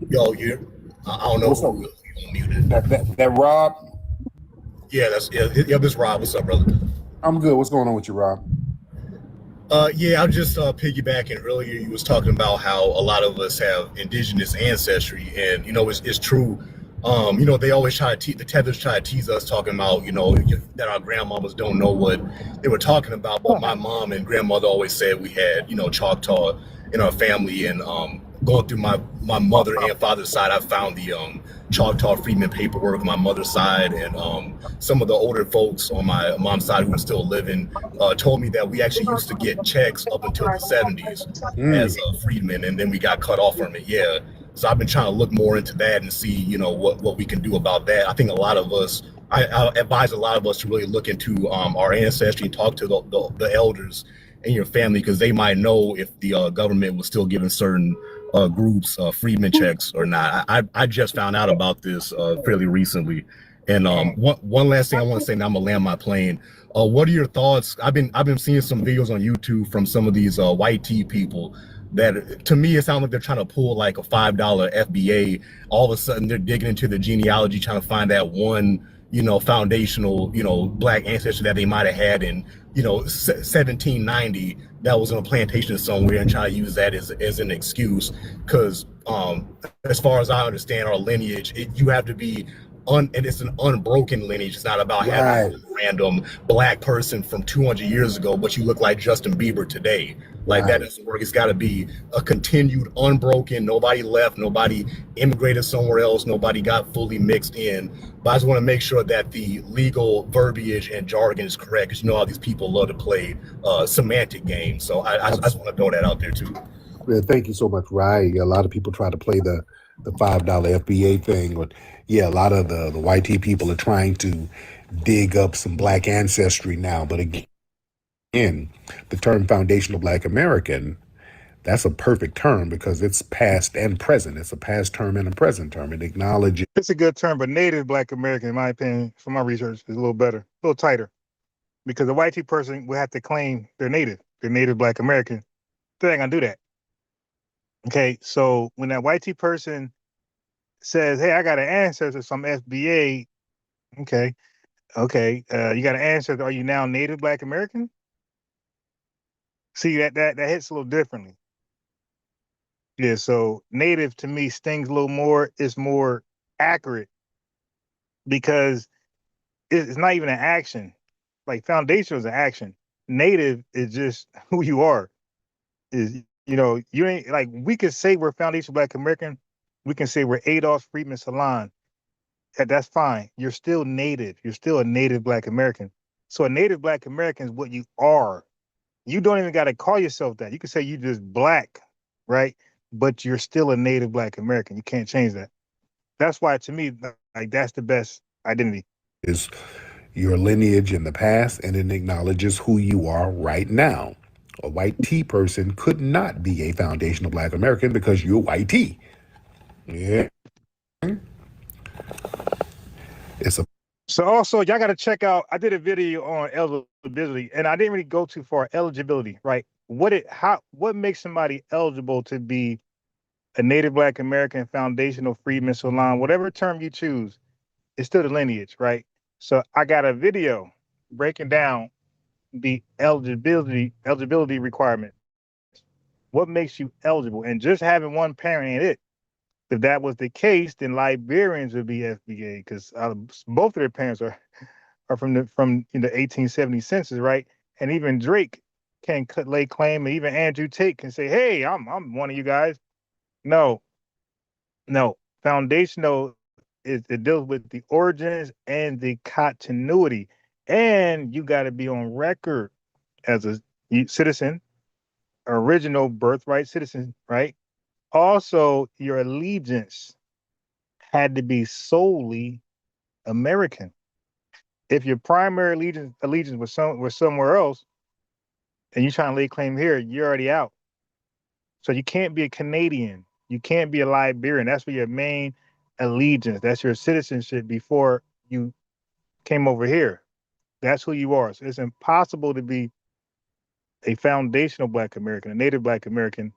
Yo, I don't know. What's up? Who muted. That Rob? Yeah, this Rob. What's up, brother? I'm good. What's going on with you, Rob? Yeah, I'm just piggybacking. Earlier, you was talking about how a lot of us have indigenous ancestry, and it's true. They always the tethers try to tease us, talking about that our grandmamas don't know what they were talking about. But my mom and grandmother always said we had Choctaw in our family, and going through my mother and father's side, I found the Choctaw freedmen paperwork on my mother's side, and some of the older folks on my mom's side who are still living told me that we actually used to get checks up until the 70s as freedmen, and then we got cut off from it. Yeah. So I've been trying to look more into that and see, what we can do about that. I think a lot of us, I advise a lot of us to really look into our ancestry and talk to the elders in your family, because they might know if the government was still giving certain groups freedmen checks or not. I just found out about this fairly recently. And one last thing I want to say, and I'm gonna land my plane. What are your thoughts? I've been seeing some videos on YouTube from some of these white tea people that, to me, it sounds like they're trying to pull like a $5 FBA. All of a sudden, they're digging into the genealogy, trying to find that one, foundational, black ancestor that they might have had in, 1790 that was on a plantation somewhere, and trying to use that as an excuse. Because as far as I understand our lineage, you have to be and it's an unbroken lineage. It's not about having a random black person from 200 years ago, but you look like Justin Bieber today. That doesn't work. It's got to be a continued, unbroken. Nobody left. Nobody immigrated somewhere else. Nobody got fully mixed in. But I just want to make sure that the legal verbiage and jargon is correct, because how these people love to play semantic games. So I just want to throw that out there too. Yeah, thank you so much, Right. A lot of people try to play the $5 FBA thing, but yeah, a lot of the white tea people are trying to dig up some black ancestry now. But again, the term foundational black American, that's a perfect term because it's past and present. It's a past term and a present term. It acknowledges. It's a good term, but native black American, in my opinion, from my research, is a little better, a little tighter, because a white tea person will have to claim they're native black American. They ain't gonna do that. Okay, so when that white tea person says, "Hey, I got an ancestor from FBA," okay, you got an ancestor. Are you now native black American? See, that hits a little differently. Yeah, so native to me stings a little more. It's more accurate because it's not even an action. Like foundational is an action. Native is just who you are. You ain't like, we could say we're foundational black American. We can say we're Adolf Friedman Salon. That's fine. You're still native. You're still a native black American. So a native black American is what you are. You don't even got to call yourself that. You can say you just black, right? but you're still a native Black American. You can't change that. That's why, to me, like, that's the best identity. Is your lineage in the past, and it acknowledges who you are right now. A white tea person could not be a foundational Black American because you're white tea. Yeah. It's a So also, y'all got to check out, I did a video on eligibility, and I didn't really go too far. Eligibility, right? What makes somebody eligible to be a Native Black American, foundational, freedman, salon, whatever term you choose, it's still the lineage, right? So I got a video breaking down the eligibility requirement. What makes you eligible? And just having one parent ain't it. If that was the case, then Liberians would be FBA because both of their parents are from the 1870 census, right? And even Drake can lay claim, and even Andrew Tate can say, "Hey, I'm one of you guys." No. Foundational it deals with the origins and the continuity, and you got to be on record as a citizen, original birthright citizen, right? Also, your allegiance had to be solely American. If your primary allegiance was somewhere else, and you're trying to lay claim here, you're already out. So you can't be a Canadian. You can't be a Liberian. That's where your main allegiance. That's your citizenship before you came over here. That's who you are. So it's impossible to be a foundational Black American, a Native Black American,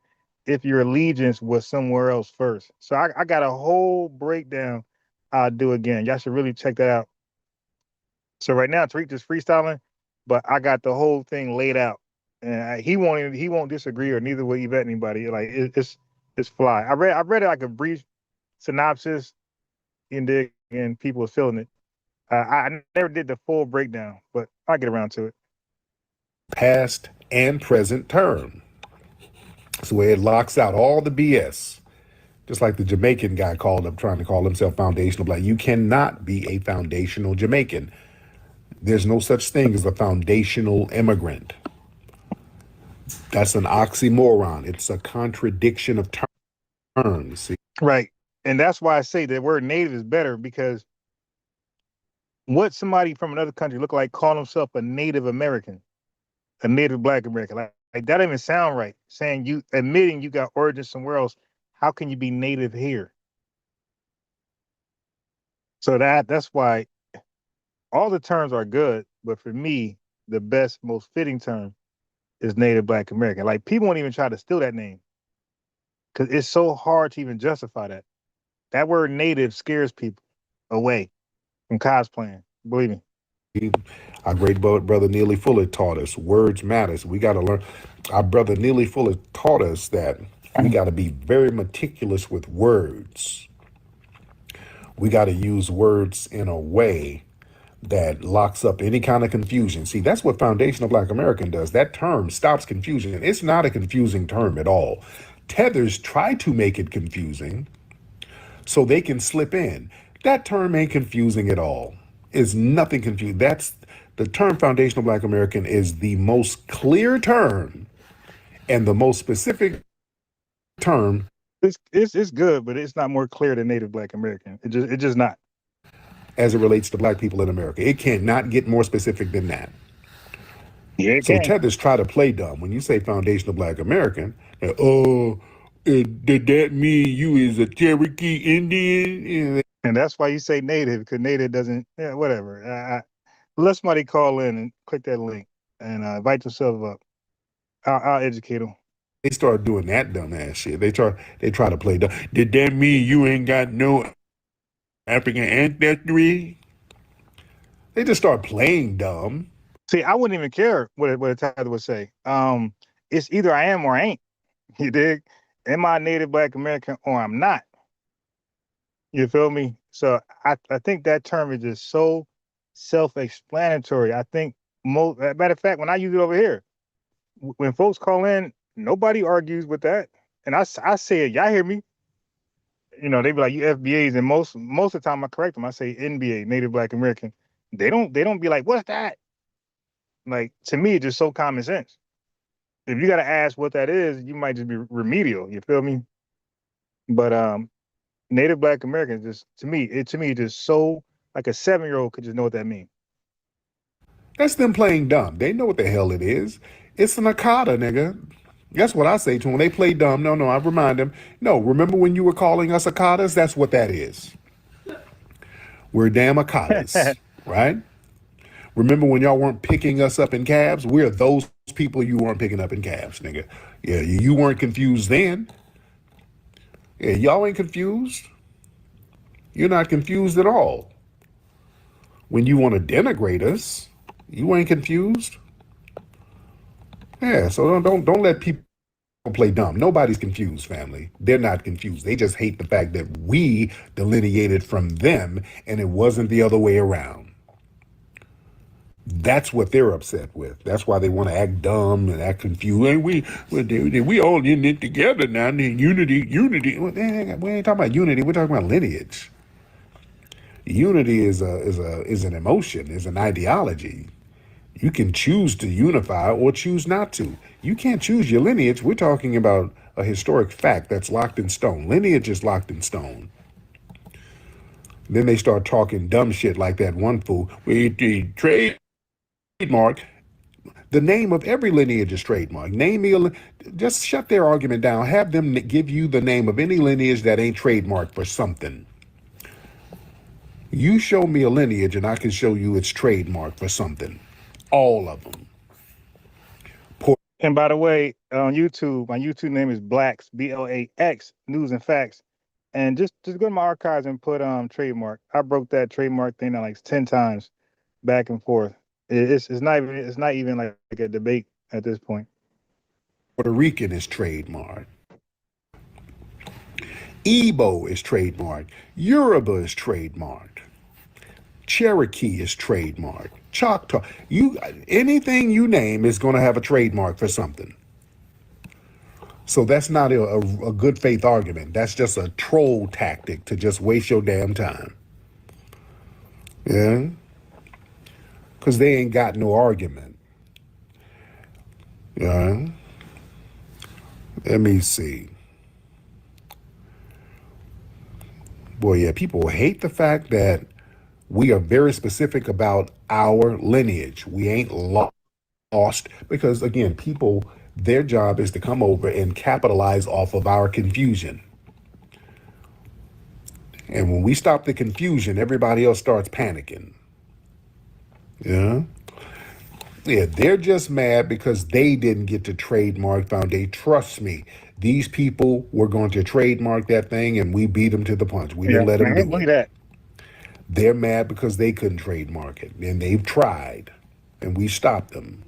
if your allegiance was somewhere else first. So I got a whole breakdown I'll do again. Y'all should really check that out. So right now, Tariq just freestyling, but I got the whole thing laid out. And he won't disagree, or neither will Yvette anybody. Like it's fly. I read it like a brief synopsis, and people were feeling it. I never did the full breakdown, but I'll get around to it. Past and present term. It's the way it locks out all the BS. Just like the Jamaican guy called up trying to call himself foundational Black. You cannot be a foundational Jamaican. There's no such thing as a foundational immigrant. That's an oxymoron. It's a contradiction of terms. See? Right. And that's why I say the word native is better, because what somebody from another country look like calling himself a Native American, a Native Black American, like that doesn't even sound right. Saying you admitting you got origins somewhere else, how can you be native here? So that's why all the terms are good, but for me, the best, most fitting term is Native Black American. Like, people won't even try to steal that name because it's so hard to even justify that. That word native scares people away from cosplaying. Believe me. Our great brother Neely Fuller taught us words matters. We got to learn. Our brother Neely Fuller taught us that we got to be very meticulous with words. We got to use words in a way that locks up any kind of confusion. See, that's what foundational Black American does. That term stops confusion. It's not a confusing term at all. Tethers try to make it confusing so they can slip in. That term ain't confusing at all. It's nothing confusing. That's the term foundational Black American is the most clear term and the most specific term. It's good, but it's not more clear than Native Black American. It just not. As it relates to Black people in America. It cannot get more specific than that. Yeah, it so can. Tethers try to play dumb. When you say foundational Black American, did that mean you is a Cherokee Indian? And that's why you say Native, because Native doesn't, whatever. Let somebody call in and click that link and invite yourself up. I'll educate them. They start doing that dumbass shit. They try to play dumb. Did that mean you ain't got no African ancestry? They just start playing dumb. See, I wouldn't even care what a Tether would say. It's either I am or I ain't. You dig? Am I Native Black American or I'm not? You feel me? So I think that term is just so self-explanatory. I think matter of fact, when I use it over here, when folks call in, nobody argues with that. And I say it, y'all hear me? You know, they be like, you FBAs, and most of the time I correct them. I say NBA, Native Black American. They don't be like, what's that? Like, to me, it's just so common sense. If you got to ask what that is, you might just be remedial. You feel me? But Native Black Americans, just to me, just so like a 7-year-old could just know what that means. That's them playing dumb. They know what the hell it is. It's an Akata, nigga. That's what I say to them. When they play dumb, no, I remind them, no, remember when you were calling us Akatas? That's what that is. We're damn Akatas, right? Remember when y'all weren't picking us up in cabs? We're those people you weren't picking up in cabs, nigga. Yeah, you weren't confused then. Yeah, y'all ain't confused. You're not confused at all. When you want to denigrate us, you ain't confused. Yeah, so don't let people play dumb. Nobody's confused, family. They're not confused. They just hate the fact that we delineated from them and it wasn't the other way around. That's what they're upset with. That's why they want to act dumb and act confused. And we all in it together now. Unity. We ain't talking about unity. We're talking about lineage. Unity is an emotion, is an ideology. You can choose to unify or choose not to. You can't choose your lineage. We're talking about a historic fact that's locked in stone. Lineage is locked in stone. Then they start talking dumb shit like that one fool. We trademark. The name of every lineage is trademark. Name me just shut their argument down. Have them give you the name of any lineage that ain't trademarked for something. You show me a lineage and I can show you it's trademarked for something. All of them. And by the way, on YouTube, my YouTube name is Blacks, BLAX, News and Facts. And just go to my archives and put trademark. I broke that trademark thing down like 10 times back and forth. It's not even like a debate at this point. Puerto Rican is trademarked. Igbo is trademarked. Yoruba is trademarked. Cherokee is trademarked. Choctaw. Anything you name is going to have a trademark for something. So that's not a good faith argument. That's just a troll tactic to just waste your damn time. Yeah? Because they ain't got no argument. Yeah? Let me see. Boy, yeah, people hate the fact that we are very specific about our lineage. We ain't lost because, again, people, their job is to come over and capitalize off of our confusion. And when we stop the confusion, everybody else starts panicking. Yeah? Yeah, they're just mad because they didn't get to trademark Foundation. Trust me, these people were going to trademark that thing and we beat them to the punch. We didn't let them do look it. At that. They're mad because they couldn't trademark it, and they've tried, and we stopped them.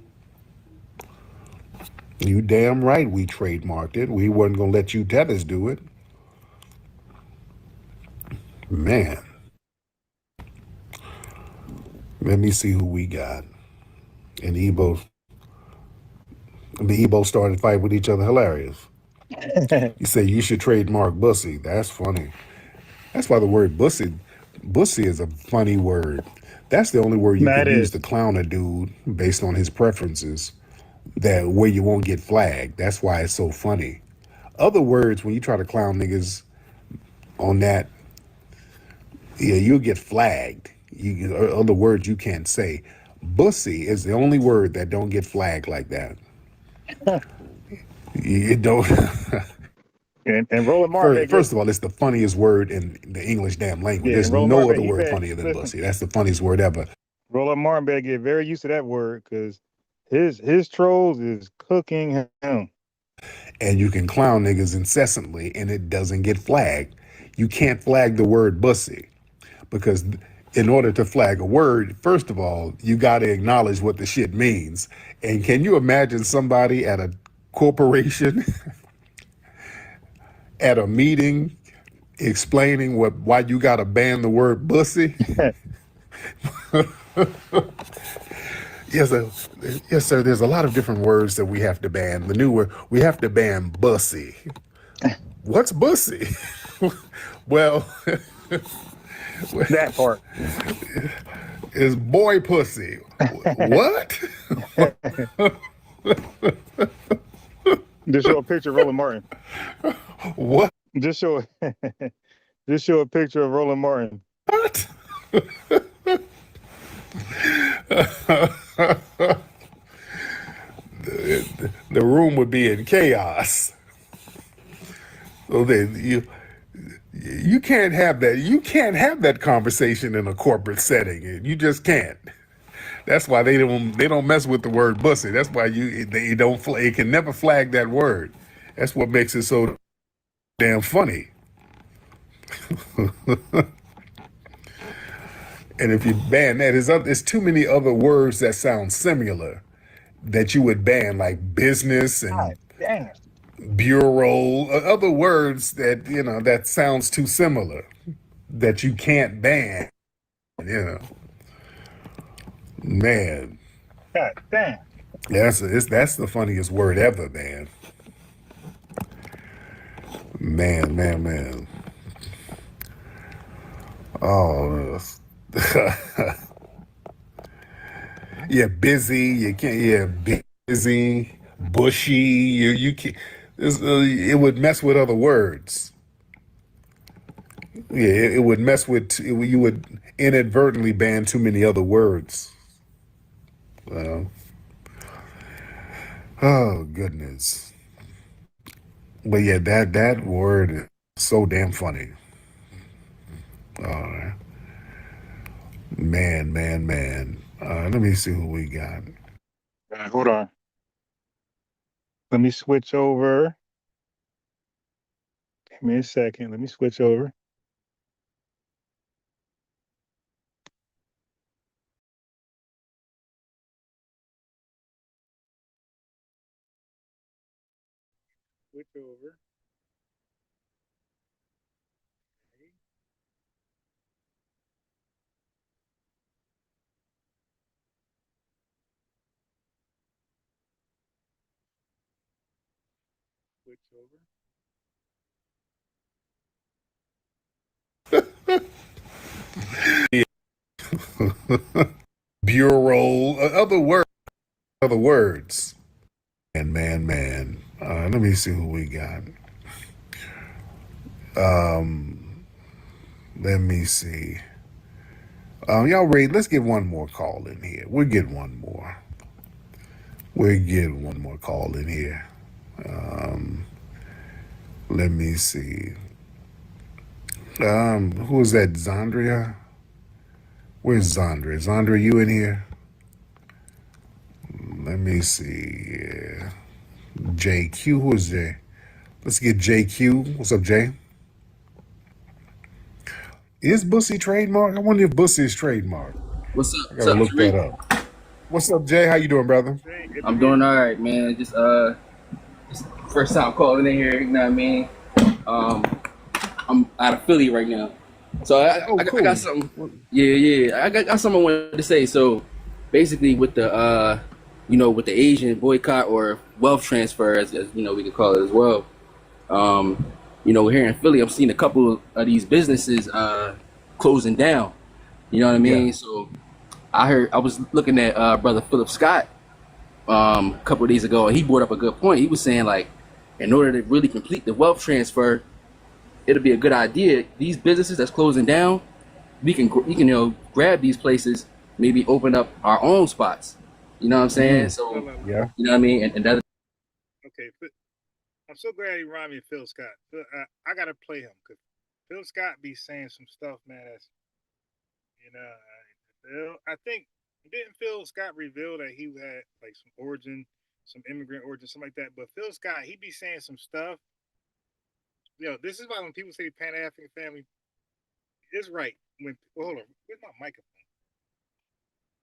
You damn right we trademarked it. We wasn't going to let you tethers do it. Man. Let me see who we got. And the Igbo started fighting with each other. Hilarious. You say you should trademark bussy. That's funny. That's why the word bussy is a funny word. That's the only word you can use to clown a dude based on his preferences, that where you won't get flagged. That's why it's so funny. Other words, when you try to clown niggas on that, yeah, you'll get flagged. Other words you can't say. Bussy is the only word that don't get flagged like that. You don't. And Roland Martin. First of all, it's the funniest word in the English damn language. Yeah, There's Roland no Martin, other word funnier than bussy. That's the funniest word ever. Roland Martin better get very used to that word because his trolls is cooking him. And you can clown niggas incessantly and it doesn't get flagged. You can't flag the word bussy because in order to flag a word, first of all, you got to acknowledge what the shit means. And can you imagine somebody at a corporation at a meeting explaining why you got to ban the word bussy? Yes, sir. There's a lot of different words that we have to ban. The new word, we have to ban bussy. What's bussy? Well, that part is boy pussy. What? Just show a picture of Roland Martin. What? Just show, just show a picture of Roland Martin. What? The room would be in chaos. So then you can't have that. You can't have that conversation in a corporate setting. You just can't. That's why they don't mess with the word bussy. That's why they don't. It can never flag that word. That's what makes it so damn funny. And if you ban that, there's too many other words that sound similar that you would ban, like business and bureau, other words that that sounds too similar that you can't ban. Man. God damn. That's the funniest word ever, man. Man. Oh. Yeah, busy. You can't. Yeah, busy, bushy. You can't. It would mess with other words. Yeah, it would mess with. You would inadvertently ban too many other words. Oh goodness. But yeah, that word is so damn funny. Man. Let me see who we got. Hold on. Let me switch over. Give me a second. Let me switch over. Switch over. Switch over. Bureau, other words. Man. Let me see who we got. Let me see. Y'all ready? Let's get one more call in here. We'll get one more. Call in here. Let me see. Who is that? Zandria? Where's Zandria? Zandria, you in here? Let me see. Yeah. JQ, who is Jay? Let's get JQ. What's up, Jay? Is Bussy trademark? I wonder if Bussy is trademark. What's I up? gotta look that up. What's up, Jay? How you doing, brother? I'm doing all right, man. Just first time calling in here. You know what I mean? I'm out of Philly right now, so I got something. Yeah. I got something I wanted to say. So basically, with the with the Asian boycott or wealth transfer, as we could call it as well. Here in Philly, I'm seeing a couple of these businesses closing down. You know what I mean? Yeah. So I was looking at brother Philip Scott a couple of days ago, and he brought up a good point. He was saying, like, in order to really complete the wealth transfer, it'll be a good idea. These businesses that's closing down, we can grab these places, maybe open up our own spots. You know what I'm saying? So yeah, you know what I mean. And that. Okay, but I'm so glad he reminded me of Phil Scott. I gotta play him because Phil Scott be saying some stuff, man. That's I think didn't Phil Scott reveal that he had like some immigrant origin, something like that. But Phil Scott, he be saying some stuff. This is why when people say Pan-African family, it's right. Hold on, where's my microphone?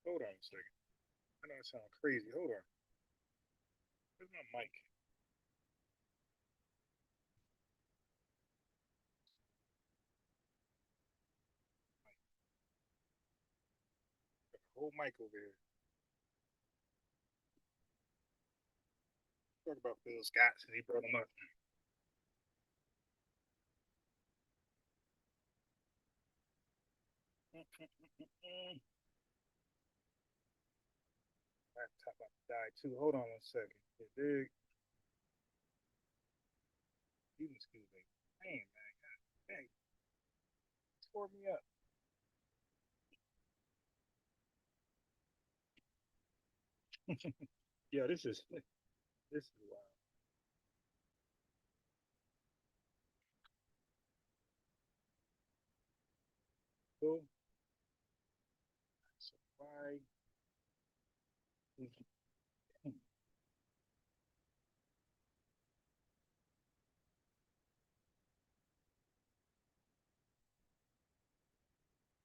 Hold on a second. I know it sounds crazy. Hold on. Where's my mic? Whole mic over here. Talk about Phil Scott since he brought him up. Laptop about to die too. Hold on 1 second. Excuse me. Damn, man. Hey, tore me up. Yeah, this is wild. Cool. So why?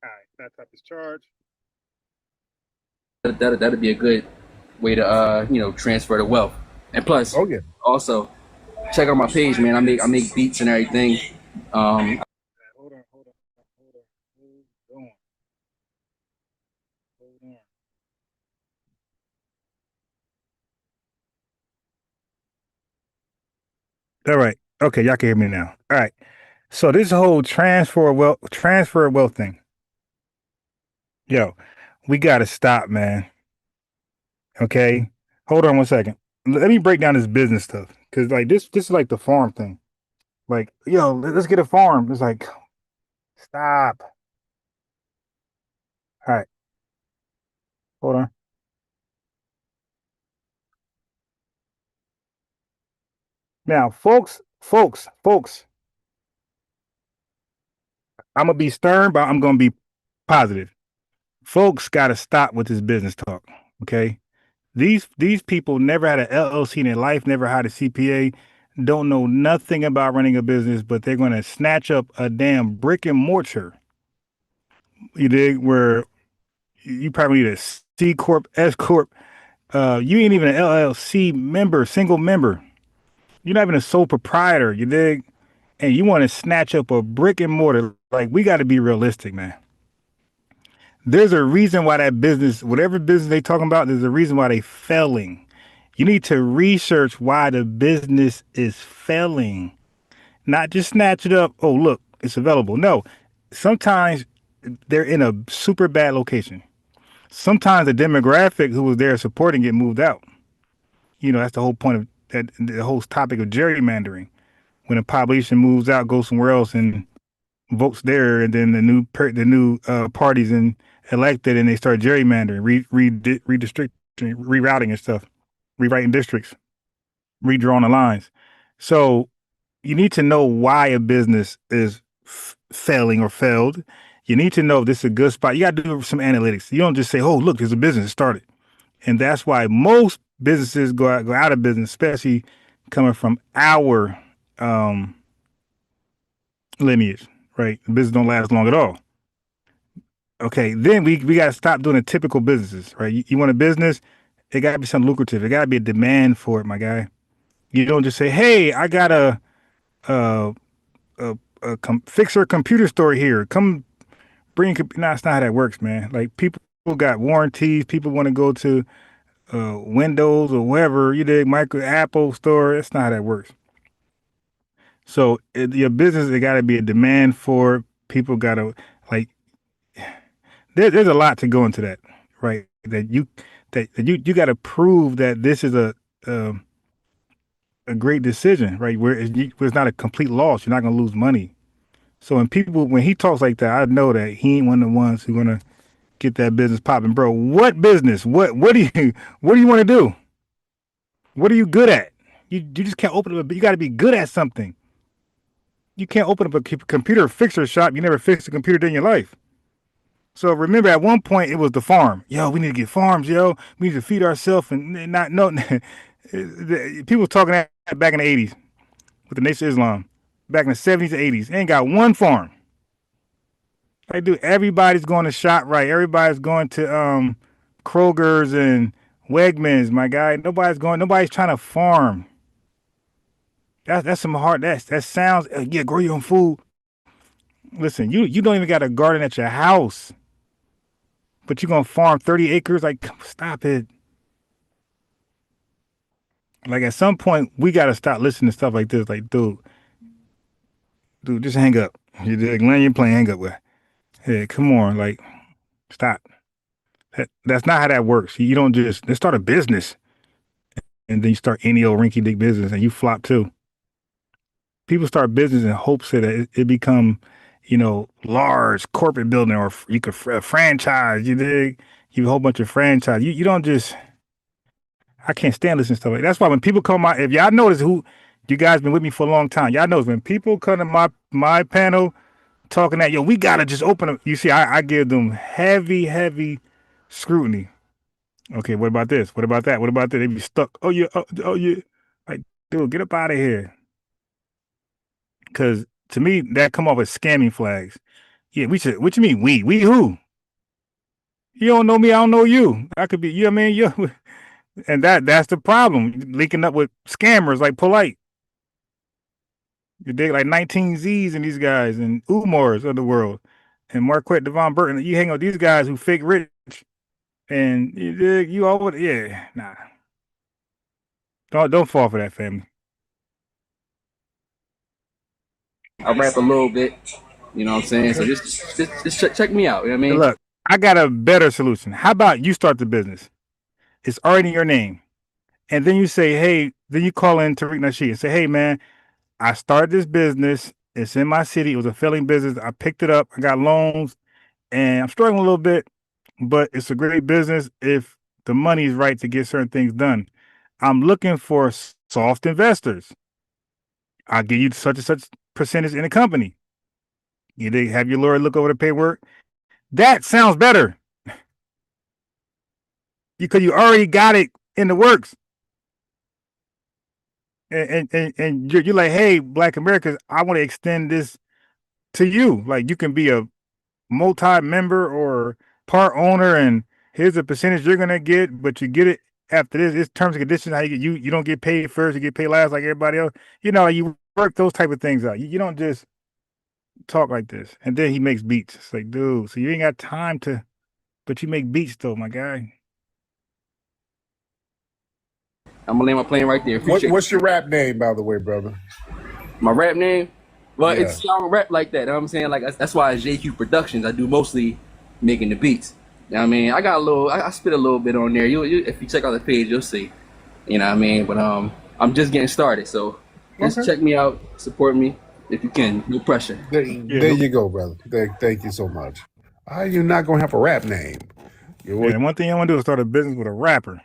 All right, that type is charged. That'd be a good way to transfer the wealth. And plus, Oh yeah. also check out my page, man. I make beats and everything. Hold on. Hold on. All right. Okay, y'all can hear me now. All right. So this whole transfer of wealth thing, yo, we gotta stop, man. Okay. Hold on one second. Let me break down this business stuff. Cause like this is like the farm thing. Like, yo, let's get a farm. It's like, stop. All right. Hold on. Now, folks, I'm gonna be stern, but I'm gonna be positive. Folks gotta stop with this business talk. Okay. These people never had an LLC in their life, never had a CPA, don't know nothing about running a business, but they're going to snatch up a damn brick and mortar. You dig? Where you probably need a C corp, S corp. You ain't even an LLC member, single member. You're not even a sole proprietor. You dig? And you want to snatch up a brick and mortar? Like, we got to be realistic, man. There's a reason why that business, whatever business they talking about, there's a reason why they failing. You need to research why the business is failing, not just snatch it up. Oh, look, it's available. No, sometimes they're in a super bad location. Sometimes the demographic who was there supporting it moved out. You know, that's the whole point of that. The whole topic of gerrymandering. When a population moves out, goes somewhere else, and votes there, and then the new parties and elected, and they start gerrymandering, redistricting, rerouting and stuff, rewriting districts, redrawing the lines. So you need to know why a business is failing or failed. You need to know if this is a good spot. You got to do some analytics. You don't just say, "Oh, look, there's a business started," and that's why most businesses go out of business, especially coming from our lineage. Right, the business don't last long at all. Okay, then we got to stop doing the typical businesses, right? You want a business, it got to be something lucrative. It got to be a demand for it, my guy. You don't just say, "Hey, I got a, fixer computer store here. Come bring." No, it's not how that works, man. Like, people got warranties. People want to go to Windows or wherever you did, Apple store. That's not how that works. So your business, it got to be a demand for it. People got to like. There's a lot to go into that, right? That you got to prove that this is a great decision, right? Where it's not a complete loss. You're not going to lose money. So when he talks like that, I know that he ain't one of the ones who gonna get that business popping, bro. What business? What do you want to do? What are you good at? You just can't open up. You got to be good at something. You can't open up a computer fixer shop. You never fixed a computer in your life. So remember, at one point it was the farm. Yo, we need to get farms. Yo, we need to feed ourselves and not no. People talking that back in the '80s with the Nation of Islam. Back in the '70s and '80s, ain't got one farm. Like, dude, everybody's going to ShopRite. Everybody's going to Kroger's and Wegmans, my guy. Nobody's trying to farm. That's some hard. That sounds yeah. Grow your own food. Listen, you don't even got a garden at your house, but you're gonna farm 30 acres. Like, stop it. Like, at some point, we gotta stop listening to stuff like this. Like, dude, just hang up. You like, land your plane, hang up with. Hey, come on, like, stop. That's not how that works. You don't just let's start a business and then you start any old rinky dink business and you flop too. people start business in hopes that it become, large corporate building, or you could franchise. You dig? You have a whole bunch of franchise. You don't just. I can't stand listening to stuff like that. That's why when people come out, if y'all notice who you guys been with me for a long time, y'all notice when people come to my panel talking that, we gotta just open up. You see, I give them heavy scrutiny. Okay, what about this? What about that? What about that? They be stuck. Oh yeah, oh yeah. Like, dude, get up out of here. Because to me, that come off as scamming flags. Yeah, we should. What you mean we? We who? You don't know me. I don't know you. I could be. You know what I mean? You. And that's the problem. Linking up with scammers like Polite. You dig, like 19Zs and these guys and Umars of the world. And Marquette Devon Burton. You hang out with these guys who fake rich. And you dig, you over, yeah, nah. Don't fall for that, family. I rap a little bit. You know what I'm saying? So just check me out. You know what I mean? Look, I got a better solution. How about you start the business? It's already in your name. And then you say, hey, then you call in Tariq Nasheed and say, hey, man, I started this business. It's in my city. It was a failing business. I picked it up. I got loans and I'm struggling a little bit, but it's a great business if the money is right to get certain things done. I'm looking for soft investors. I'll give you such and such percentage in the company. You have your lawyer look over the paperwork. That sounds better because you already got it in the works. And you're like, hey, Black Americans, I want to extend this to you. Like, you can be a multi-member or part owner, and here's a percentage you're gonna get, but you get it after this. It's terms and conditions. How you don't get paid first, you get paid last, like everybody else. You work those type of things out. You don't just talk like this. And then he makes beats. It's like, dude, so you ain't got time to, but you make beats though, my guy. I'm gonna lay my plane right there. What's your rap name, by the way, brother? My rap name? Well, Yeah. I don't rap like that. You know what I'm saying? Like that's why it's JQ Productions. I do mostly making the beats. You know what I mean? I got a little. I spit a little bit on there. You if you check out the page, you'll see. You know what I mean? But I'm just getting started, so just check me out, support me if you can. No pressure. There you go, brother. Thank you so much. Are you not gonna have a rap name? And one thing I want to do is start a business with a rapper.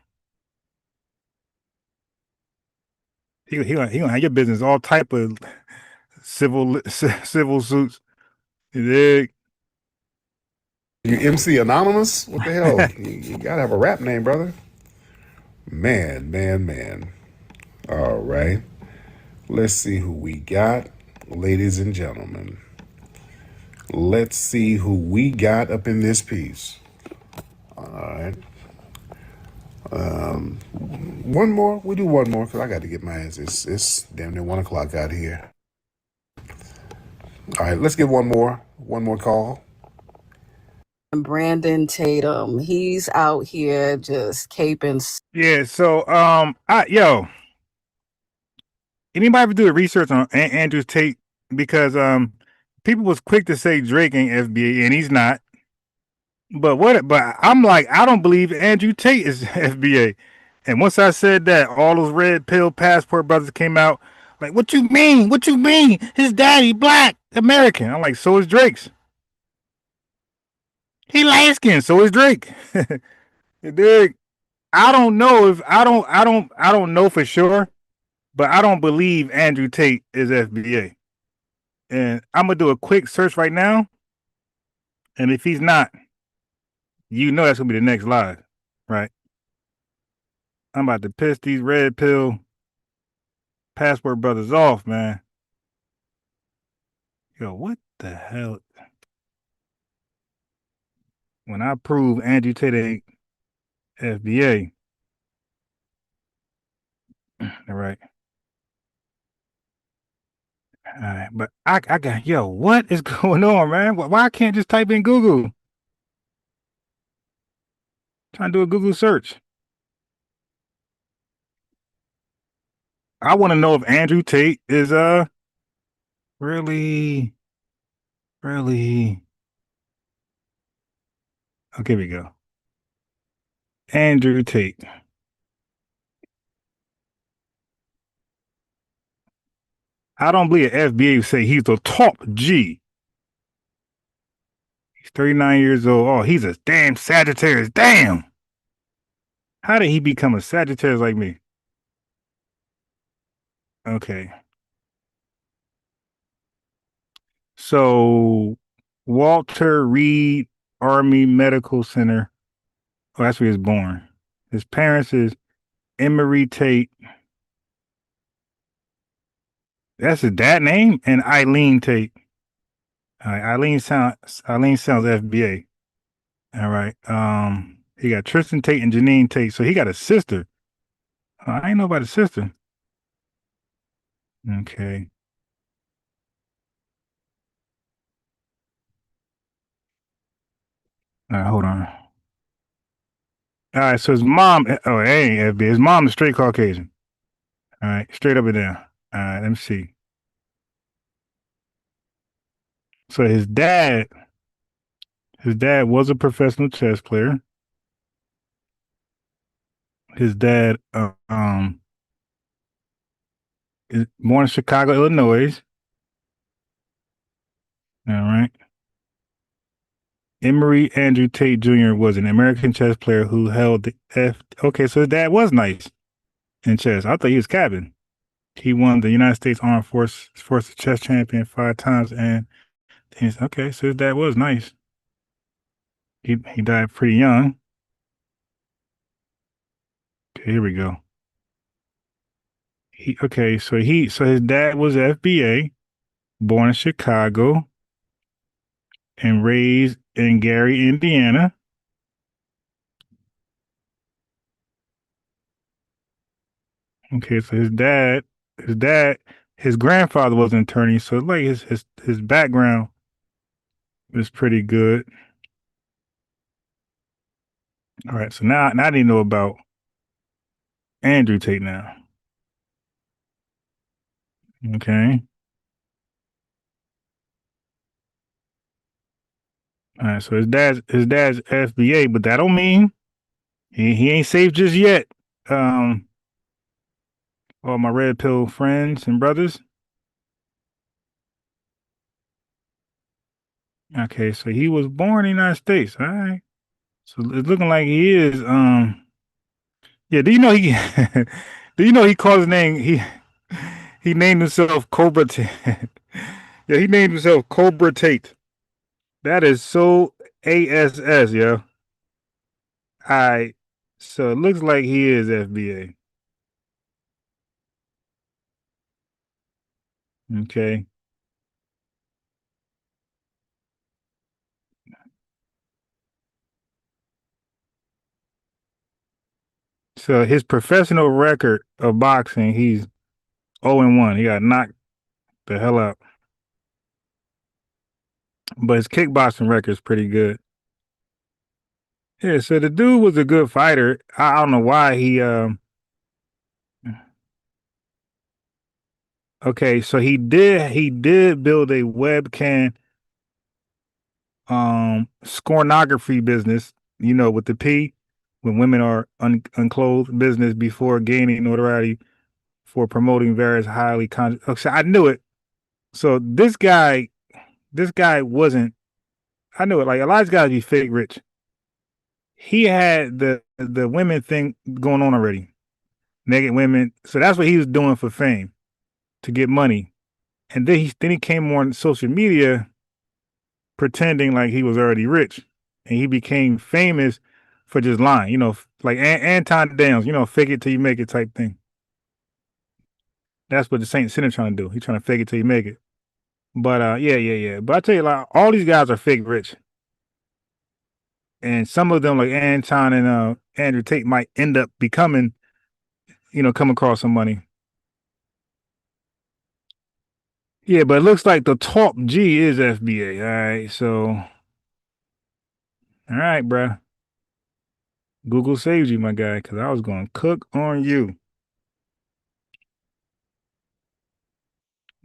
He gonna have your business all type of civil suits. You MC Anonymous? What the hell? you gotta have a rap name, brother. Man. All right. Let's see who we got, ladies and gentlemen. Let's see who we got up in this piece. All right. One more. We do one more because I got to get my ass. It's damn near 1 o'clock out here. All right, let's get one more call. Brandon Tatum, he's out here just caping. Yeah. So, anybody ever do the research on Andrew Tate? Because people was quick to say Drake ain't FBA, and he's not. But I'm like, I don't believe Andrew Tate is FBA. And once I said that, all those red pill passport brothers came out like, what you mean? What you mean? His daddy black American. I'm like, so is Drake's. He light skinned, so is Drake. Dude, I don't know I don't know for sure, but I don't believe Andrew Tate is FBA. And I'm gonna do a quick search right now. And if he's not, that's gonna be the next live, right? I'm about to piss these red pill passport brothers off, man. Yo, what the hell? When I prove Andrew Tate ain't FBA, all right. All right, but I got, what is going on, man? Why I can't just type in Google? Trying to do a Google search. I want to know if Andrew Tate is really. Okay, here we go. Andrew Tate. I don't believe FBA say he's the top G. He's 39 years old. Oh, he's a damn Sagittarius. Damn. How did he become a Sagittarius like me? Okay. So Walter Reed Army Medical Center. Oh, that's where he was born. His parents is Emery Tate. That's his dad name, and Eileen Tate. All right, Eileen sounds FBA. All right. He got Tristan Tate and Janine Tate. So he got a sister. I ain't know about a sister. Okay. All right, hold on. All right, so his mom, oh, it ain't FBA. His mom is straight Caucasian. All right, straight up and down. All right, let me see. So his dad was a professional chess player. His dad is born in Chicago, Illinois. All right. Emery Andrew Tate Jr. was an American chess player who held the Okay, so his dad was nice in chess. I thought he was capping. He won the United States Armed Forces chess champion 5 times, and okay, so his dad was nice. He died pretty young. Okay, here we go. So his dad was FBA, born in Chicago, and raised in Gary, Indiana. Okay, so his grandfather was an attorney, so like his background was pretty good. All right, so now I need to know about Andrew Tate now. Okay. All right, so his dad's FBA, but that don't mean he ain't safe just yet. All my red pill friends and brothers. Okay, so he was born in the United States. All right. So it's looking like he is yeah, do you know he do you know he called his name he named himself Cobra Tate. Yeah, he named himself Cobra Tate. That is so ASS, yo. Alright. So it looks like he is FBA. Okay. So his professional record of boxing, he's 0-1. He got knocked the hell out. But his kickboxing record is pretty good. Yeah, so the dude was a good fighter. I don't know why he okay, so he did build a webcam scornography business, you know, with the P, when women are unclothed business before gaining notoriety for promoting various highly okay, I knew it. So this guy wasn't, I knew it, like a lot of these guys be fake rich. He had the women thing going on already. Naked women. So that's what he was doing for fame, to get money. And then he came on social media pretending like he was already rich, and he became famous for just lying, you know, like Anton Downs, you know, fake it till you make it type thing. That's what the Saint Sinner trying to do. He's trying to fake it till you make it. But yeah. But I tell you, like, all these guys are fake rich, and some of them, like Anton and Andrew Tate, might end up becoming, you know, come across some money. Yeah, but it looks like the top G is FBA. All right, so all right, bruh. Google saves you, my guy, because I was going to cook on you.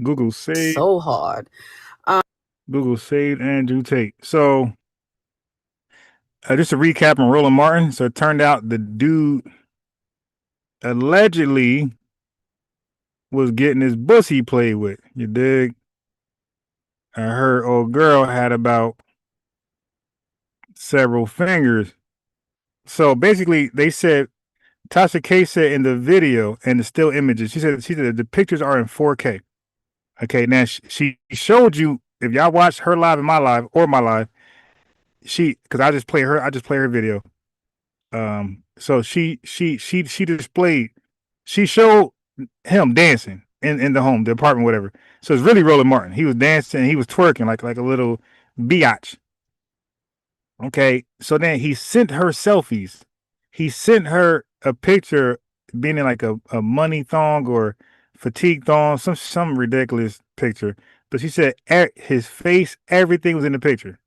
Google saved. So hard. Google saved Andrew Tate. So just to recap on Roland Martin. So it turned out the dude allegedly was getting his pussy played with. You dig? Her old girl had about several fingers. So basically, they said Tasha K said in the video and the still images, she said the pictures are in 4K. Okay, now she showed you, if y'all watched her live and my live or my live, because I just play her video. So she displayed, she showed him dancing in the home, the apartment, whatever. So it's really Roland Martin. He was dancing, he was twerking like a little biatch. Okay, so then he sent her selfies. He sent her a picture being in like a money thong or fatigue thong, some ridiculous picture. But she said his face, everything was in the picture.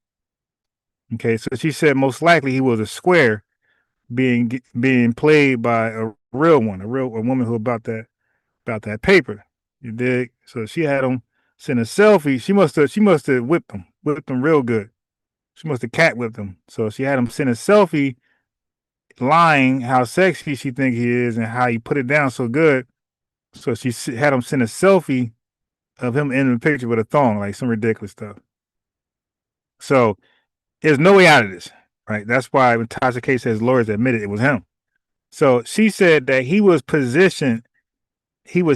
Okay, so she said most likely he was a square being played by a real one, a woman who about that paper. You dig? So she had him send a selfie. She must have whipped him real good. She must have cat whipped him. So she had him send a selfie, lying how sexy she think he is and how he put it down so good. So she had him send a selfie of him in the picture with a thong, like some ridiculous stuff. So there's no way out of this, right? That's why when Tasha K says lawyers admitted it was him. So she said that he was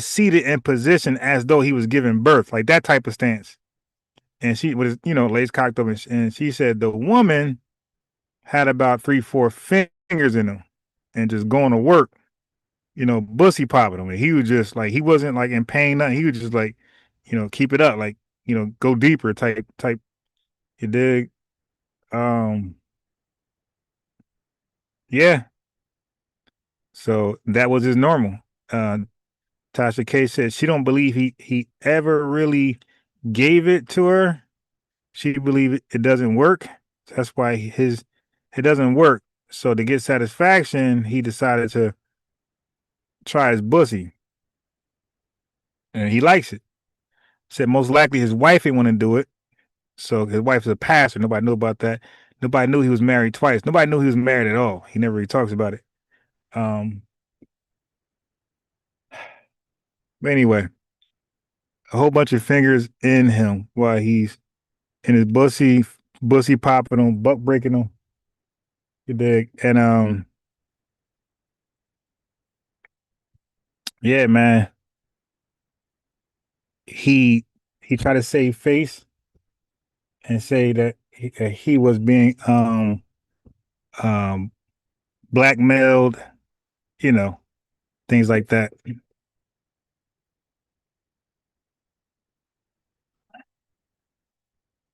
seated in position as though he was giving birth, like that type of stance. And she was, legs cocked up, and she said the woman had about 3-4 fingers in him and just going to work, bussy popping him. And he was just like, he wasn't like in pain, nothing. He was just like, keep it up, like, go deeper type, you dig? Yeah. So that was his normal. Tasha K said she don't believe he ever really gave it to her. She believed it doesn't work. That's why it doesn't work. So to get satisfaction, he decided to try his pussy. And he likes it. Said most likely his wife ain't want to do it. So his wife's a pastor. Nobody knew about that. Nobody knew he was married twice. Nobody knew he was married at all. He never really talks about it. But anyway, a whole bunch of fingers in him while he's in his bussy popping on, butt breaking on. You dig? And yeah, man. He tried to save face and say that he was being blackmailed, things like that.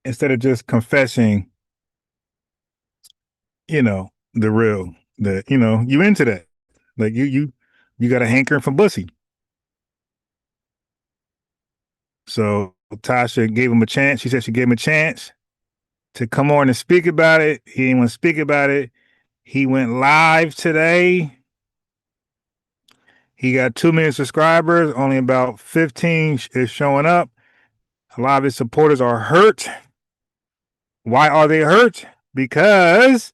Instead of just confessing, the real, you into that. Like you got a hankering for pussy. So Tasha gave him a chance. She said she gave him a chance to come on and speak about it. He didn't want to speak about it. He went live today. He got 2 million subscribers. Only about 15 is showing up. A lot of his supporters are hurt. Why are they hurt? Because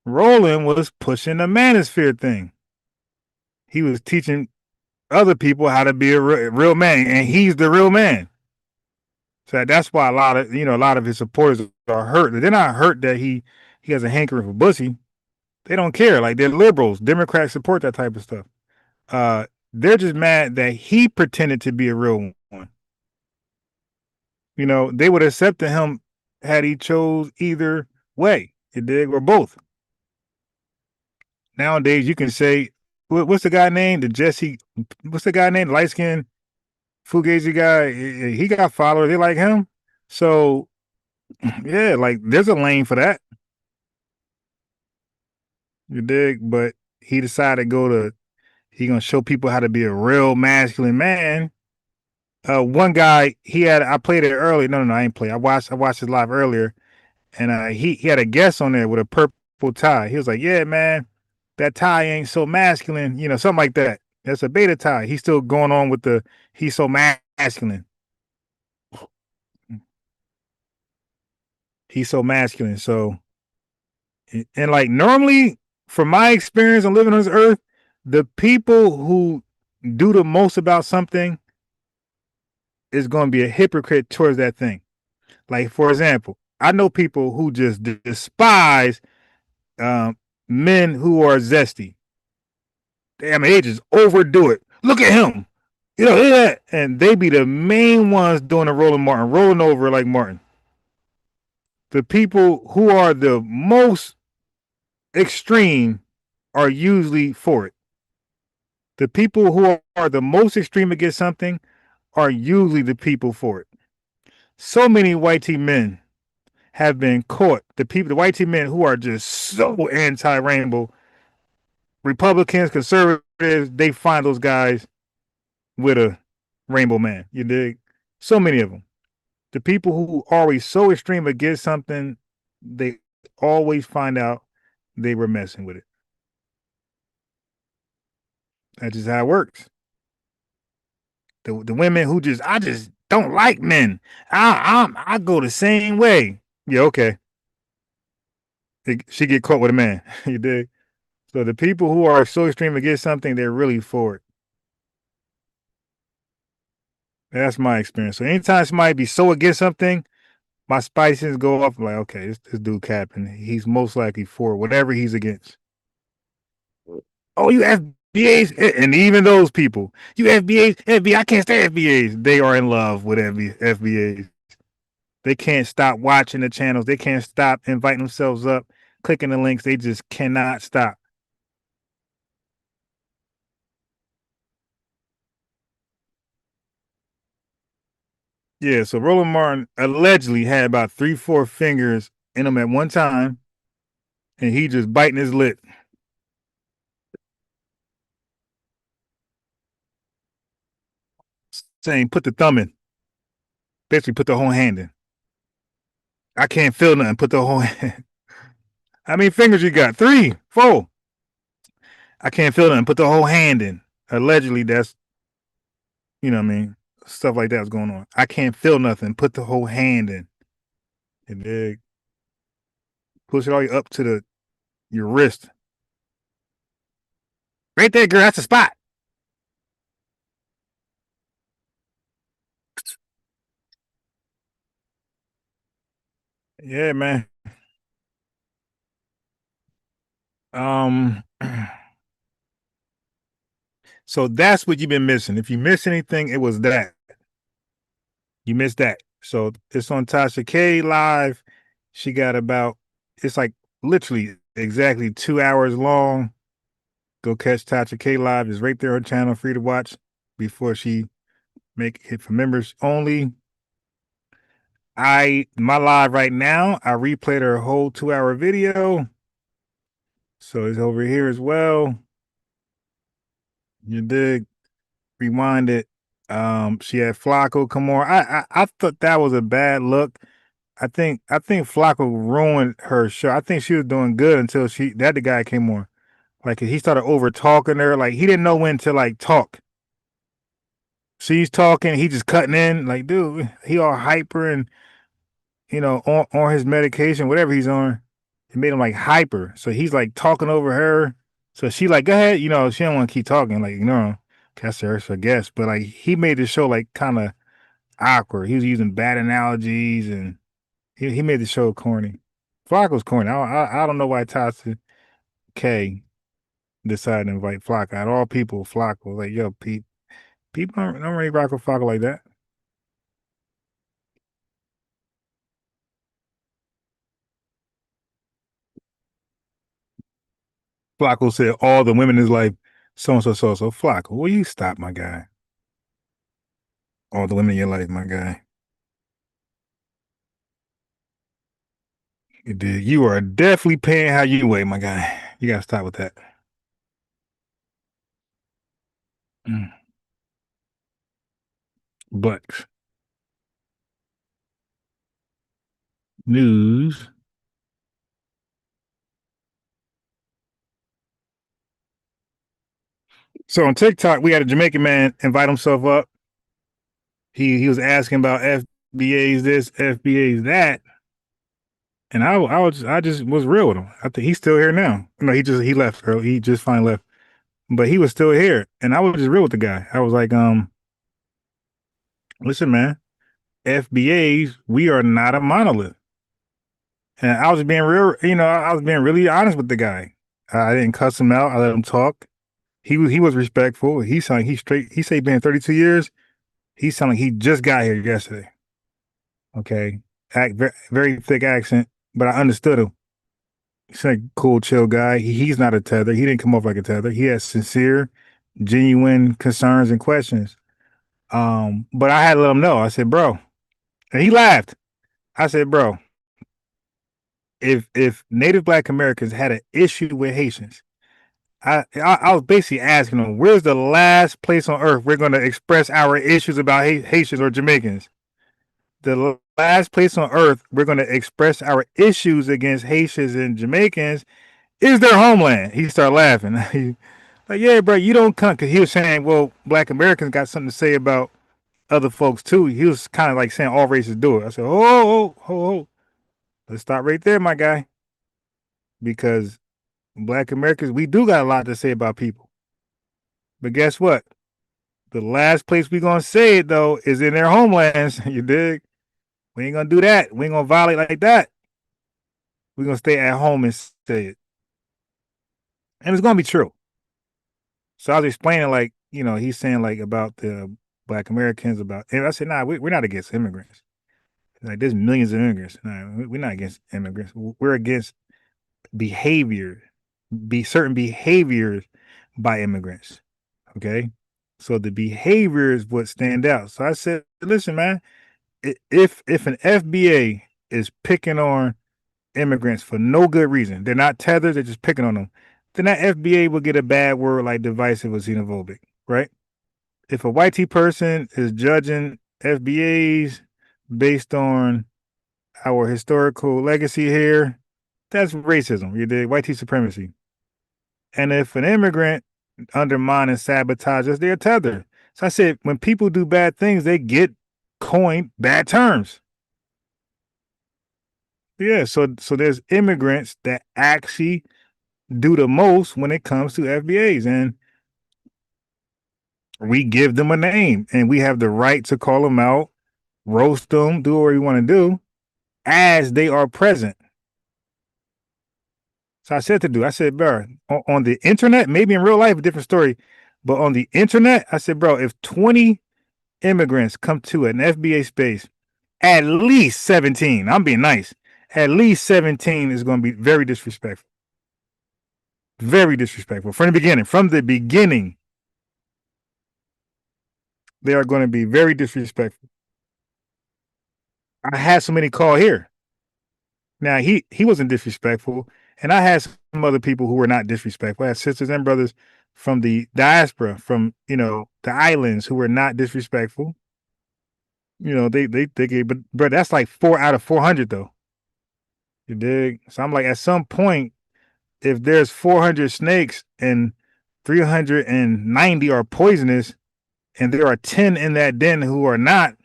Roland was pushing the manosphere thing. He was teaching other people how to be a real man, and he's the real man. So that's why a lot of his supporters are hurt. They're not hurt that he has a hankering for pussy. They don't care. Like, they're liberals. Democrats support that type of stuff. They're just mad that he pretended to be a real one. They would have accepted him had he chose either way, you dig, or both. Nowadays, you can say, what's the guy named? What's the guy named? Light skinned Fugazi guy. He got followers. They like him. So, yeah, like, there's a lane for that. You dig? But he decided he gonna show people how to be a real masculine man. One guy, I played it earlier. No, I ain't play. I watched it live earlier, and he had a guest on there with a purple tie. He was like, "Yeah, man, that tie ain't so masculine," something like that. That's a beta tie. He's still going on with he's so masculine. He's so masculine. So, and like normally, from my experience on living on this earth, the people who do the most about something is going to be a hypocrite towards that thing. Like, for example, I know people who just despise men who are zesty. Damn, they just overdo it. Look at him. You know, that. And they be the main ones doing the Roland Martin, rolling over like Martin. The people who are the most extreme are usually for it. The people who are the most extreme against something are usually the people for it. So many white men have been caught. The white men who are just so anti-rainbow, Republicans, conservatives, they find those guys with a rainbow man. You dig? So many of them. The people who are always so extreme against something, they always find out they were messing with it. That's just how it works. The women who I just don't like men. I go the same way. Yeah, okay. She get caught with a man. You dig? So the people who are so extreme against something, they're really for it. That's my experience. So anytime somebody be so against something, my spices go up. Like, okay, this dude capping. He's most likely for whatever he's against. Oh, you FBAs, and even those people, you FBAs, FBA, I can't stand FBAs. They are in love with FBAs. They can't stop watching the channels. They can't stop inviting themselves up, clicking the links. They just cannot stop. Yeah, so Roland Martin allegedly had about 3-4 fingers in him at one time, and he just biting his lip. Saying, put the thumb in. Basically, put the whole hand in. I can't feel nothing. Put the whole hand. How many fingers you got? 3, 4. I can't feel nothing. Put the whole hand in. Allegedly, that's, you know what I mean? Stuff like that was going on. I can't feel nothing. Put the whole hand in. And then push it all the way up to your wrist. Right there, girl. That's the spot. Yeah, man. So that's what you've been missing. If you miss anything, it was that. You missed that. So it's on Tasha K live. She got it's like literally exactly 2 hours long. Go catch Tasha K live. It's right there on channel, free to watch before she make it for members only. My live right now, I replayed her whole 2-hour video. So it's over here as well. You dig? Rewind it. She had Flacco come on. I thought that was a bad look. I think Flacco ruined her show. I think she was doing good until the guy came on. Like he started over talking her. Like he didn't know when to like talk. She's talking, he just cutting in. Like, dude, he all hyper and on his medication, whatever he's on. It made him like hyper. So he's like talking over her. So she like, go ahead. She don't want to keep talking. Like, that's her guess. But like he made the show like kind of awkward. He was using bad analogies and he made the show corny. Flacco's corny. I don't know why Tasha K decided to invite Flacco. Out of all people, Flacco like, yo, people don't really rock with Flacco like that. Flacco said all the women in his life, so and so, so. So Flacco, will you stop, my guy? All the women in your life, my guy. You did. You are definitely paying how you weigh, my guy. You gotta stop with that. But news. So on TikTok, we had a Jamaican man invite himself up. He was asking about FBA's this, FBA's that. And I just was real with him. I think he's still here now. No, he left early. He just finally left. but he was still here. And I was just real with the guy. I was like, listen, man, FBAs, we are not a monolith. And I was being real, I was being really honest with the guy. I didn't cuss him out. I let him talk. He was respectful. He sounded he straight. He said been 32 years. He sounded like he just got here yesterday. Okay, very thick accent, but I understood him. He's like cool, chill guy. He's not a tether. He didn't come off like a tether. He has sincere, genuine concerns and questions. But I had to let him know. I said, bro, and he laughed. I said, bro, if Native Black Americans had an issue with Haitians, I was basically asking them, where's the last place on earth we're going to express our issues about Haitians or Jamaicans? The last place on earth we're going to express our issues against Haitians and Jamaicans is their homeland. He started laughing. He, like, yeah, bro, you don't come. Because he was saying, well, Black Americans got something to say about other folks too. He was kind of like saying all races do it. I said, oh. Let's stop right there, my guy. Because Black Americans, we do got a lot to say about people. But guess what? The last place we gonna say it though is in their homelands. You dig? We ain't gonna do that. We ain't gonna violate like that. We're gonna stay at home and say it. And it's gonna be true. So I was explaining, like, he's saying like about the Black Americans, and I said, nah, we're not against immigrants. Like, there's millions of immigrants. Nah, we're not against immigrants. We're against certain behaviors by immigrants. Okay. So the behaviors would stand out. So I said, listen, man, if an FBA is picking on immigrants for no good reason, they're not tethered, they're just picking on them, then that FBA will get a bad word like divisive or xenophobic, right? If a white person is judging FBAs based on our historical legacy here, that's racism. You did white supremacy. And if an immigrant undermine and sabotages, they're tethered. So I said, when people do bad things, they get coined bad terms. Yeah, so there's immigrants that actually do the most when it comes to FBAs, and we give them a name, and we have the right to call them out, roast them, do what we want to do, as they are present. So I said, bro, on the internet, maybe in real life, a different story, but on the internet, I said, bro, if 20 immigrants come to an FBA space, at least 17, I'm being nice, at least 17 is going to be very disrespectful. Very disrespectful. From the beginning, they are going to be very disrespectful. I had so many call here. Now, he wasn't disrespectful, and I had some other people who were not disrespectful. I had sisters and brothers from the diaspora, from, the islands, who were not disrespectful. They gave, but that's like 4 out of 400 though. You dig? So I'm like, at some point, if there's 400 snakes and 390 are poisonous, and there are 10 in that den who are not,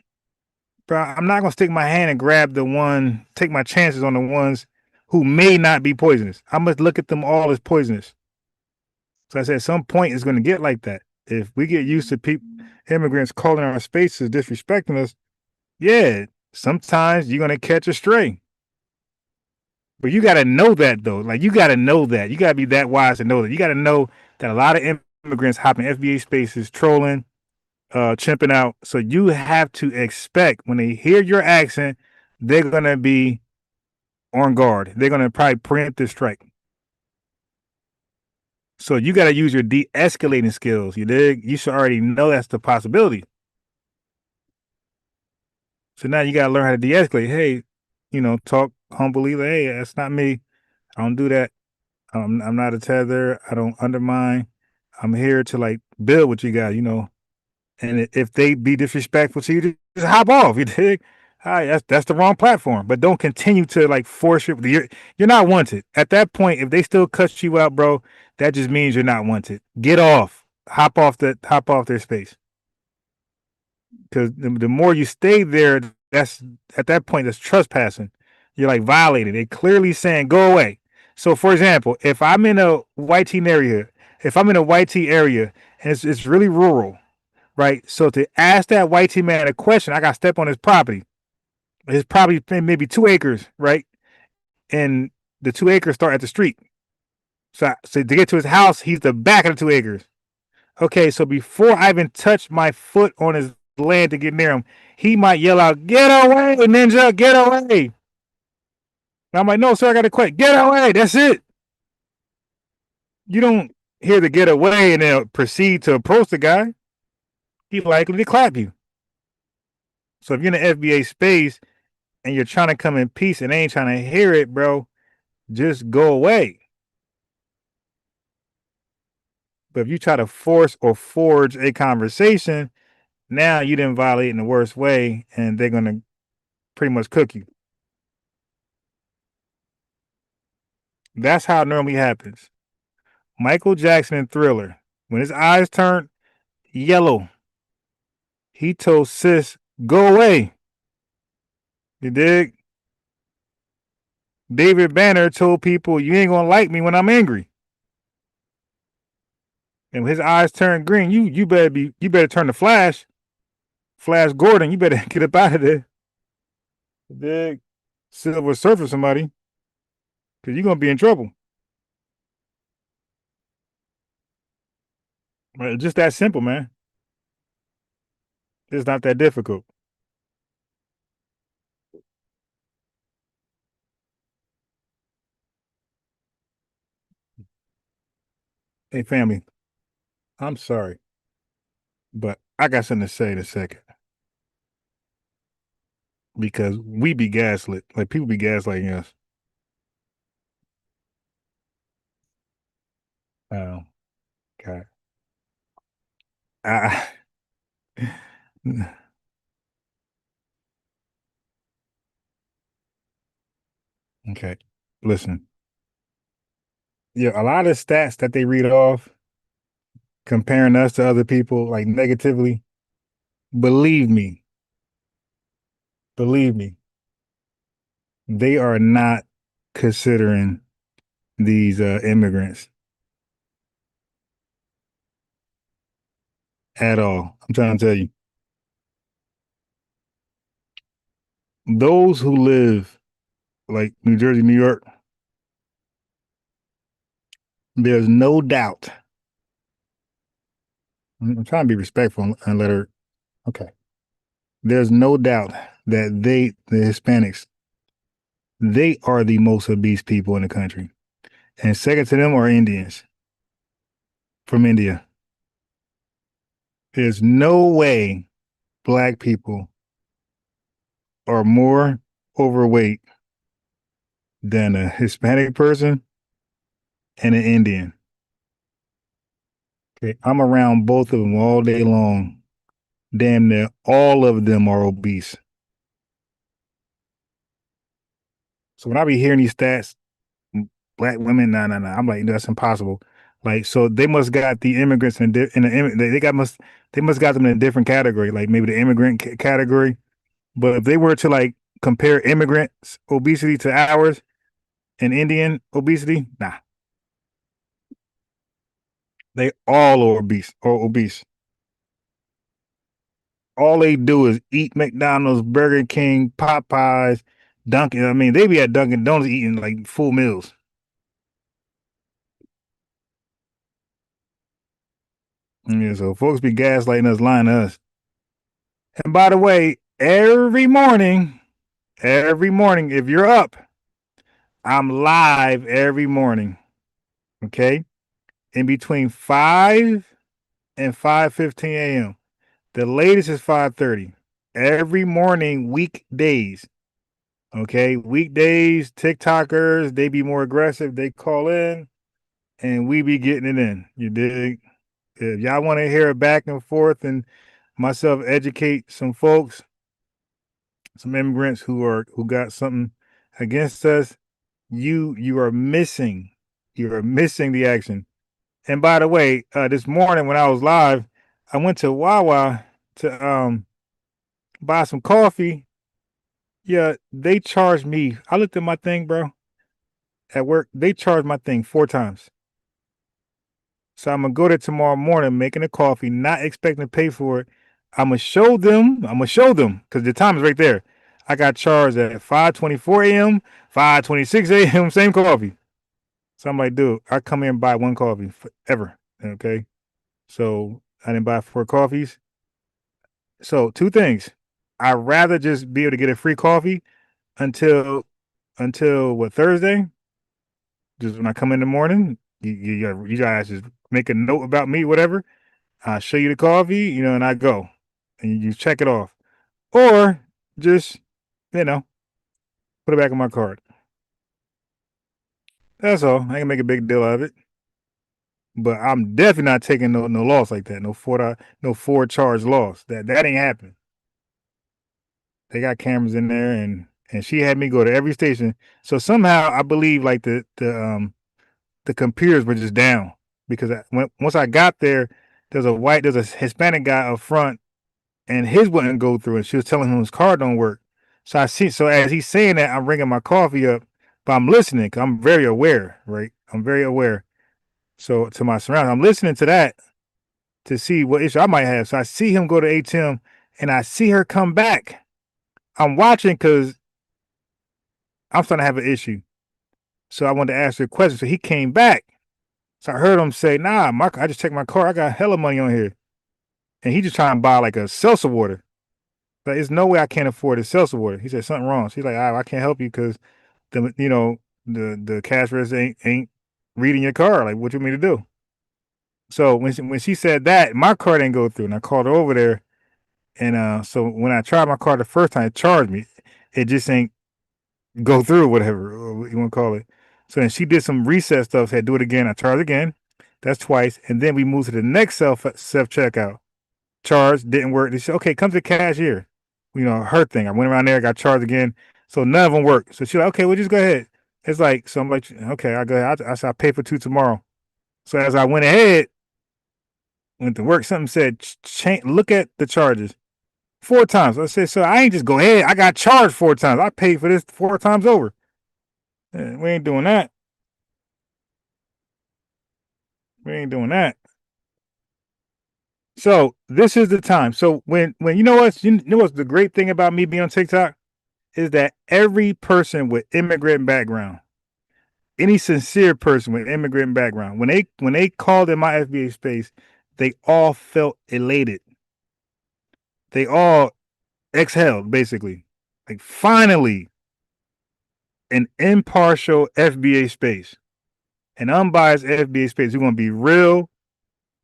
bro, I'm not gonna stick my hand and take my chances on the ones who may not be poisonous. I must look at them all as poisonous. So I said, at some point it's gonna get like that. If we get used to immigrants calling our spaces disrespecting us, yeah, sometimes you're gonna catch a stray. But you gotta know that though. Like, you gotta know that. You gotta be that wise to know that. You gotta know that a lot of immigrants hop in FBA spaces, trolling, chimping out. So you have to expect, when they hear your accent, they're gonna be on guard. They're gonna probably preempt this strike. So you gotta use your de-escalating skills. You dig? You should already know that's the possibility. So now you gotta learn how to de-escalate. Hey, talk humbly. Like, hey, that's not me. I don't do that. I'm not a tether. I don't undermine. I'm here to like build what you got, And if they be disrespectful to you, just hop off. You dig? All right, that's the wrong platform. But don't continue to like force your. You're not wanted at that point. If they still cuss you out, bro, that just means you're not wanted. Get off. Hop off their space. Because the more you stay there, that's at that point that's trespassing. You're like violating. They clearly saying go away. So, for example, if I'm in a white teen area, if I'm in a white tea area and it's really rural, right? So to ask that white tea man a question, I got to step on his property. His property maybe 2 acres, right? And the 2 acres start at the street. So to get to his house, he's the back of the 2 acres. Okay, so before I even touch my foot on his land to get near him, he might yell out, "Get away, ninja, get away." And I'm like, "No, sir, I got to quit. Get away." That's it. You don't hear the get away and then proceed to approach the guy. He's likely to clap you. So if you're in the FBA space and you're trying to come in peace and they ain't trying to hear it, bro, just go away. But if you try to force or forge a conversation, now you didn't violate in the worst way and they're going to pretty much cook you. That's how it normally happens. Michael Jackson in Thriller, when his eyes turned yellow, he told sis, "Go away." You dig? David Banner told people, "You ain't gonna like me when I'm angry." And when his eyes turned green, you better turn to Flash Gordon. You better get up out of there. You dig? Silver Surfer somebody, because you're gonna be in trouble. Right, just that simple, man. It's not that difficult. Hey, family, I'm sorry, but I got something to say in a second. Because we be gaslit. Like, people be gaslighting us. Oh, God. Okay. Listen. Yeah, a lot of stats that they read off comparing us to other people, like, negatively, believe me, they are not considering these immigrants at all. I'm trying to tell you. Those who live like New Jersey, New York, there's no doubt. I'm trying to be respectful and let her. Okay. There's no doubt that the Hispanics, they are the most obese people in the country. And second to them are Indians from India. There's no way black people are more overweight than a Hispanic person and an Indian. Okay, I'm around both of them all day long. Damn near all of them are obese. So when I be hearing these stats, black women, nah. I'm like, that's impossible. Like, so they must got the immigrants they must got them in a different category, like maybe the immigrant category. But if they were to like compare immigrants' obesity to ours and Indian obesity, nah, they all are obese. All they do is eat McDonald's, Burger King, Popeyes, Dunkin'. I mean, they be at Dunkin' Donuts eating like full meals. Yeah, so folks be gaslighting us, lying to us. And by the way, every morning, if you're up, I'm live every morning. Okay? In between 5 and 5:15 a.m. The latest is 5:30. Every morning, weekdays. Okay? Weekdays, TikTokers, they be more aggressive. They call in and we be getting it in. You dig? If y'all want to hear it back and forth and myself educate some folks, some immigrants who got something against us, you are missing the action. And by the way, this morning when I was live, I went to Wawa to buy some coffee. Yeah, they charged me. I looked at my thing, bro. At work, they charged my thing 4 times. So I'm gonna go there tomorrow morning, making a coffee, not expecting to pay for it. I'm gonna show them because the time is right there. I got charged at 5:24 a.m., 5:26 a.m. Same coffee. So I'm like, dude, I come here and buy one coffee forever. Okay. So I didn't buy 4 coffees. So 2 things. I'd rather just be able to get a free coffee until what, Thursday? Just when I come in the morning, you guys just make a note about me, whatever. I show you the coffee, and I go, and you check it off, or just put it back in my card. That's all. I can make a big deal out of it, but I'm definitely not taking no loss like that. No 4 charge loss. That ain't happening. They got cameras in there, and she had me go to every station. So somehow I believe like the computers were just down because once I got there, there's a Hispanic guy up front, and his wouldn't go through, and she was telling him his card don't work. So as he's saying that, I'm ringing my coffee up, but I'm listening because I'm very aware, right? I'm very aware. So to my surroundings, I'm listening to that to see what issue I might have. So I see him go to ATM, and I see her come back. I'm watching because I'm starting to have an issue. So I wanted to ask her a question. So he came back. So I heard him say, nah, I just checked my car. I got hella money on here. And he just trying to buy like a seltzer water. Like, there's no way I can't afford a seltzer water. He said something wrong. She's like, I can't help you because the cash register ain't reading your card. Like, what you want me to do? So when she said that, my card didn't go through. And I called her over there. And so when I tried my card the first time, it charged me. It just ain't go through, whatever you want to call it. So then she did some reset stuff, said do it again. I charged again. That's twice. And then we moved to the next self checkout. Charged, didn't work. They said, okay, come to the cashier. Her thing. I went around there, got charged again. So none of them worked. So she's like, okay, well, just go ahead. It's like, so I'm like, okay, I'll go ahead. I said, I'll pay for 2 tomorrow. So as I went ahead, went to work, something said, look at the charges 4 times. I said, so I ain't just go ahead. I got charged 4 times. I paid for this 4 times over. We ain't doing that. We ain't doing that. So this is the time. So when you know what's the great thing about me being on TikTok is that every person with immigrant background, any sincere person with immigrant background, when they called in my FBA space, they all felt elated. They all exhaled, basically. Like, finally, an impartial FBA space, an unbiased FBA space. We're going to be real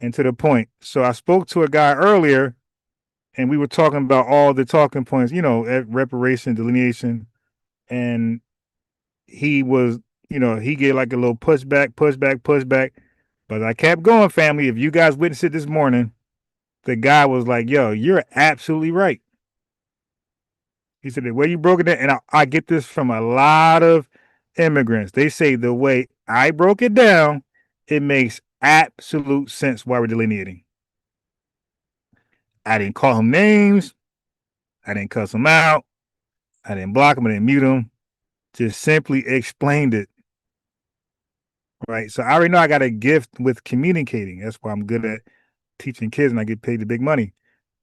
and to the point. So I spoke to a guy earlier, and we were talking about all the talking points, reparation, delineation, and he was, he gave like a little pushback. But I kept going, family. If you guys witnessed it this morning, the guy was like, yo, you're absolutely right. He said, the way you broke it down, and I get this from a lot of immigrants. They say the way I broke it down, it makes absolute sense why we're delineating. I didn't call him names. I didn't cuss him out. I didn't block him. I didn't mute him. Just simply explained it. Right. So I already know I got a gift with communicating. That's why I'm good at teaching kids and I get paid the big money.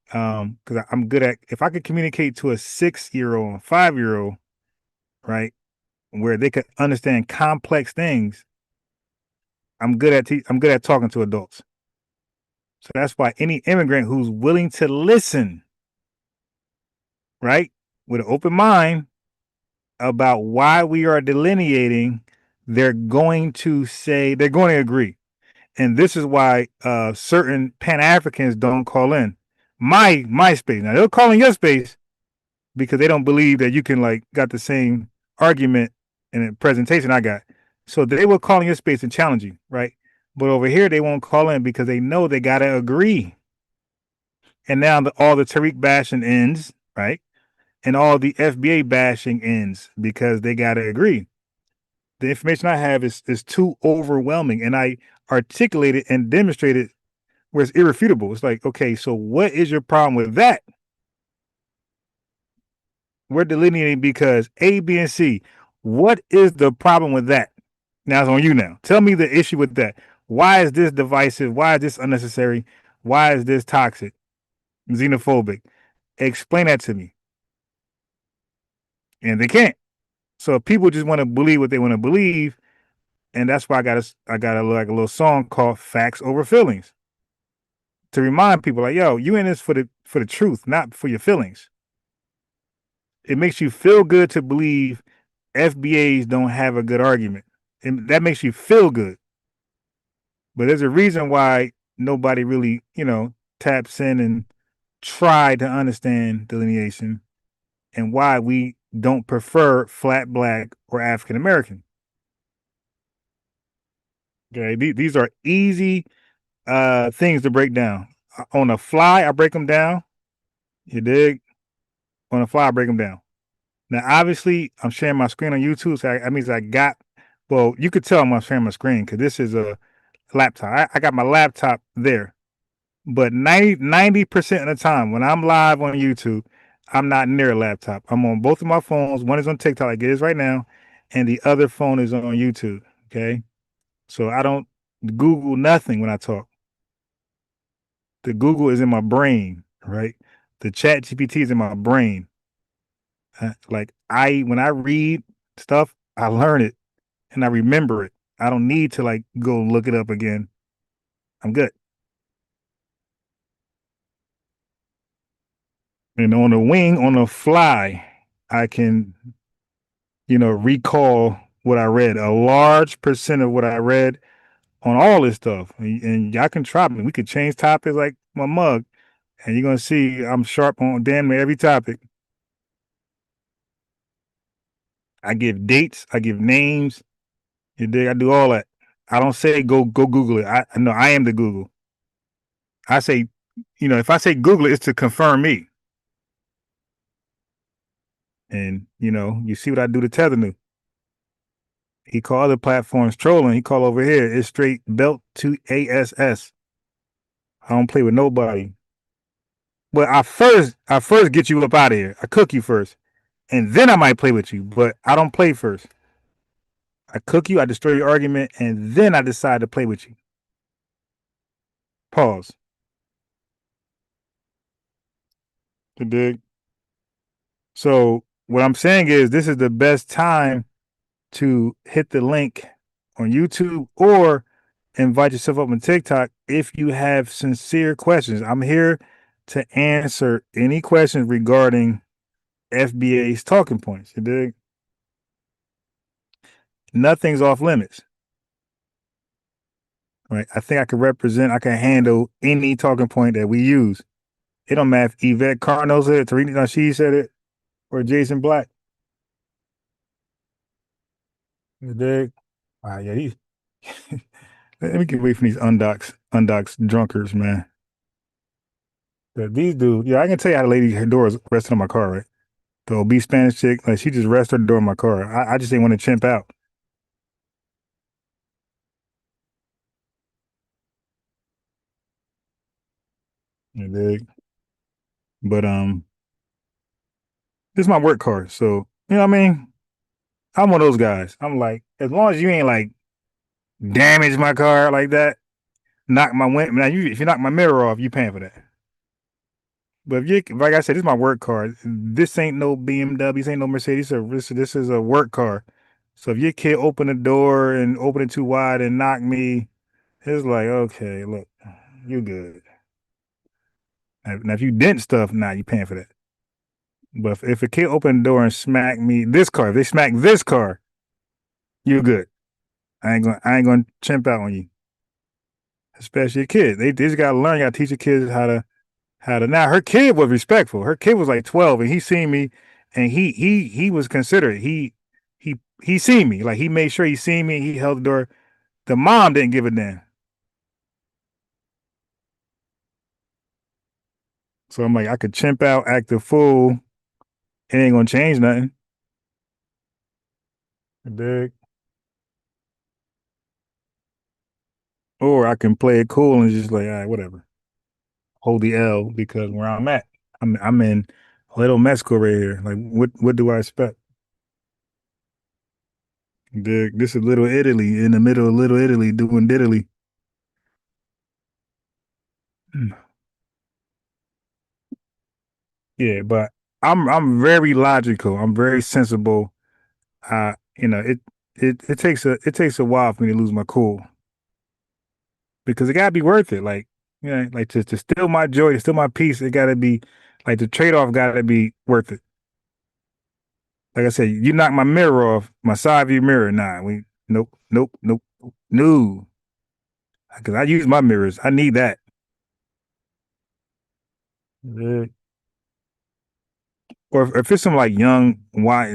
Because I'm good at, if I could communicate to a 6-year-old and 5-year-old, right, where they could understand complex things, I'm good at talking to adults. So that's why any immigrant who's willing to listen, right, with an open mind about why we are delineating, they're going to agree. And this is why certain Pan-Africans don't call in my space. Now they'll call in your space because they don't believe that you can got the same argument in a presentation I got. So they will call in your space and challenge you, right? But over here they won't call in because they know they gotta agree. And now all the Tariq bashing ends, right? And all the FBA bashing ends because they gotta agree. The information I have is too overwhelming, and I articulate it and demonstrate it where it's irrefutable. It's like, okay, so what is your problem with that? We're delineating because A, B, and C. What is the problem with that? Now it's on you now. Tell me the issue with that. Why is this divisive? Why is this unnecessary? Why is this toxic, xenophobic? Explain that to me. And they can't. So people just want to believe what they want to believe, and that's why I got a little song called "Facts Over Feelings" to remind people, like, yo, you in this for the truth, not for your feelings. It makes you feel good to believe FBAs don't have a good argument, and that makes you feel good. But there's a reason why nobody really, taps in and try to understand delineation, and why we don't prefer flat black or African American. Okay, these are easy things to break down. On the fly, I break them down. You dig? On the fly, I break them down. Now, obviously, I'm sharing my screen on YouTube, so that means well, you could tell I'm sharing my screen because this is a laptop. I got my laptop there. But 90% of the time when I'm live on YouTube, I'm not near a laptop. I'm on both of my phones. One is on TikTok, like it is right now, and the other phone is on YouTube. Okay. So I don't Google nothing when I talk. The Google is in my brain, right? The Chat GPT is in my brain. When I read stuff, I learn it and I remember it. I don't need to go look it up again. I'm good. And on the wing, on the fly, I can, recall what I read. A large percent of what I read on all this stuff. And y'all can try me. We could change topics like my mug. And you're going to see I'm sharp on damn near every topic. I give dates. I give names. You dig? I do all that. I don't say go Google it. I know I am the Google. I say, if I say Google it, it's to confirm me. And, you see what I do to Tethernew. He call other platforms trolling. He call over here. It's straight belt to ASS. I don't play with nobody. But I first get you up out of here. I cook you first. And then I might play with you. But I don't play first. I cook you, I destroy your argument, and then I decide to play with you. Pause. You dig? So what I'm saying is this is the best time to hit the link on YouTube or invite yourself up on TikTok if you have sincere questions. I'm here to answer any questions regarding FBA's talking points. You dig? Nothing's off limits. Right? I think I can handle any talking point that we use. It don't matter if Yvette Carno said it, Tariq Nasheed said it, or Jason Black. You dig? Yeah, let me get away from these undocs drunkards, man. But these dudes, I can tell you how the lady, her door is resting on my car, right? The obese Spanish chick, she just rested her door in my car. I just didn't want to chimp out. You dig? But this is my work car, so you know what I mean? I'm one of those guys. I'm like, as long as you ain't damage my car like that, knock my window. Now, if you knock my mirror off, you paying for that. But like I said, this is my work car. This ain't no BMW. This ain't no Mercedes. This is a work car. So if your kid open the door and open it too wide and knock me, it's like, okay, look, you good. Now, if you dent stuff, you paying for that. But if a kid open the door and smack me, if they smack this car, you good. I ain't gonna chimp out on you. Especially a kid. They just gotta learn. You gotta teach your kids how to. Now her kid was respectful. Her kid was like 12 and he seen me and he was considerate. He seen me. Like he made sure he seen me. He held the door. The mom didn't give a damn. So I'm like, I could chimp out, act a fool. It ain't gonna change nothing. Dig? Or I can play it cool and just like, all right, whatever. Hold the L because where I'm at, I'm in Little Mexico right here. Like, what do I expect? Dig? This is Little Italy in the middle of Little Italy doing diddly. Yeah, but I'm very logical. I'm very sensible. It takes a while for me to lose my cool because it gotta be worth it. Like, like to steal my joy, to steal my peace, it gotta be like the trade off gotta be worth it. Like I said, you knock my mirror off, my side view mirror. Nah, nope, no. Because I use my mirrors. I need that. Uh, or if it's some like young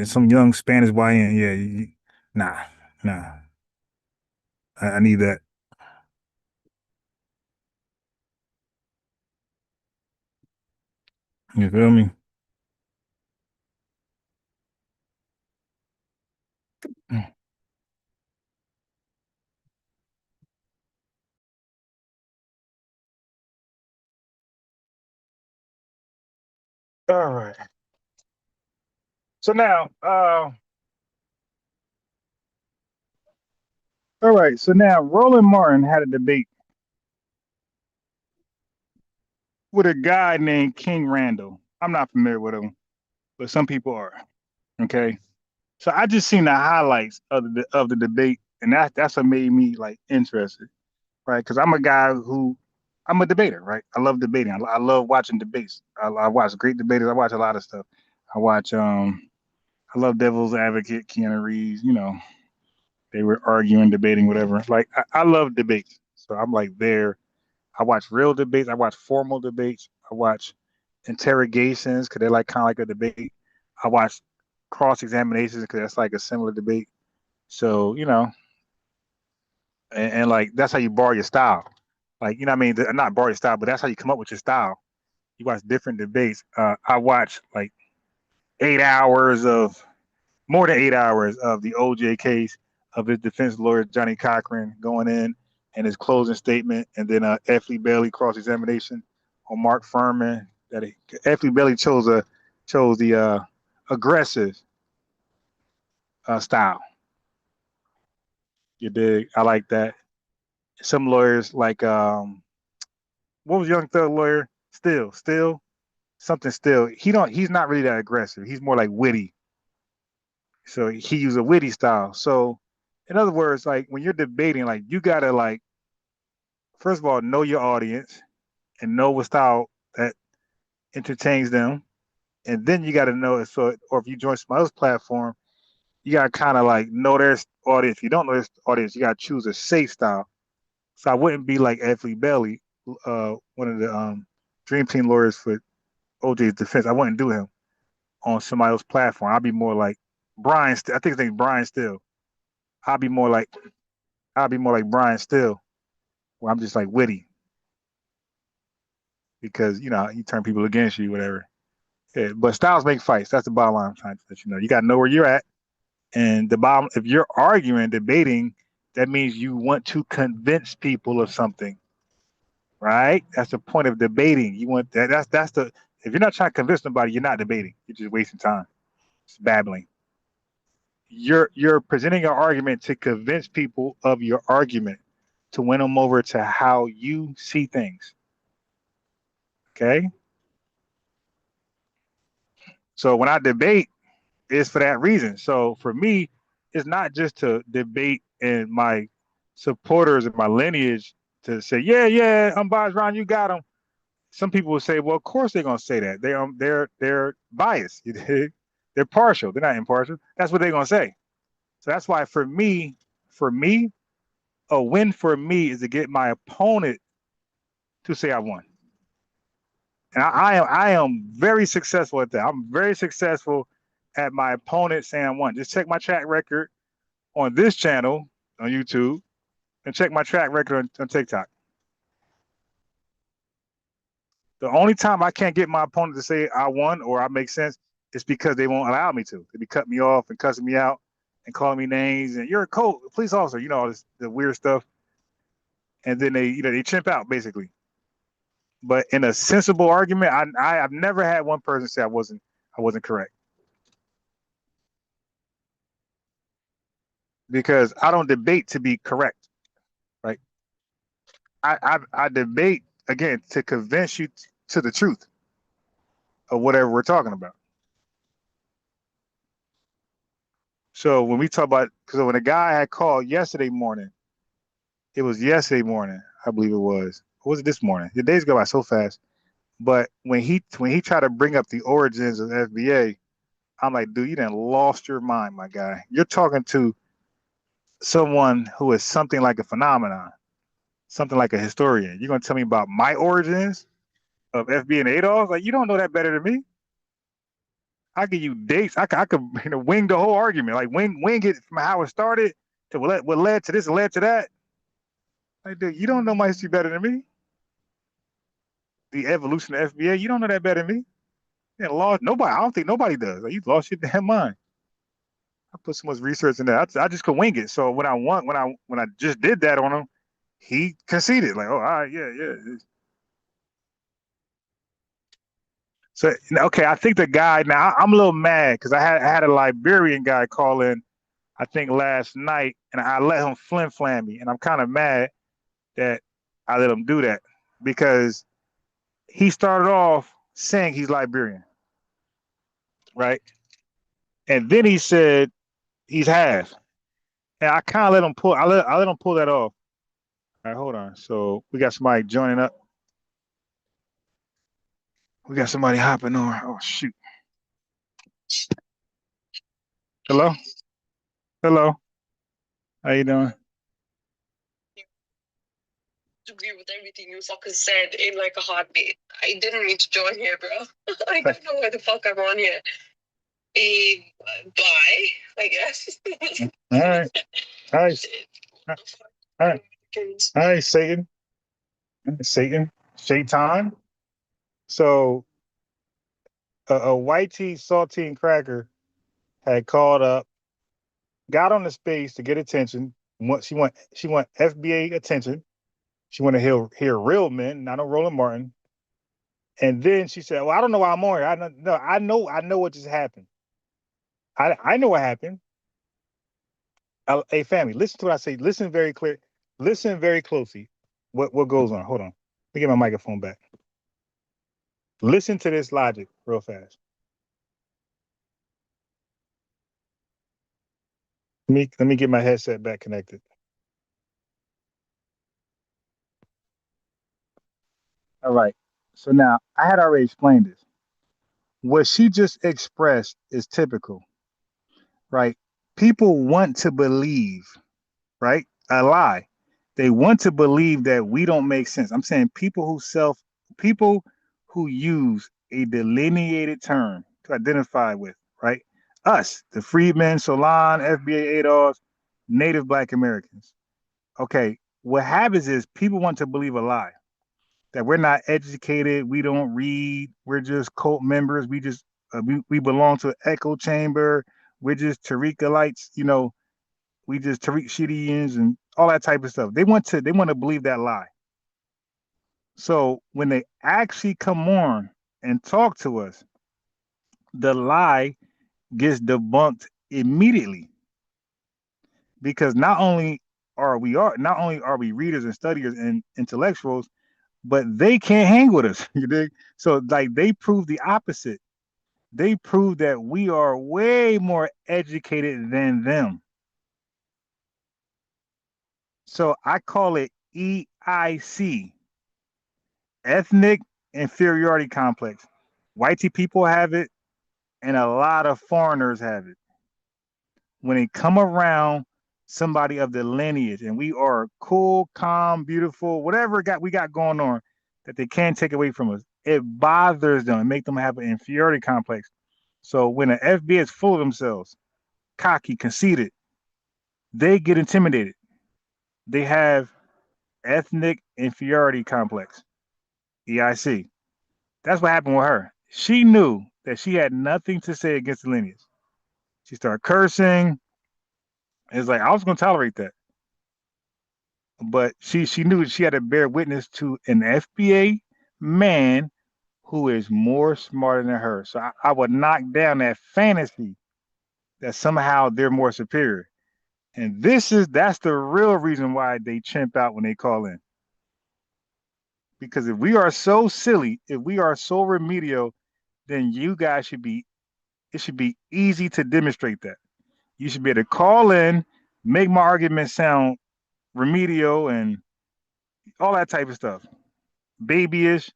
some young Spanish YN, yeah, nah. I need that. You feel me? All right. So now, all right. So now, Roland Martin had a debate with a guy named King Randall. I'm not familiar with him, but some people are. Okay. So I just seen the highlights of the debate, and that's what made me like interested, right? Because I'm a debater, right? I love debating. I love watching debates. I watch great debaters. I watch a lot of stuff. I love Devil's Advocate, Keanu Reeves. They were arguing, debating, whatever. Like I love debates, so I'm like there. I watch real debates. I watch formal debates. I watch interrogations because they're like kind of like a debate. I watch cross examinations because that's like a similar debate. So and like that's how you borrow your style. Like what I mean, not borrow your style, but that's how you come up with your style. You watch different debates. I watch like 8 hours of more than 8 hours of the OJ case of his defense lawyer Johnny Cochran going in and his closing statement, and then F. Lee Bailey cross examination on Mark Furman. F. Lee Bailey chose the aggressive style. You dig? I like that. Some lawyers like what was Young Thug lawyer? Still something still. He's not really that aggressive. He's more like witty. So he used a witty style. So in other words, like when you're debating, like you gotta like first of all know your audience and know what style that entertains them, and then you gotta know it. So or if you join somebody else's platform, you gotta kind of like know their audience. If you don't know their audience, you gotta choose a safe style. So I wouldn't be like F. Lee Bailey, one of the Dream Team lawyers for OJ's defense. I wouldn't do him on somebody else's platform. I'd be more like Brian. I think his name's Brian Still. I'd be more like Brian Still, where I'm just like witty because you turn people against you, whatever. Yeah, but styles make fights. That's the bottom line. I'm trying to let you know. You got to know where you're at, and the bottom. If you're arguing, debating, that means you want to convince people of something, right? That's the point of debating. You want that. That's the. If you're not trying to convince somebody, you're not debating. You're just wasting time. It's babbling. You're presenting an argument to convince people of your argument, to win them over to how you see things. Okay. So when I debate, it's for that reason. So for me, it's not just to debate and my supporters and my lineage to say, yeah, I'm biased, Ron, you got them. Some people will say, well, of course they're gonna say that. They're biased. They're partial. They're not impartial. That's what they're gonna say. So that's why for me, a win for me is to get my opponent to say I won. And I am very successful at that. I'm very successful at my opponent saying I won. Just check my track record on this channel on YouTube and check my track record on TikTok. The only time I can't get my opponent to say I won or I make sense is because they won't allow me to. They be cutting me off and cussing me out and calling me names and you're a police officer, all the weird stuff. And then they chimp out basically. But in a sensible argument, I've never had one person say I wasn't correct. Because I don't debate to be correct, right? I debate again, to convince you to the truth of whatever we're talking about. So when we talk about, because when a guy had called yesterday morning, it was yesterday morning, I believe it was. Or was it this morning? The days go by so fast. But when he tried to bring up the origins of FBA, I'm like, dude, you done lost your mind, my guy. You're talking to someone who is something like a phenomenon, something like a historian. You're gonna tell me about my origins of FBA and Adolf? Like, you don't know that better than me. I give you dates. I could wing the whole argument, like wing it from how it started to what led to this and led to that. Like, dude, you don't know my history better than me. The evolution of FBA, you don't know that better than me. You lost nobody. I don't think nobody does. Like, you lost your damn mind. I put so much research in that. I just could wing it. So when I just did that on him, he conceded. Like, oh, all right, yeah. So okay, I think the guy now. I'm a little mad because I had a Liberian guy call in, I think last night, and I let him flim-flam me, and I'm kind of mad that I let him do that because he started off saying he's Liberian, right? And then he said he's half, and I kind of let him pull. I let him pull that off. All right, hold on. So we got somebody joining up. We got somebody hopping on. Oh shoot! Hello. How you doing? Agree with everything you fucking said in like a heartbeat. I didn't mean to join here, bro. I don't know why the fuck I'm on here. Bye, I guess. All right. All right. All right. All right, Satan. Shaitan. So a white tea saltine cracker had called up, got on the space to get attention. She want FBA attention. She want to hear real men, not no Roland Martin. And then she said, "Well, I don't know why I'm on here. I know what just happened. I know what happened. Hey, family, listen to what I say. Listen very clear. Listen very closely. What goes on? Hold on. Let me get my microphone back. Listen to this logic real fast. Let me get my headset back connected. All right. So now I had already explained this. What she just expressed is typical, right? People want to believe, right? A lie. They want to believe that we don't make sense. I'm saying people who use a delineated term to identify with, right? Us, the freedmen, Solon, FBA Adolf, Native Black Americans. Okay, what happens is people want to believe a lie that we're not educated, we don't read, we're just cult members, we belong to an echo chamber, we're just Tariqalites, we just Tariq Shidians and all that type of stuff. They want to believe that lie. So when they actually come on and talk to us, the lie gets debunked immediately. Because not only are we readers and studiers and intellectuals, but they can't hang with us. You dig? So like they prove the opposite. They prove that we are way more educated than them. So I call it EIC, ethnic inferiority complex. White people have it, and a lot of foreigners have it. When they come around somebody of the lineage, and we are cool, calm, beautiful, whatever we got going on that they can't take away from us, it bothers them and make them have an inferiority complex. So when an FBA is full of themselves, cocky, conceited, they get intimidated. They have ethnic inferiority complex, EIC. That's what happened with her. She knew that she had nothing to say against the lineage. She started cursing. It's like, I was going to tolerate that. But she knew she had to bear witness to an FBA man who is more smarter than her. So I would knock down that fantasy that somehow they're more superior. And that's the real reason why they chimp out when they call in. Because if we are so silly, if we are so remedial, then you guys should be. It should be easy to demonstrate that. You should be able to call in, make my argument sound remedial and all that type of stuff. Babyish,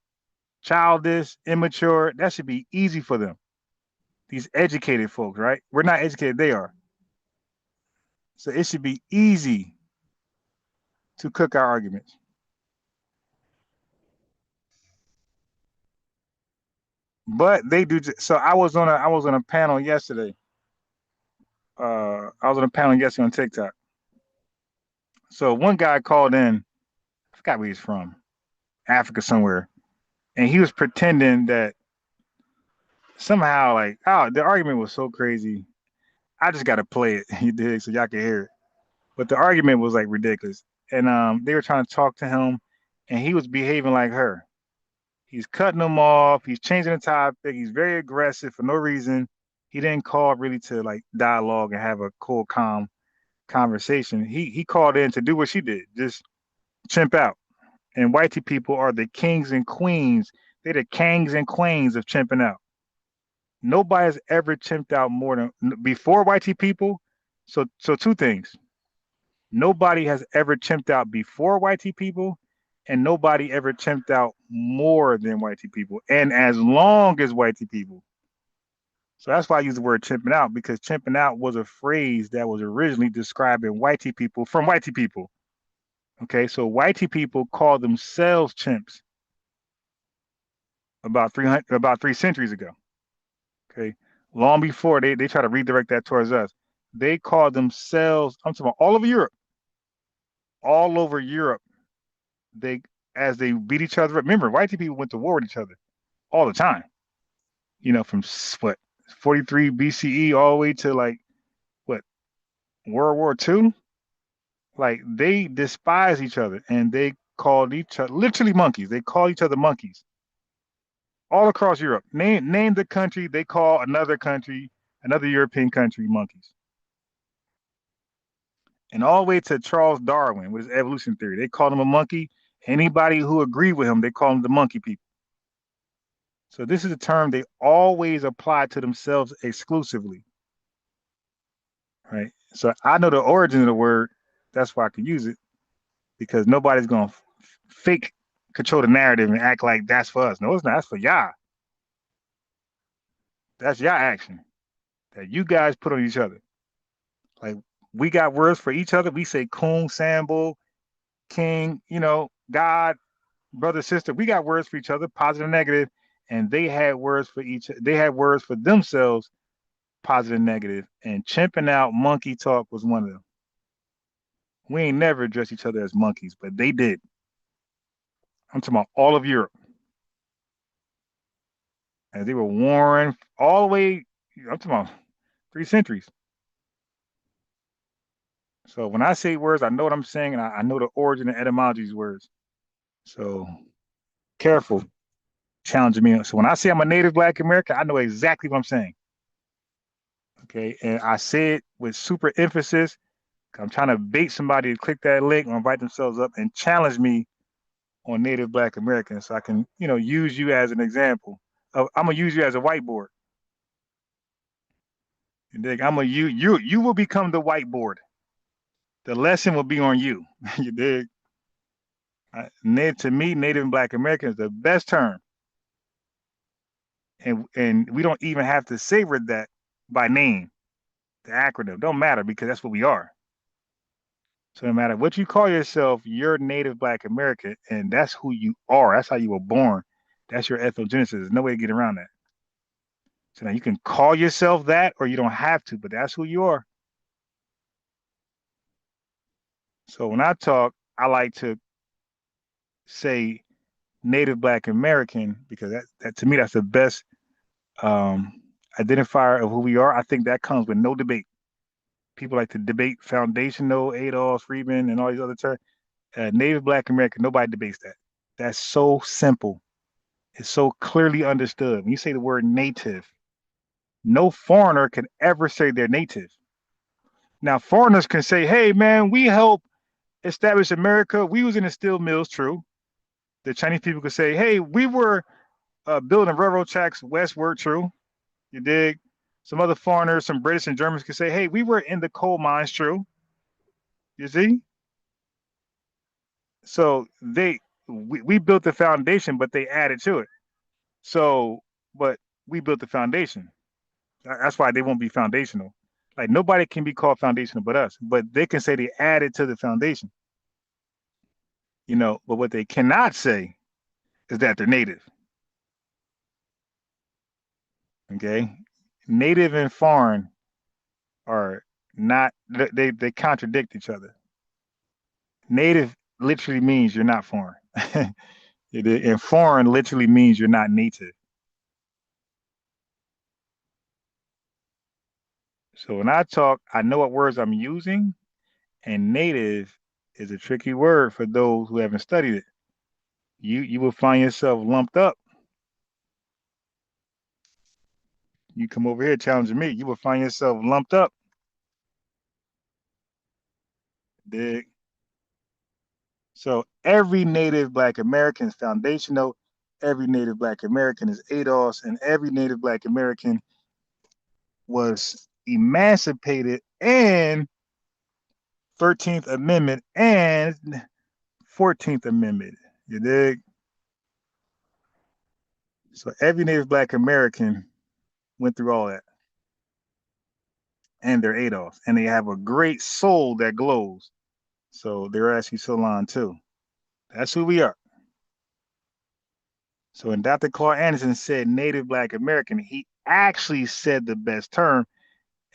childish, immature. That should be easy for them. These educated folks, right? We're not educated, they are. So it should be easy to cook our arguments. But they do. So I was on a panel yesterday. I was on a panel yesterday on TikTok. So one guy called in. I forgot where he's from, Africa somewhere, and he was pretending that somehow, like, oh, the argument was so crazy. I just got to play it, you dig, so y'all can hear it. But the argument was like ridiculous, and they were trying to talk to him, and he was behaving like her. He's cutting them off. He's changing the topic. He's very aggressive for no reason. He didn't call really to like dialogue and have a cool, calm conversation. He called in to do what she did, just chimp out. And whitey people are the kings and queens. They're the kings and queens of chimping out. Nobody has ever chimped out more than before whitey people. So two things. Nobody has ever chimped out before whitey people, and nobody ever chimped out more than whitey people, and as long as whitey people. So that's why I use the word chimping out, because chimping out was a phrase that was originally describing whitey people from whitey people. Okay, so whitey people called themselves chimps about 3 centuries ago. Okay, long before they try to redirect that towards us. They called themselves, I'm talking about all over Europe. All over Europe, as they beat each other up. Remember, white people went to war with each other all the time. You know, from what 43 BCE all the way to like what World War II. Like they despise each other, and they called each other literally monkeys. They call each other monkeys all across Europe. Name the country, they call another country, another European country, monkeys. And all the way to Charles Darwin with his evolution theory. They called him a monkey. Anybody who agreed with him, they call him the monkey people. So this is a term they always apply to themselves exclusively. Right? So I know the origin of the word. That's why I can use it. Because nobody's going to fake control the narrative and act like that's for us. No, it's not. That's for y'all. That's y'all action that you guys put on each other. Like, we got words for each other. We say coon, sambo, king, God, brother, sister. We got words for each other, positive and negative, and they had words for they had words for themselves, positive and negative, and chimping out monkey talk was one of them. We ain't never addressed each other as monkeys, but they did. I'm talking about all of Europe. And they were warring all the way, I'm talking about 3 centuries. So when I say words, I know what I'm saying, and I know the origin and etymology of these words. So careful challenging me. So when I say I'm a native Black American, I know exactly what I'm saying. Okay, and I say it with super emphasis. I'm trying to bait somebody to click that link or invite themselves up and challenge me on native Black Americans, so I can, use you as an example. I'm gonna use you as a whiteboard. You dig? You will become the whiteboard. The lesson will be on you. You dig? To me, Native and Black American is the best term. And we don't even have to savor that by name. The acronym don't matter, because that's what we are. So no matter what you call yourself, you're Native Black American, and that's who you are. That's how you were born. That's your ethnogenesis. There's no way to get around that. So now you can call yourself that, or you don't have to, but that's who you are. So when I talk, I like to say Native Black American, because that to me, that's the best identifier of who we are. I think that comes with no debate. People like to debate foundational, Adolf, Freeman, and all these other terms. Native Black American, nobody debates that. That's so simple. It's so clearly understood. When you say the word native, no foreigner can ever say they're native. Now, foreigners can say, hey, man, we helped establish America. We was in the steel mills, true. The Chinese people could say, hey, we were building railroad tracks westward, true. You dig? Some other foreigners, some British and Germans could say, hey, we were in the coal mines, true. You see? So we built the foundation, but they added to it. So, but we built the foundation. That's why they won't be foundational. Like nobody can be called foundational but us, but they can say they added to the foundation. You know, but what they cannot say is that they're native. Okay? Native and foreign are not they contradict each other. Native literally means you're not foreign. And foreign literally means you're not native. So when I talk, I know what words I'm using, and native is a tricky word for those who haven't studied it. You will find yourself lumped up. You come over here challenging me, you will find yourself lumped up. Dig? So every native Black American is foundational. Every native Black American is ADOS, and every native Black American was emancipated and 13th Amendment and 14th Amendment. You dig? So every native Black American went through all that. And they're ADOS. And they have a great soul that glows. So they're actually Solon too. That's who we are. So when Dr. Clark Anderson said Native Black American, he actually said the best term.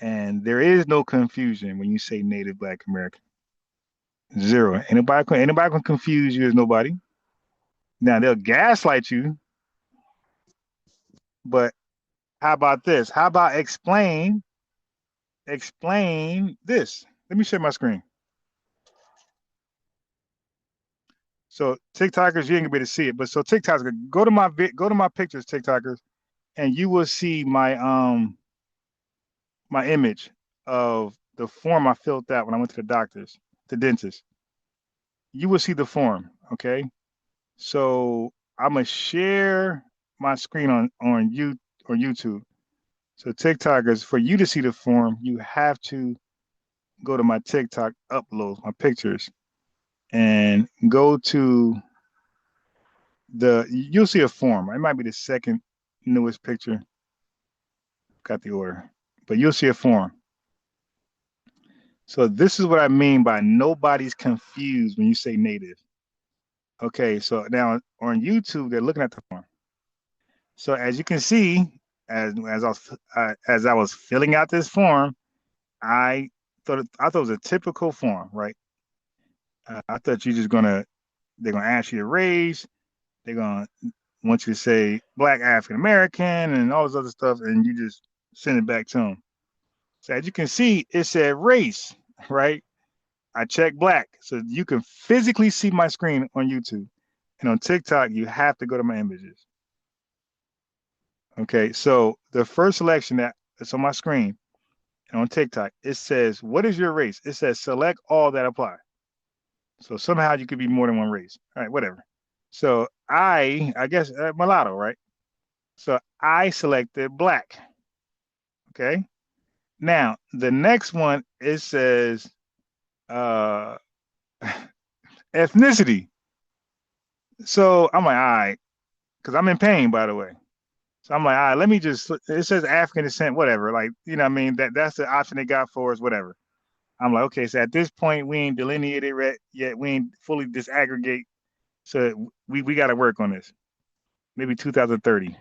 And there is no confusion when you say Native Black American. Zero. Anybody can confuse you as nobody. Now they'll gaslight you. But how about this? How about explain this? Let me share my screen. So TikTokers, you ain't gonna be able to see it, but so TikTokers, go to my pictures, TikTokers, and you will see my my image of the form I filled out when I went to the dentist. You will see the form, okay? So I'm gonna share my screen on YouTube. So TikTokers, for you to see the form, you have to go to my TikTok uploads, my pictures, and go to you'll see a form. It might be the second newest picture. Got the order, but you'll see a form. So this is what I mean by nobody's confused when you say native. Okay, so now on YouTube, they're looking at the form. So as you can see, as I was filling out this form, I thought it was a typical form, right? I thought they're gonna ask you to raise, they're gonna want you to say Black African American and all this other stuff, and you just send it back to them. So as you can see, it said race, right? I checked Black, so you can physically see my screen on YouTube, and on TikTok you have to go to my images. Okay, so the first selection that's on my screen and on TikTok, it says, what is your race? It says select all that apply. So somehow you could be more than one race. All right, whatever. So I guess mulatto, right? So I selected Black. Okay. Now the next one, it says ethnicity. So I'm like, all right, because I'm in pain, by the way. So I'm like, all right, let me just, it says African descent, whatever. Like, you know what I mean? That's the option they got for us, whatever. I'm like, okay, so at this point, we ain't delineated yet. We ain't fully disaggregate. So we got to work on this. Maybe 2030.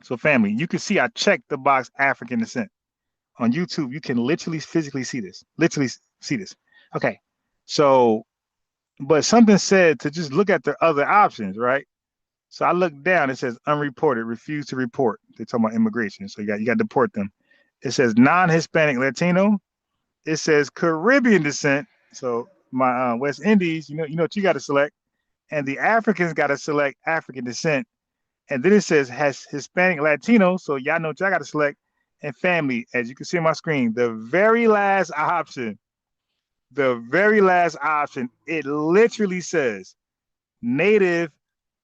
So family, you can see I checked the box African descent. On YouTube, you can literally physically see this. Okay. So, but something said to just look at the other options, right? So I looked down, it says unreported, refuse to report. They're talking about immigration. So you got to deport them. It says non-Hispanic Latino. It says Caribbean descent. So my West Indies, you know what you got to select. And the Africans got to select African descent. And then it says has Hispanic Latino. So y'all know what y'all got to select. And family, as you can see on my screen, the very last option, it literally says native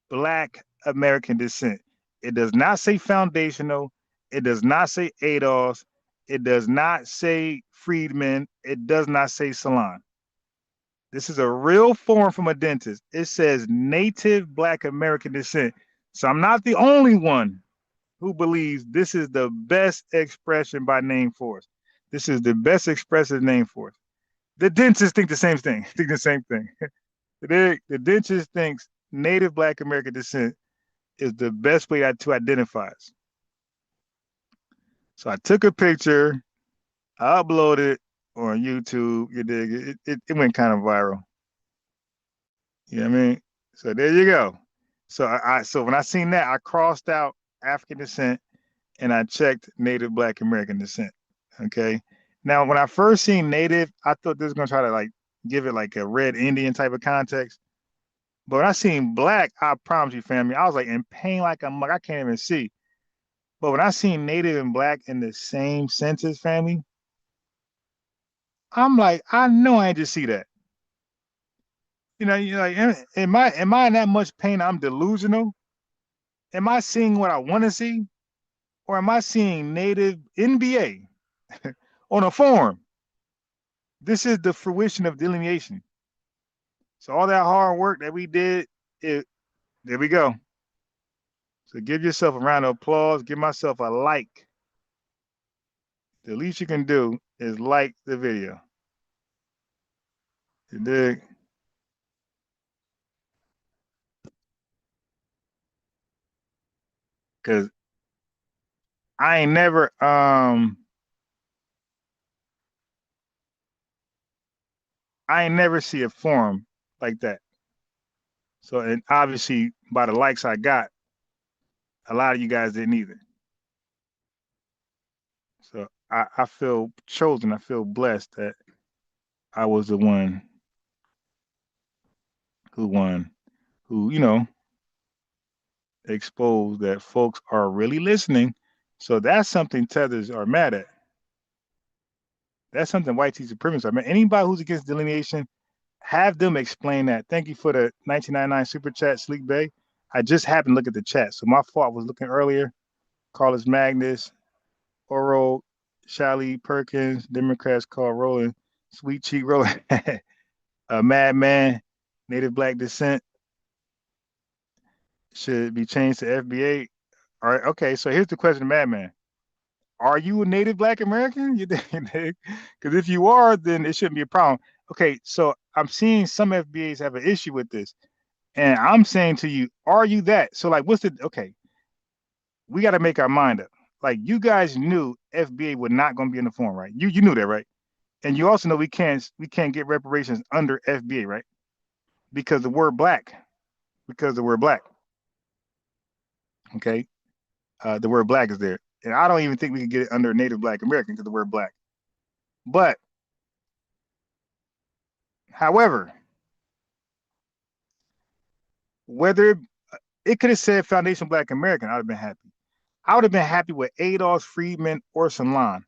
Black American descent. It does not say foundational. It does not say ADOS. It does not say freedmen. It does not say salon. This is a real form from a dentist. It says native Black American descent. So I'm not the only one who believes this is the best expression by name force. This is the best expressive name force. The dentist think the same thing. Think the same thing. The dentist thinks native Black American descent is the best way to identify us. So I took a picture, I uploaded it on YouTube. You dig it? It went kind of viral. You know what I mean? So there you go. So when I seen that, I crossed out African descent and I checked native Black American descent. Okay. Now, when I first seen native, I thought this was gonna try to like give it like a red Indian type of context. But when I seen Black, I promise you, family, I was like in pain like I'm like I can't even see. But when I seen native and Black in the same sentence, family, I'm like, I know I ain't just see that. You're like, am I in that much pain? I'm delusional. Am I seeing what I want to see, or am I seeing native NBA on a form? This is the fruition of delineation. So all that hard work that we did, there we go. So give yourself a round of applause. Give myself a like. The least you can do is like the video. You dig? Cause I ain't never see a forum like that. So, and obviously by the likes I got, a lot of you guys didn't either. So I feel chosen. I feel blessed that I was the one who, exposed that folks are really listening. So that's something tethers are mad at. That's something white teeth supremacists are mad. Anybody who's against delineation, have them explain that. Thank you for the 1999 super chat, Sleek Bay. I just happened to look at the chat. So my fault, was looking earlier. Carlos Magnus, Oro, Shally Perkins, Democrats call Roland, Sweet Cheek Roland, Madman, Native Black descent should be changed to FBA. All right, okay. So here's the question, Madman. Are you a Native Black American? Because if you are, then it shouldn't be a problem. Okay, so I'm seeing some FBAs have an issue with this. And I'm saying to you, are you that? So like, okay, we got to make our mind up. Like you guys knew FBA was not going to be in the form, right? You knew that, right? And you also know we can't get reparations under FBA, right? Because the word black. Okay, the word black is there, and I don't even think we can get it under Native Black American because the word black. But, however, whether it could have said Foundation Black American, I'd have been happy. I would have been happy with ADOS, Freedman, or Salon.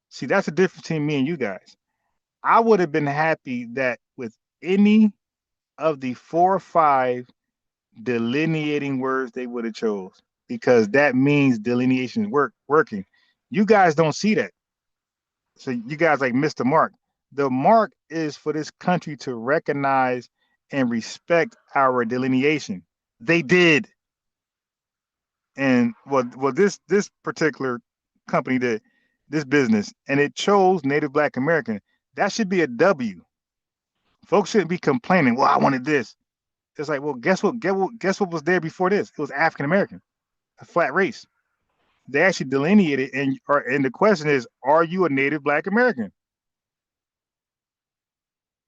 See, that's the difference between me and you guys. I would have been happy that with any of the 4 or 5 delineating words they would have chose, because that means delineation is working. You guys don't see that. So you guys like missed the mark. The mark is for this country to recognize and respect our delineation. They did. And this particular company did, this business, and it chose Native Black American. That should be a W. Folks shouldn't be complaining, well, I wanted this. It's like, well, guess what was there before this? It was African American, a flat race. They actually delineated, and the question is, are you a Native Black American?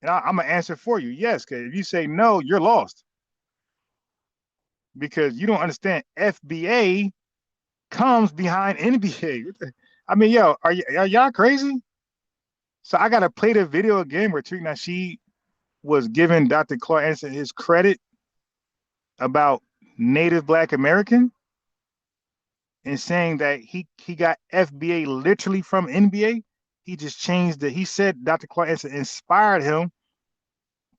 And I'm gonna answer for you, yes. Because if you say no, you're lost, because you don't understand. FBA comes behind NBA. I mean, yo, are y'all crazy? So I gotta play the video again where Tariq Nasheed was giving Dr. Clark Anderson his credit about Native Black American and saying that he got FBA literally from NBA. He just changed it. He said Dr. Clark Anderson inspired him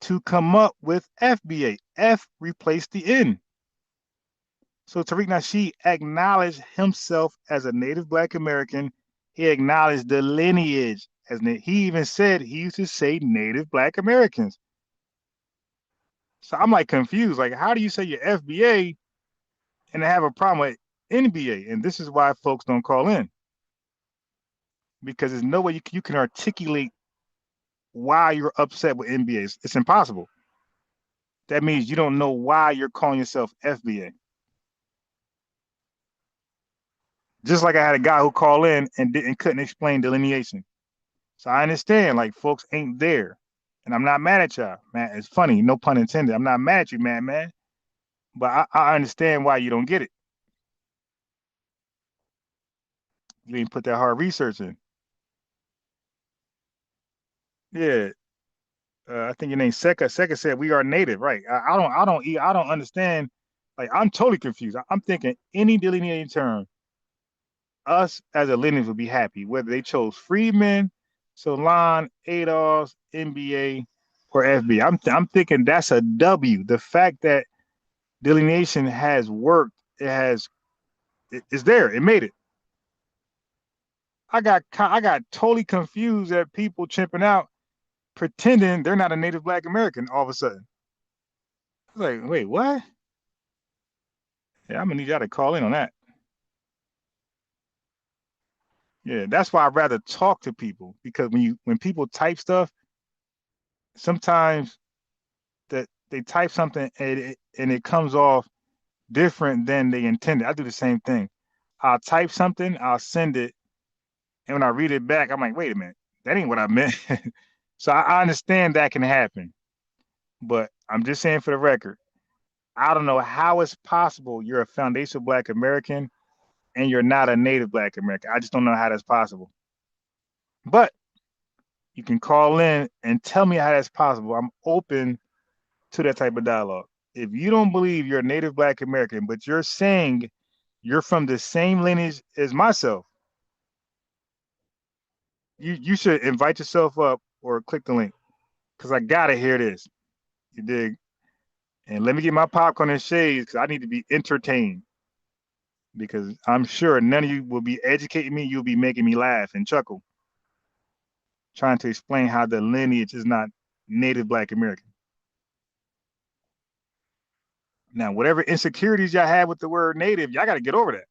to come up with FBA. F replaced the N. So Tariq Nasheed acknowledged himself as a native Black American. He acknowledged the lineage. He even said he used to say native Black Americans. So I'm like confused. Like, how do you say you're FBA and have a problem with NBA? And this is why folks don't call in. Because there's no way you can articulate why you're upset with NBA. It's impossible. That means you don't know why you're calling yourself FBA. Just like I had a guy who called in and couldn't explain delineation. So I understand, like, folks ain't there. And I'm not mad at y'all, man. It's funny, no pun intended. I'm not mad at you, man. But I understand why you don't get it. You didn't put that hard research in. Yeah. I think your name Seka. Seka said we are native, right? I don't understand. Like, I'm totally confused. I'm thinking any delineating term, us as a lineage would be happy, whether they chose Freedmen, Solon, ADOS, NBA, or FB. I'm thinking that's a W. The fact that delineation has worked, it's there. It made it. I got totally confused at people chimping out, pretending they're not a native Black American all of a sudden. I was like, wait, what? Yeah, I'm gonna need y'all to call in on that. Yeah, that's why I'd rather talk to people, because when people type stuff, sometimes that they type something and it comes off different than they intended. I do the same thing. I'll type something, I'll send it, and when I read it back, I'm like, wait a minute, that ain't what I meant. So I understand that can happen, but I'm just saying for the record, I don't know how it's possible you're a foundational Black American and you're not a native Black American. I just don't know how that's possible. But you can call in and tell me how that's possible. I'm open to that type of dialogue. If you don't believe you're a native Black American, but you're saying you're from the same lineage as myself, you should invite yourself up or click the link, because I gotta hear this. You dig? And let me get my popcorn and shades, because I need to be entertained. Because I'm sure none of you will be educating me. You'll be making me laugh and chuckle, trying to explain how the lineage is not native Black American. Now, whatever insecurities y'all have with the word native, y'all got to get over that.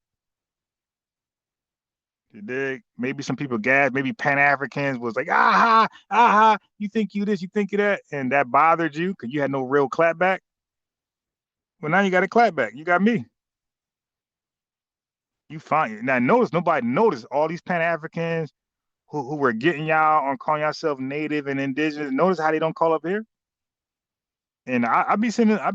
You dig? Maybe some people gas, maybe Pan-Africans was like, aha, you think you this, you think you that, and that bothered you because you had no real clapback. Well, now you got a clapback. You got me. You fine. Now, notice nobody noticed all these Pan-Africans who were getting y'all on calling yourself native and indigenous. Notice how they don't call up here. And I be sending, when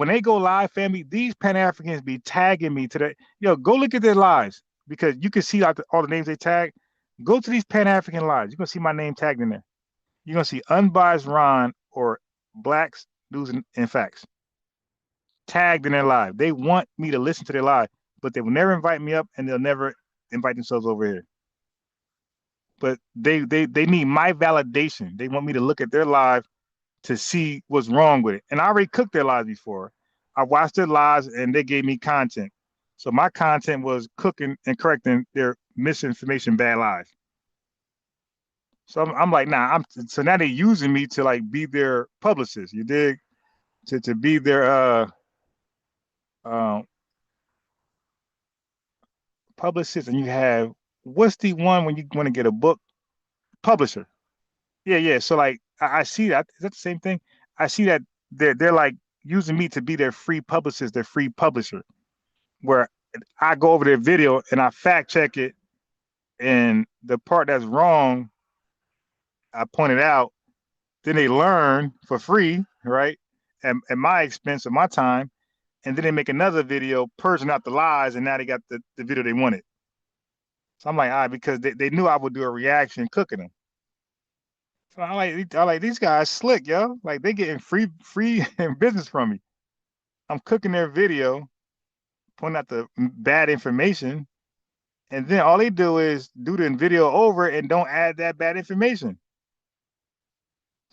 they go live, family, these Pan-Africans be tagging me today. Go look at their lives, because you can see all the names they tag. Go to these Pan-African lives. You're going to see my name tagged in there. You're going to see Unbiased Ron or Blacks, News and Facts tagged in their live. They want me to listen to their live, but they will never invite me up, and they'll never invite themselves over here. But they need my validation. They want me to look at their live to see what's wrong with it. And I already cooked their lives before. I watched their lives and they gave me content. So my content was cooking and correcting their misinformation, bad lies. So I'm like, nah, so now they're using me to like be their publicist. You dig? To be their publicist. And you have, what's the one when you want to get a book? Publisher. Yeah. So like I see that. Is that the same thing? I see that they're like using me to be their free publicist, their free publisher, where I go over their video and I fact check it, and the part that's wrong, I point it out. Then they learn for free, right? At my expense of my time, and then they make another video purging out the lies, and now they got the video they wanted. So I'm like, all right, because they knew I would do a reaction cooking them. So I like these guys slick, yo. Like they getting free business from me. I'm cooking their video, pointing out the bad information, and then all they do is do the video over and don't add that bad information.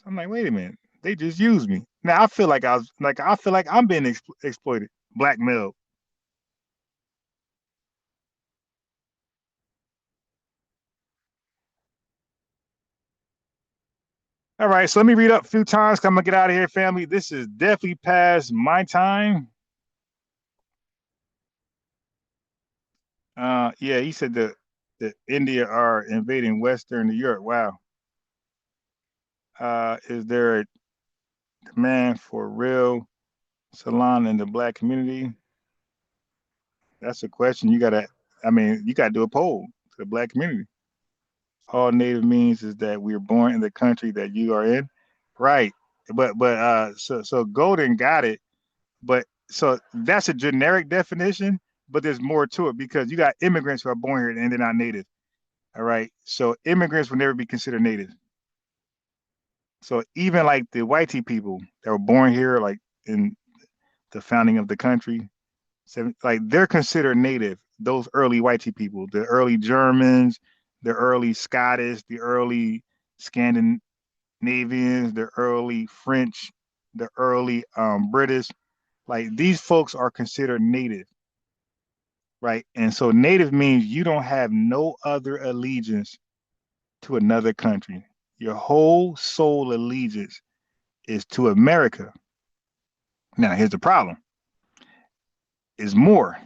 I'm like, wait a minute, they just used me. Now I feel like I'm being exploited, blackmailed. All right, so let me read up a few times. I'm gonna get out of here, family. This is definitely past my time. Yeah, he said that India are invading Western Europe. Wow. Is there a demand for real salon in the black community? That's a question you gotta. I mean, you gotta do a poll to the black community. All native means is that we are born in the country that you are in, right? So Golden got it, but so that's a generic definition, but there's more to it because you got immigrants who are born here and they're not native. All right, so immigrants will never be considered native. So even like the white people that were born here, like in the founding of the country, like they're considered native. Those early white people, the early Germans, the early Scottish, the early Scandinavians, the early French, the early British, like these folks are considered native, right? And so native means you don't have no other allegiance to another country. Your whole soul allegiance is to America. Now, here's the problem. Is more.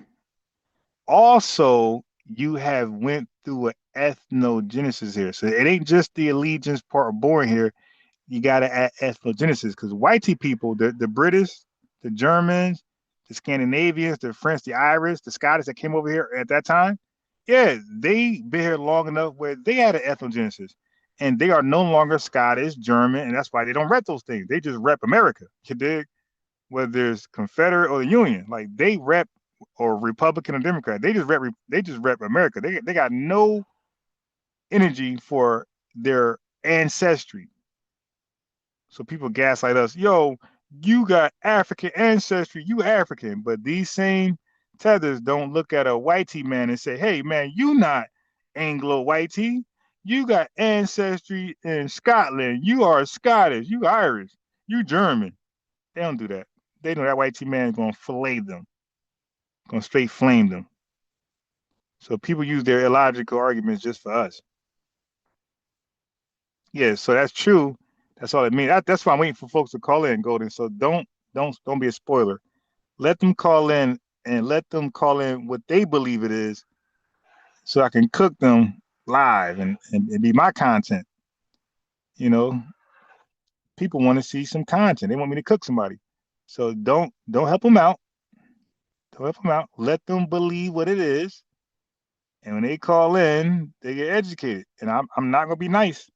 Also, you have went through an ethnogenesis here. So it ain't just the allegiance part of born here. You got to add ethnogenesis because whitey people, the British, the Germans, the Scandinavians, the French, the Irish, the Scottish that came over here at that time, yeah, they been here long enough where they had an ethnogenesis. And they are no longer Scottish, German, and that's why they don't rep those things. They just rep America. You dig? Whether it's Confederate or the Union, like they rep or Republican or Democrat, they just rep America. They got no energy for their ancestry. So people gaslight us, yo, you got African ancestry, you African, but these same tethers don't look at a whitey man and say, hey man, you not Anglo whitey, you got ancestry in Scotland, you are Scottish, you Irish, you German. They don't do that. They know that whitey man is gonna fillet them, gonna straight flame them. So people use their illogical arguments just for us. Yeah, so that's true. That's all it means. That's why I'm waiting for folks to call in, Golden. So don't be a spoiler. Let them call in and let them call in what they believe it is, so I can cook them live and be my content. You know, people want to see some content. They want me to cook somebody. So don't help them out. Don't help them out. Let them believe what it is. And when they call in, they get educated. And I'm not gonna be nice.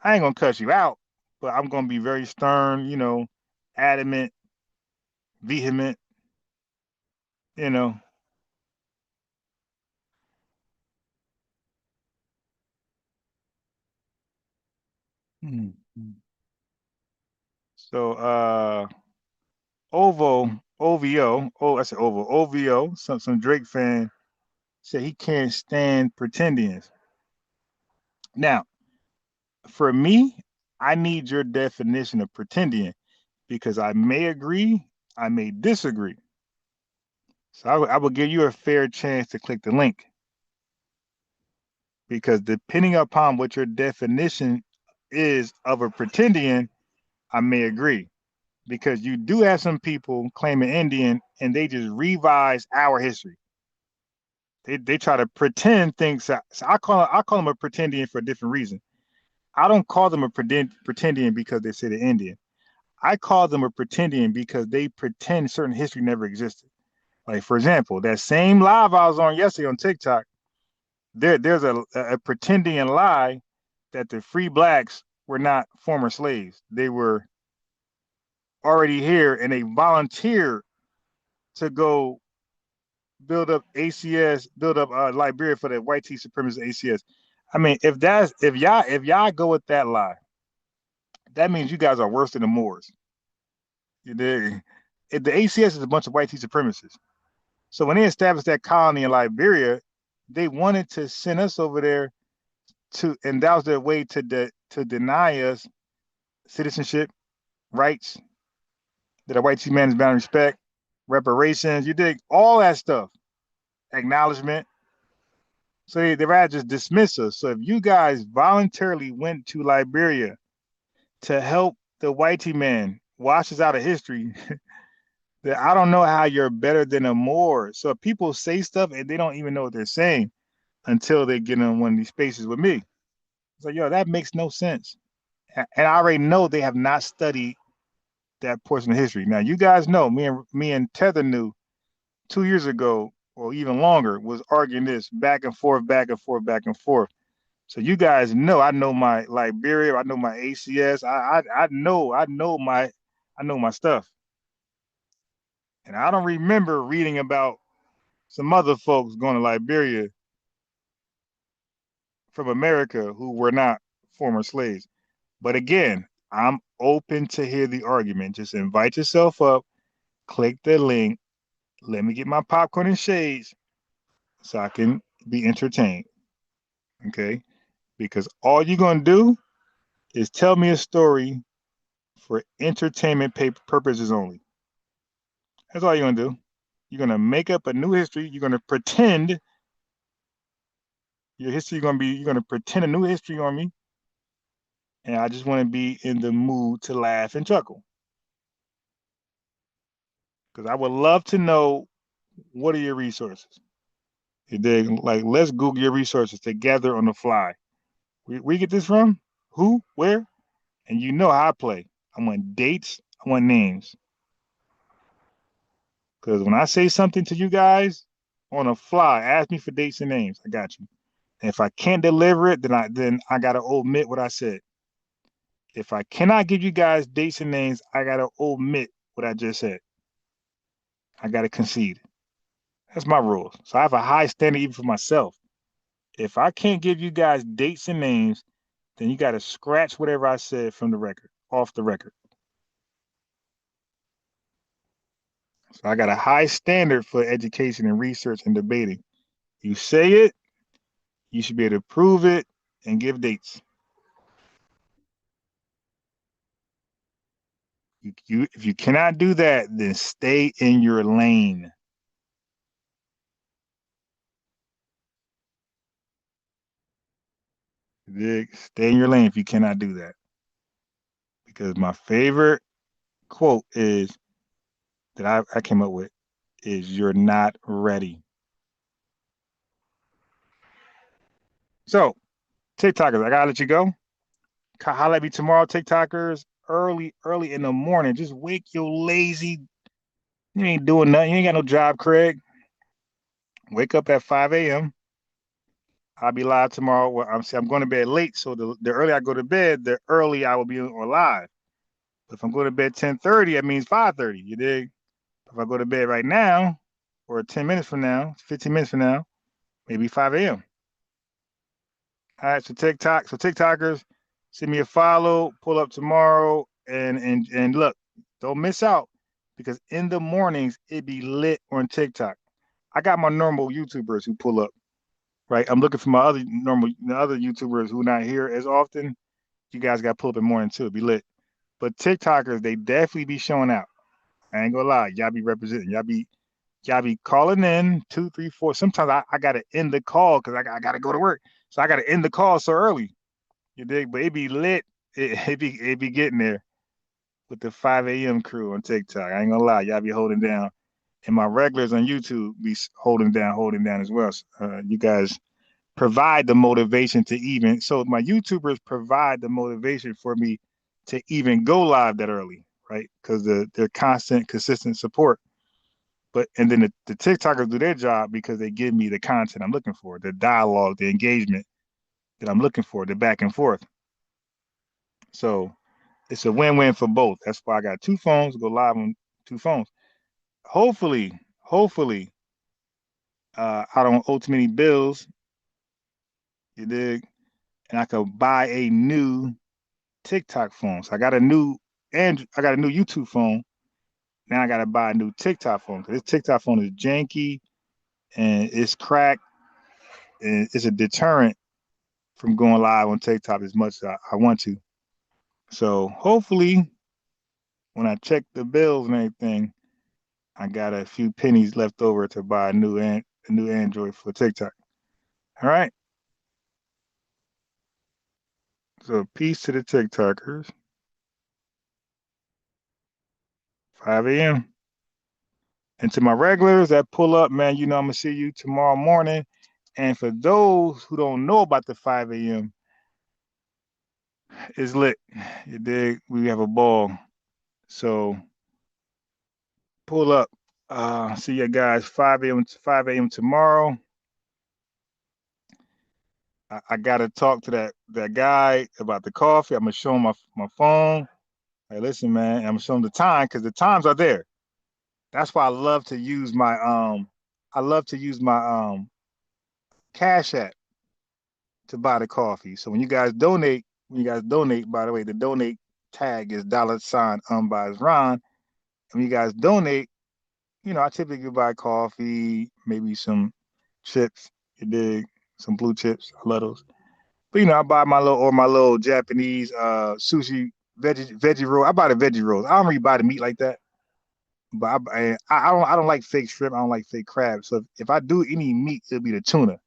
I ain't gonna cuss you out, but I'm gonna be very stern, adamant, vehement, you know. Mhm. So OVO, I said OVO, some Drake fan said he can't stand pretendians. Now, for me, I need your definition of pretendian because I may agree, I may disagree. So I will give you a fair chance to click the link because depending upon what your definition is of a pretendian, I may agree because you do have some people claiming Indian and they just revise our history. They try to pretend things. So I call them a pretendian for a different reason. I don't call them a pretendian because they say they're Indian. I call them a pretendian because they pretend certain history never existed. Like for example, that same live I was on yesterday on TikTok, there's a pretendian lie that the free blacks were not former slaves. They were already here and they volunteered to go build up ACS, build up Liberia for the white T supremacist ACS. I mean, if y'all go with that lie, that means you guys are worse than the Moors. If the ACS is a bunch of white T supremacists. So when they established that colony in Liberia, they wanted to send us over there and that was their way to deny us citizenship, rights that a white man is bound to respect, reparations, you dig, all that stuff, acknowledgement. So they rather just dismiss us. So if you guys voluntarily went to Liberia to help the whitey man wash us out of history, that I don't know how you're better than a Moor. So if people say stuff and they don't even know what they're saying until they get in one of these spaces with me. It's like, yo, that makes no sense. And I already know they have not studied that portion of history. Now you guys know me and Tether knew 2 years ago or even longer was arguing this back and forth, back and forth, back and forth. So you guys know I know my Liberia, I know my ACS, I know my stuff. And I don't remember reading about some other folks going to Liberia from America who were not former slaves. But again, I'm open to hear the argument. Just invite yourself up, click the link, let me get my popcorn and shades so I can be entertained. Okay? Because all you're going to do is tell me a story for entertainment purposes only. That's all you're going to do. You're going to make up a new history. You're going to pretend your history you're going to pretend a new history on me. And I just want to be in the mood to laugh and chuckle. Because I would love to know, what are your resources? Like, let's Google your resources together on the fly. We get this from? Who? Where? And you know how I play. I want dates. I want names. Because when I say something to you guys on the fly, ask me for dates and names. I got you. And if I can't deliver it, then I gotta omit what I said. If I cannot give you guys dates and names, I gotta omit what I just said. I gotta concede. That's my rules. So I have a high standard even for myself. If I can't give you guys dates and names, then you gotta scratch whatever I said from the record, off the record. So I got a high standard for education and research and debating. You say it, you should be able to prove it and give dates. If you cannot do that, then stay in your lane. Stay in your lane if you cannot do that. Because my favorite quote is that I came up with is, you're not ready. So, TikTokers, I gotta let you go. Holla at me tomorrow, TikTokers, early in the morning. Just wake your lazy. You ain't doing nothing. You ain't got no job, Craig. Wake up at 5 a.m. I'll be live tomorrow. Well, I'm going to bed late, so the earlier I go to bed, the early I will be on live. If I'm going to bed 10:30, that means 5:30. You dig? If I go to bed right now, or 10 minutes from now, 15 minutes from now, maybe 5 a.m. All right, so TikTokers, send me a follow, pull up tomorrow, and look, don't miss out, because in the mornings it be lit on TikTok. I got my normal YouTubers who pull up, right? I'm looking for my other YouTubers who are not here as often. You guys got to pull up in the morning too, it'd be lit. But TikTokers, they definitely be showing out. I ain't gonna lie, y'all be representing. Y'all be calling in 2, 3, 4. Sometimes I gotta end the call because I gotta go to work. So I gotta end the call so early. You dig? But it be lit. It be getting there with the 5 a.m. crew on TikTok. I ain't gonna lie, y'all be holding down. And my regulars on YouTube be holding down as well. You guys provide the motivation to even, so my YouTubers provide the motivation for me to even go live that early, right? Because their constant, consistent support. And then the TikTokers do their job because they give me the content I'm looking for, the dialogue, the engagement that I'm looking for, the back and forth. So it's a win-win for both. That's why I got 2 phones, go live on 2 phones. Hopefully, I don't owe too many bills. You dig? And I could buy a new TikTok phone. So I got a new YouTube phone. Now I gotta buy a new TikTok phone. This TikTok phone is janky and it's cracked, and it's a deterrent from going live on TikTok as much as I want to. So hopefully, when I check the bills and everything, I got a few pennies left over to buy a new Android for TikTok. All right. So peace to the TikTokers. 5 a.m. And to my regulars that pull up, man, you know I'm gonna see you tomorrow morning. And for those who don't know about the 5 a.m., it's lit. You dig? We have a ball. So pull up. See you guys 5 a.m. tomorrow. I gotta talk to that guy about the coffee. I'm gonna show him my phone. Hey, listen, man, I'm gonna show him the time because the times are there. That's why I love to use my Cash App to buy the coffee. So when you guys donate, by the way, the donate tag is $ unbiased Ron. And when you guys donate, you know, I typically buy coffee, maybe some chips, you dig, some blue chips. I love those. But you know, I buy my little Japanese sushi veggie roll. I buy the veggie rolls. I don't really buy the meat like that. But I don't like fake shrimp. I don't like fake crab. So if I do any meat, it'll be the tuna.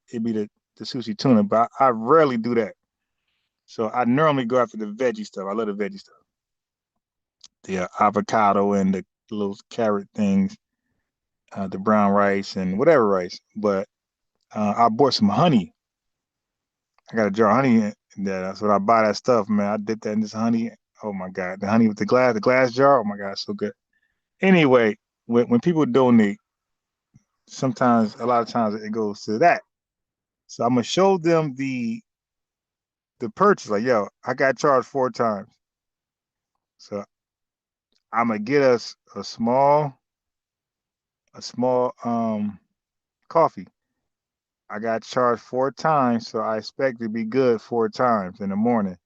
It'd be the sushi tuna. But I rarely do that. So I normally go after the veggie stuff. I love the veggie stuff. The avocado and the little carrot things, the brown rice and whatever rice. But I bought some honey. I got a jar of honey in there. That's what I buy that stuff, man. I dip that in this honey. Oh my God. The honey with the glass jar. Oh my God, so good. Anyway, when people donate, a lot of times it goes to that. So I'm gonna show them the purchase. Like, yo, I got charged 4 times. So I'm gonna get us a small coffee. I got charged 4 times, so I expect to be good 4 times in the morning.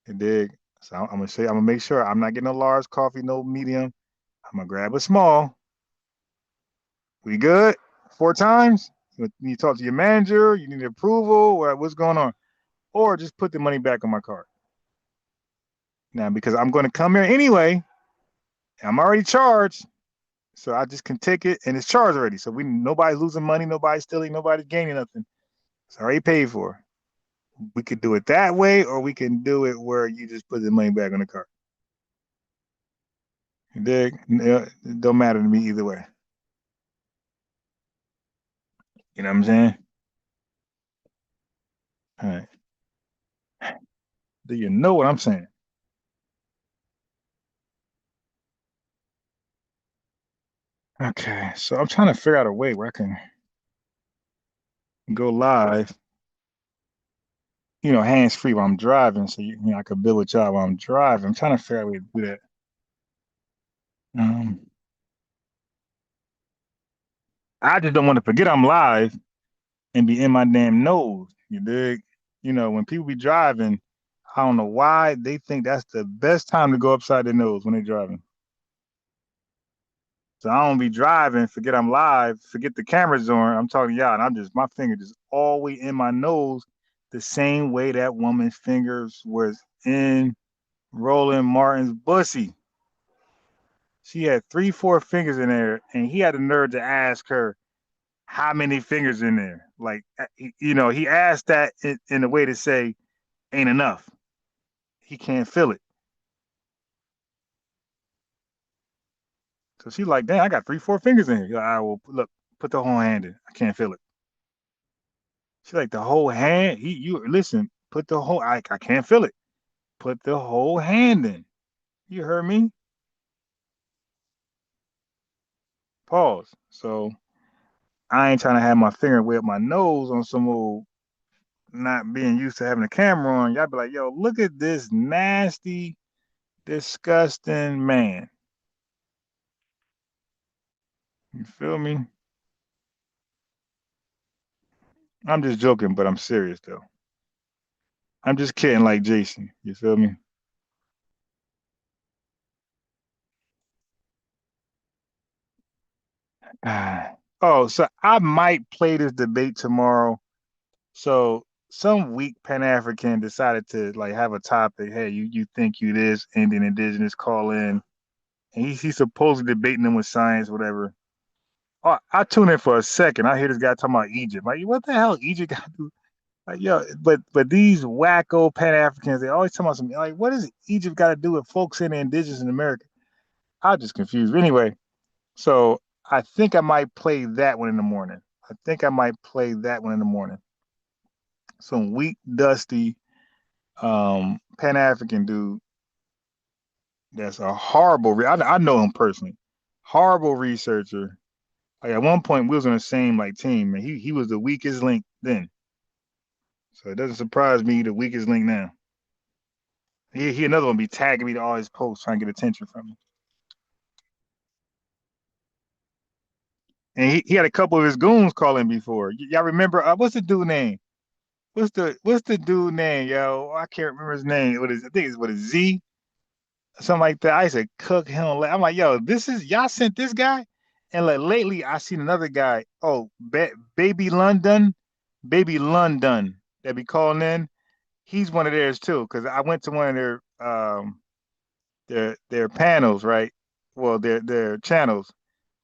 You dig? So I'm gonna make sure I'm not getting a large coffee, no medium. I'm gonna grab a small. We good? 4 times? You need to talk to your manager, you need approval, what's going on? Or just put the money back on my card. Now, because I'm gonna come here anyway, I'm already charged. So I just can take it and it's charged already. So nobody's losing money, nobody's stealing, nobody's gaining nothing. It's already paid for. We could do it that way, or we can do it where you just put the money back on the card. You dig? It don't matter to me either way. You know what I'm saying? All right. Do you know what I'm saying? Okay, so I'm trying to figure out a way where I can go live, hands free while I'm driving, so I could build with y'all while I'm driving. I'm trying to figure out a way to do that. I just don't want to forget I'm live and be in my damn nose. You dig? When people be driving, I don't know why they think that's the best time to go upside their nose when they're driving. So I don't be driving, forget I'm live, forget the camera's on. I'm talking to y'all, and my finger just always in my nose, the same way that woman's fingers was in Roland Martin's bussy. She had 3, 4 fingers in there, and he had the nerve to ask her how many fingers in there. Like, he asked that in a way to say, ain't enough. He can't feel it. So she's like, damn, I got 3, 4 fingers in here. I will look, put the whole hand in. I can't feel it. She's like, the whole hand? You listen, put the whole, I can't feel it. Put the whole hand in. You heard me? Pause. So I ain't trying to have my finger way up my nose on some old not being used to having a camera on. Y'all be like, yo, look at this nasty, disgusting man. You feel me? I'm just joking, but I'm serious though. I'm just kidding like Jason. You feel me? Oh, so I might play this debate tomorrow. So some weak Pan-African decided to like have a topic. Hey, you think you this Indian indigenous, call in, and he's supposedly debating them with science, whatever. I tune in for a second. I hear this guy talking about Egypt. Like, what the hell Egypt got to do? Like, yo, but these wacko Pan-Africans, they always talk about something like, what does Egypt got to do with folks in the indigenous in America? I'm just confused. But anyway, so I think I might play that one in the morning. Some weak, dusty Pan-African dude that's a horrible. I know him personally. Horrible researcher. Like at one point we was on the same like team, and he was the weakest link then. So it doesn't surprise me the weakest link now. He another one be tagging me to all his posts trying to get attention from me. And he had a couple of his goons calling before. Y'all remember what's the dude name? What's the dude name, yo? I can't remember his name. I think it's a Z, something like that. I used to cook him. I'm like, yo, this is y'all sent this guy, and like lately I seen another guy. Oh, Baby London, that be calling in. He's one of theirs too, because I went to one of their panels, right? Well, their channels.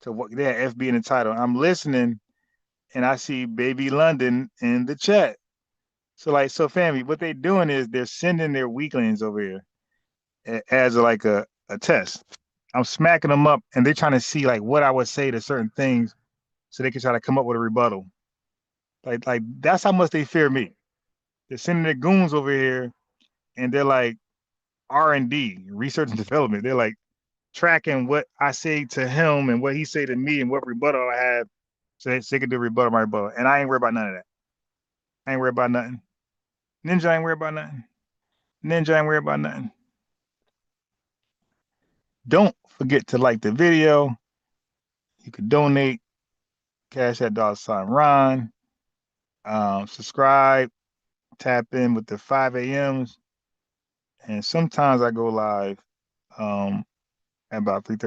To what they have FB in the title. I'm listening, and I see Baby London in the chat. So family, what they're doing is they're sending their weaklings over here as like a test. I'm smacking them up, and they're trying to see like what I would say to certain things, so they can try to come up with a rebuttal. Like that's how much they fear me. They're sending their goons over here, and they're like R&D, research and development. They're like tracking what I say to him and what he say to me and what rebuttal I have, so they can do rebuttal my rebuttal. And I ain't worried about none of that. I ain't worried about nothing. Ninja ain't worried about nothing. Don't forget to like the video. You can donate. Cash at $Ron. Subscribe. Tap in with the 5 a.m.s. And sometimes I go live at about 3:30.